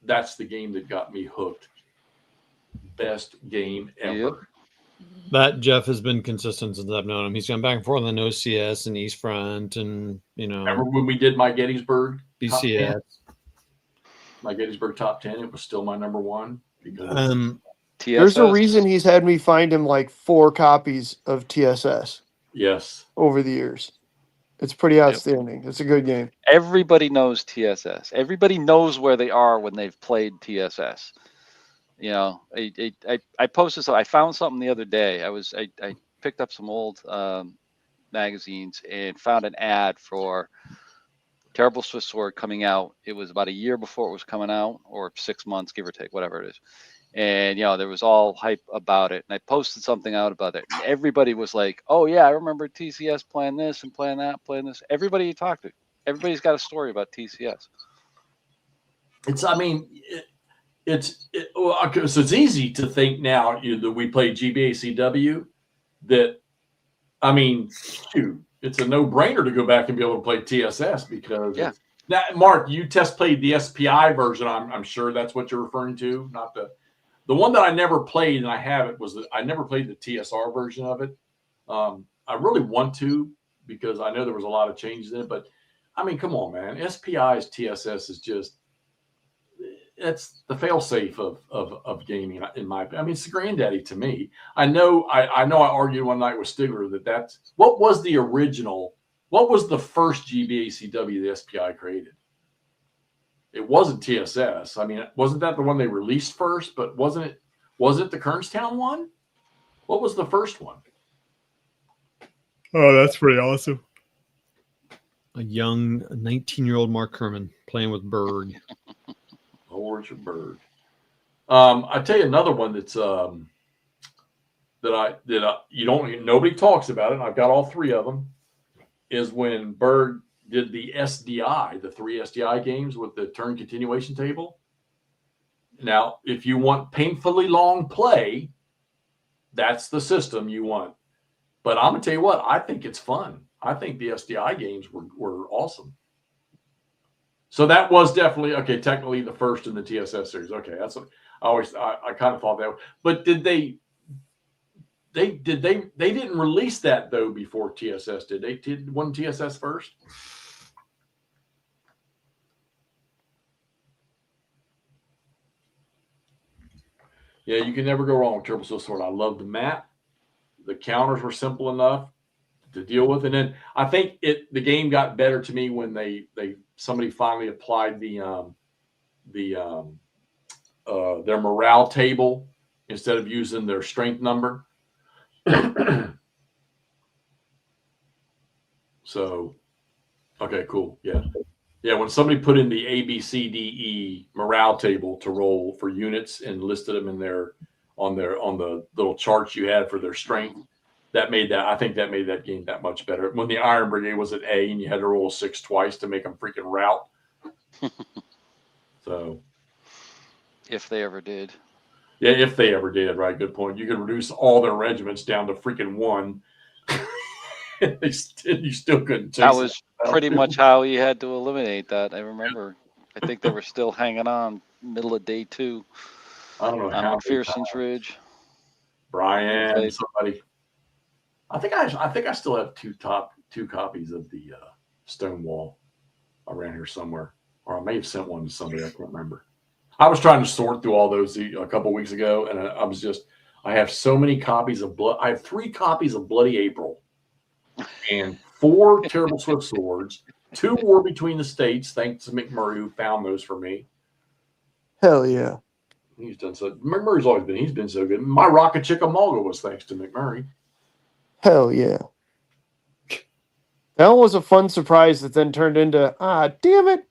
That's the game that got me hooked. Best game ever. Yep. That Jeff has been consistent since I've known him. He's gone back and forth on OCS and East Front, and Remember when we did my Gettysburg BCS. My Gettysburg top 10? It was still my number one because There's a TSS? reason he's had me find him like 4 copies of TSS yes, over the years. It's pretty outstanding. It's a good game. Everybody knows TSS. Everybody knows where they are when they've played TSS. I posted so I found something the other day. I picked up some old magazines and found an ad for Terrible Swift Sword coming out. It was about a year before it was coming out, or 6 months, give or take, whatever it is. And there was all hype about it. And I posted something out about it. And everybody was like, "Oh yeah, I remember TCS playing this and playing that, playing this." Everybody you talk to, everybody's got a story about TCS. so it's easy to think now that we play GBACW that, I mean, shoot, it's a no-brainer to go back and be able to play TSS because now, Mark, you test played the SPI version. I'm sure that's what you're referring to, not the one that I never played, and I have it I never played the TSR version of it. I really want to because I know there was a lot of changes in it. But I mean, come on, man. SPI's TSS is just it's the failsafe of gaming in my opinion. I mean, it's the granddaddy to me. I know I argued one night with Stigler that's what was the original. What was the first GBACW the SPI created? It wasn't TSS. I mean, wasn't that the one they released first? But was it the Kernstown one? What was the first one? Oh, that's pretty awesome. A young 19-year-old Mark Herman playing with Berg. Oh, Richard Berg. I tell you another one that's nobody talks about it. And I've got all three of them. Is when Berg did the SDI, the 3 SDI games with the turn continuation table. Now, if you want painfully long play, that's the system you want. But I'm going to tell you what, I think it's fun. I think the SDI games were awesome. So that was definitely, okay, technically the first in the TSS series. Okay, that's what I kind of thought that. But did they didn't release that though before TSS, did they? Wasn't TSS first? Yeah, you can never go wrong with Turbo Steel Sword. I love the map. The counters were simple enough to deal with, and then I think the game got better to me when somebody finally applied their morale table instead of using their strength number. So, okay, cool. Yeah. When somebody put in the A, B, C, D, E morale table to roll for units and listed them in on the little charts you had for their strength, I think that made that game that much better. When the Iron Brigade was at A and you had to roll 6 twice to make them freaking rout. So, if they ever did. Yeah, if they ever did, right? Good point. You could reduce all their regiments down to freaking 1. You still couldn't chase that was pretty much how he had to eliminate that. I remember. I think they were still hanging on middle of day 2. I don't know on how McPherson's Ridge. Brian, somebody. I think I still have two copies of the Stonewall around here somewhere, or I may have sent one to somebody. I can't remember. I was trying to sort through all those a couple weeks ago, and I have so many copies of Blood. I have 3 copies of Bloody April, and 4 Terrible Swift Swords, 2 War Between the States. Thanks to McMurray who found those for me. Hell yeah. He's done so. McMurray's he's been so good. My Rocket Chickamauga was thanks to McMurray. Hell yeah. That was a fun surprise that then turned into, damn it.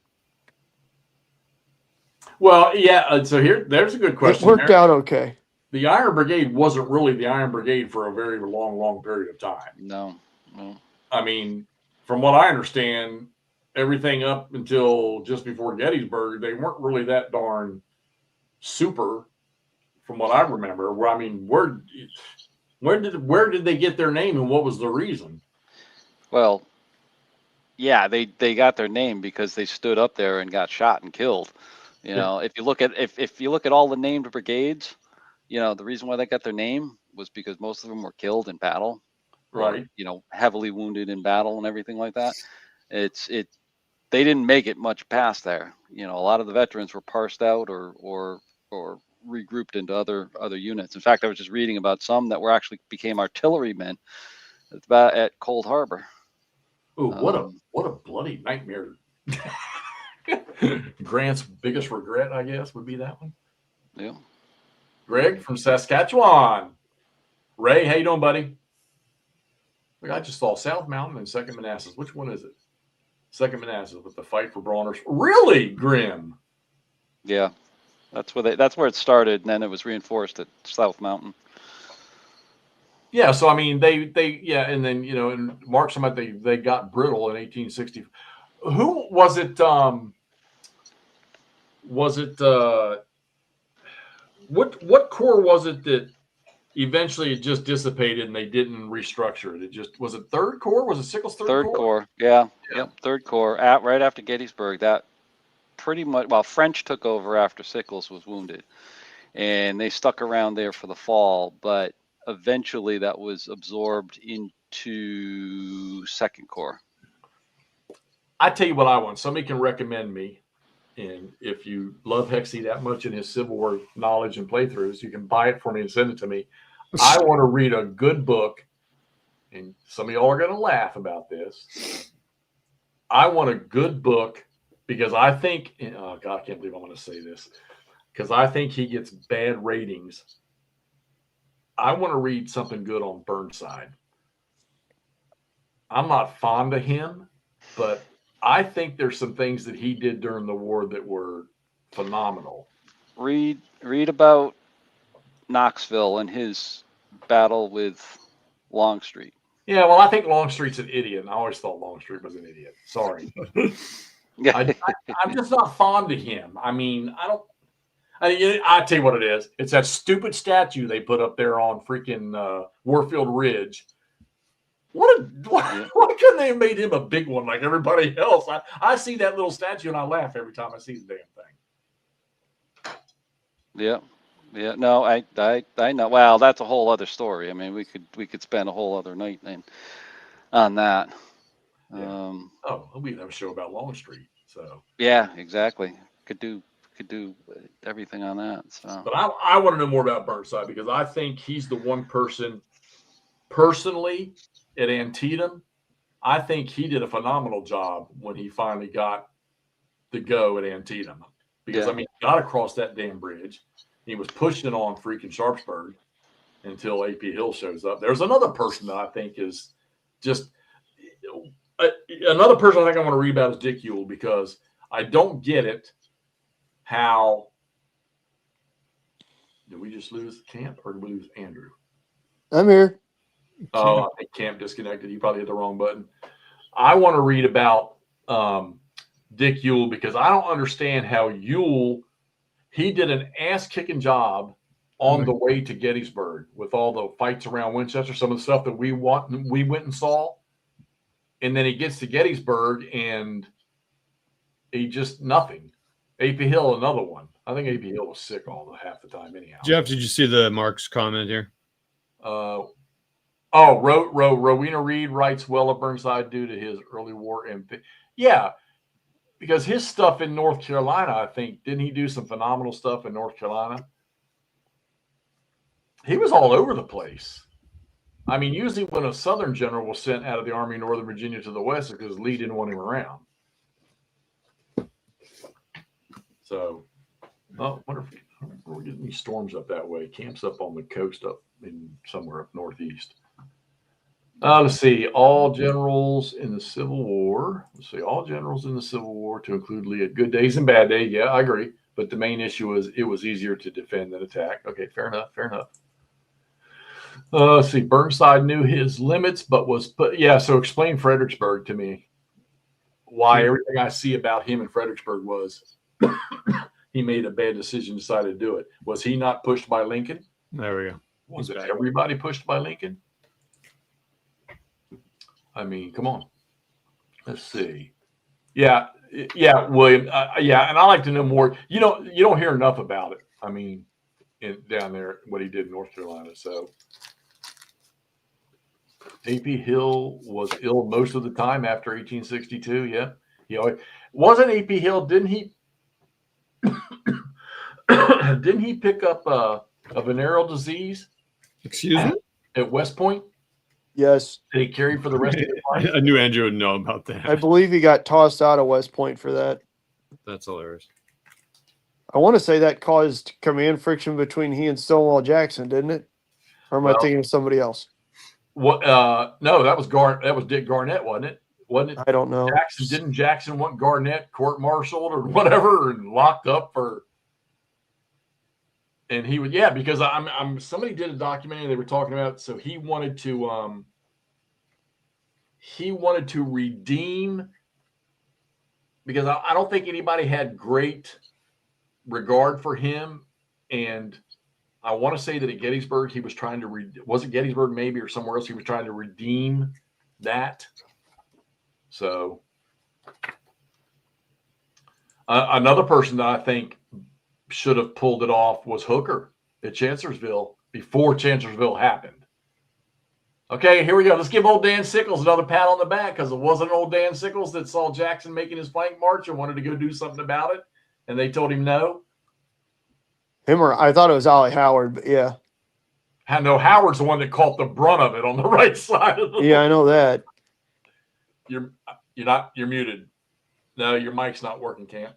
Well, yeah. So there's a good question. It worked out okay. The Iron Brigade wasn't really the Iron Brigade for a very long period of time. No. I mean, from what I understand, everything up until just before Gettysburg, they weren't really that darn super, from what I remember. Where did they get their name, and what was the reason? Well, yeah, they got their name because they stood up there and got shot and killed. You know, if you look at all the named brigades, you know, the reason why they got their name was because most of them were killed in battle, right? Or, you know, heavily wounded in battle and everything like that. They didn't make it much past there. You know, a lot of the veterans were parsed out or regrouped into other units. In fact, I was just reading about some that became artillerymen at Cold Harbor. Oh, what a bloody nightmare! Grant's biggest regret, I guess, would be that one. Yeah. Greg from Saskatchewan. Ray, how you doing, buddy? Look, I just saw South Mountain and Second Manassas. Which one is it? Second Manassas with the fight for Brawlers. Really, Grim? Yeah, that's where it started, and then it was reinforced at South Mountain. Yeah, so I mean, and then in March they got brittle in 1860. Who was it? What corps was it that eventually it just dissipated and they didn't restructure it? Was it Third Corps? Was it Sickles' Third Corps? Yeah. Yep, Third Corps. Right after Gettysburg, that pretty much. Well, French took over after Sickles was wounded, and they stuck around there for the fall. But eventually that was absorbed into Second Corps. I tell you what I want. Somebody can recommend me. And if you love Hexy that much in his Civil War knowledge and playthroughs, you can buy it for me and send it to me. I want to read a good book, and some of y'all are going to laugh about this. I want a good book because I think, oh God, I can't believe I'm going to say this, because I think he gets bad ratings. I want to read something good on Burnside. I'm not fond of him, but I think there's some things that he did during the war that were phenomenal. Read about Knoxville and his battle with Longstreet. Yeah, well, I think Longstreet's an idiot, and I always thought Longstreet was an idiot. Sorry. I'm just not fond of him. I mean, I tell you what it is. It's that stupid statue they put up there on freaking Warfield Ridge. Why couldn't they have made him a big one like everybody else? I see that little statue and I laugh every time I see the damn thing. Yeah. No, I know. Well, that's a whole other story. I mean, we could spend a whole other night then on that. Yeah. We have a show about Longstreet. So yeah, exactly. Could do everything on that. So, but I want to know more about Burnside because I think he's the one person personally at Antietam. I think he did a phenomenal job when he finally got the go at Antietam because I mean, he got across that damn bridge. He was pushing on freaking Sharpsburg until AP Hill shows up. There's another person that I think is just another person I think I want to read about is Dick Ewell because I don't get it. How did we just lose Camp or did we lose Andrew? I'm here. Oh, I think Camp disconnected. You probably hit the wrong button. I want to read about Dick Ewell because I don't understand how Ewell, he did an ass-kicking job on the way to Gettysburg with all the fights around Winchester, some of the stuff that we went and saw. And then he gets to Gettysburg and he just nothing. AP Hill, another one. I think AP Hill was sick half the time anyhow. Jeff, did you see the Mark's comment here? Rowena Reed writes well of Burnside due to his early war MP. Yeah, because his stuff in North Carolina, I think, didn't he do some phenomenal stuff in North Carolina? He was all over the place. I mean, usually when a Southern general was sent out of the Army of Northern Virginia to the West, it's because Lee didn't want him around. So, I wonder if we're getting these storms up that way. Camp's up on the coast up in somewhere up northeast. Let's see. All generals in the Civil War. Let's see. All generals in the Civil War to include Lee had good days and bad days. Yeah, I agree. But the main issue was it was easier to defend than attack. Okay, fair enough. Let's see. Burnside knew his limits, but so explain Fredericksburg to me. Why everything I see about him in Fredericksburg was he made a bad decision, decided to do it. Was he not pushed by Lincoln? There we go. Was it everybody pushed by Lincoln? I mean, come on. Let's see. Yeah, William. And I like to know more. You don't hear enough about it. I mean, down there, what he did in North Carolina. So, AP Hill was ill most of the time after 1862. Yeah, he always wasn't AP Hill. Didn't he? Didn't he pick up a venereal disease? Excuse me? At West Point? Yes. Did he carry for the rest of his life? I knew Andrew would know about that. I believe he got tossed out of West Point for that. That's hilarious. I want to say that caused command friction between he and Stonewall Jackson, didn't it? Or am I thinking of somebody else? What? No, that was Dick Garnett, wasn't it? Wasn't it? I don't know. Didn't Jackson want Garnett court-martialed or whatever and locked up for? And he would, because somebody did a documentary they were talking about. So he wanted to redeem, because I don't think anybody had great regard for him. And I want to say that at Gettysburg, he was trying to was it Gettysburg maybe or somewhere else? He was trying to redeem that. So another person that I think should have pulled it off was Hooker at Chancellorsville, before Chancellorsville happened. Okay, here we go. Let's give old Dan Sickles another pat on the back, because it wasn't old Dan Sickles that saw Jackson making his flank march and wanted to go do something about it, and they told him no. Him or I thought it was Ollie Howard, but yeah. I know Howard's the one that caught the brunt of it on the right side of the Yeah, I know that. You're muted. No, your mic's not working, Cam.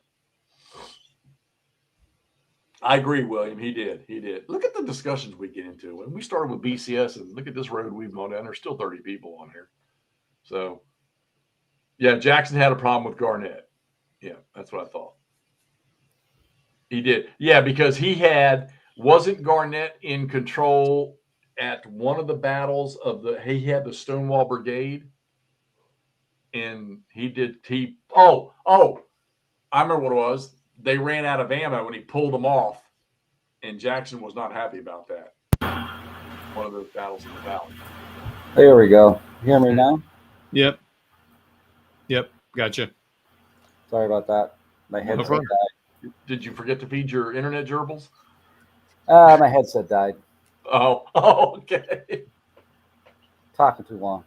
I agree, William. He did. Look at the discussions we get into. When we started with BCS, and look at this road we've gone down, there's still 30 people on here. So, yeah, Jackson had a problem with Garnett. Yeah, that's what I thought. He did. Yeah, because wasn't Garnett in control at one of the battles of he had the Stonewall Brigade? And I remember what it was. They ran out of ammo when he pulled them off, and Jackson was not happy about that. One of those battles in the valley. There we go. You hear me now? Yep. Gotcha. Sorry about that. My headset problem. died. Did you forget to feed your internet gerbils? My headset died. Oh, okay. Talking too long.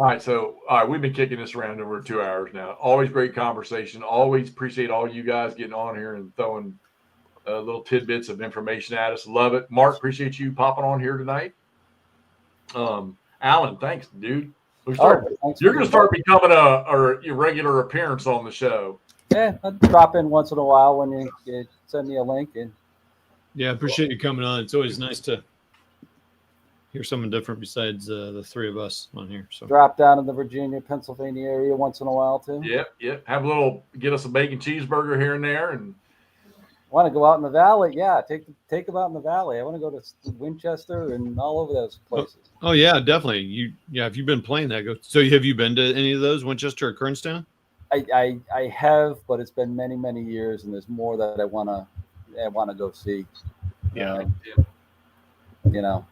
All right, we've been kicking this around over 2 hours now. Always great conversation. Always appreciate all you guys getting on here and throwing little tidbits of information at us. Love it. Mark, appreciate you popping on here tonight. Alan, thanks, dude. You're going to start becoming a regular appearance on the show. Yeah, I drop in once in a while when you send me a link. And Yeah, appreciate you coming on. It's always nice to hear someone different besides the three of us on here. So drop down in the Virginia, Pennsylvania area once in a while too. Yep. Get us a bacon cheeseburger here and there, and want to go out in the valley? Yeah, take them out in the valley. I want to go to Winchester and all over those places. Oh yeah, definitely. If you've been playing that, go. So have you been to any of those, Winchester or Kernstown? I have, but it's been many, many years, and there's more that I wanna go see. Yeah.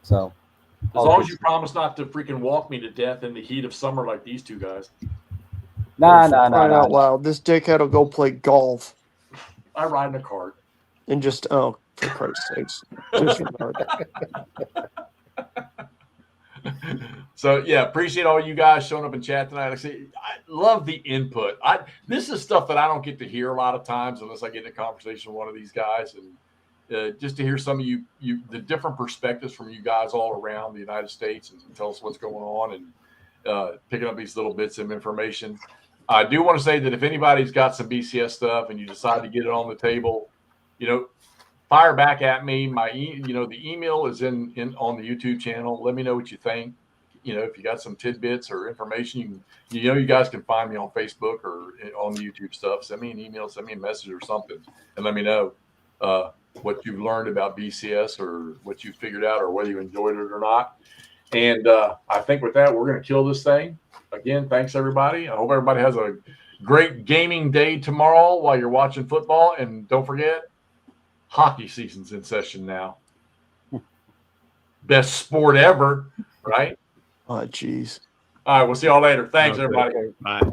So. As long as you promise not to freaking walk me to death in the heat of summer like these two guys. Nah. Out loud. This dickhead will go play golf. I ride in a cart. And just, for Christ's sakes. Disregard. So, yeah, appreciate all you guys showing up in chat tonight. Like I say, I love the input. This is stuff that I don't get to hear a lot of times unless I get in a conversation with one of these guys. And just to hear some of you the different perspectives from you guys all around the United States and tell us what's going on and picking up these little bits of information. I do want to say that if anybody's got some BCS stuff and you decide to get it on the table, fire back at me. The email is in on the YouTube channel. Let me know what you think. If you got some tidbits or information, you guys can find me on Facebook or on the YouTube stuff. Send me an email, send me a message or something, and let me know what you've learned about BCS or what you figured out or whether you enjoyed it or not. And I think with that, we're going to kill this thing. Again, thanks, everybody. I hope everybody has a great gaming day tomorrow while you're watching football. And don't forget, hockey season's in session now. Best sport ever, right? Oh, jeez. All right, we'll see y'all later. Thanks, everybody. Bye.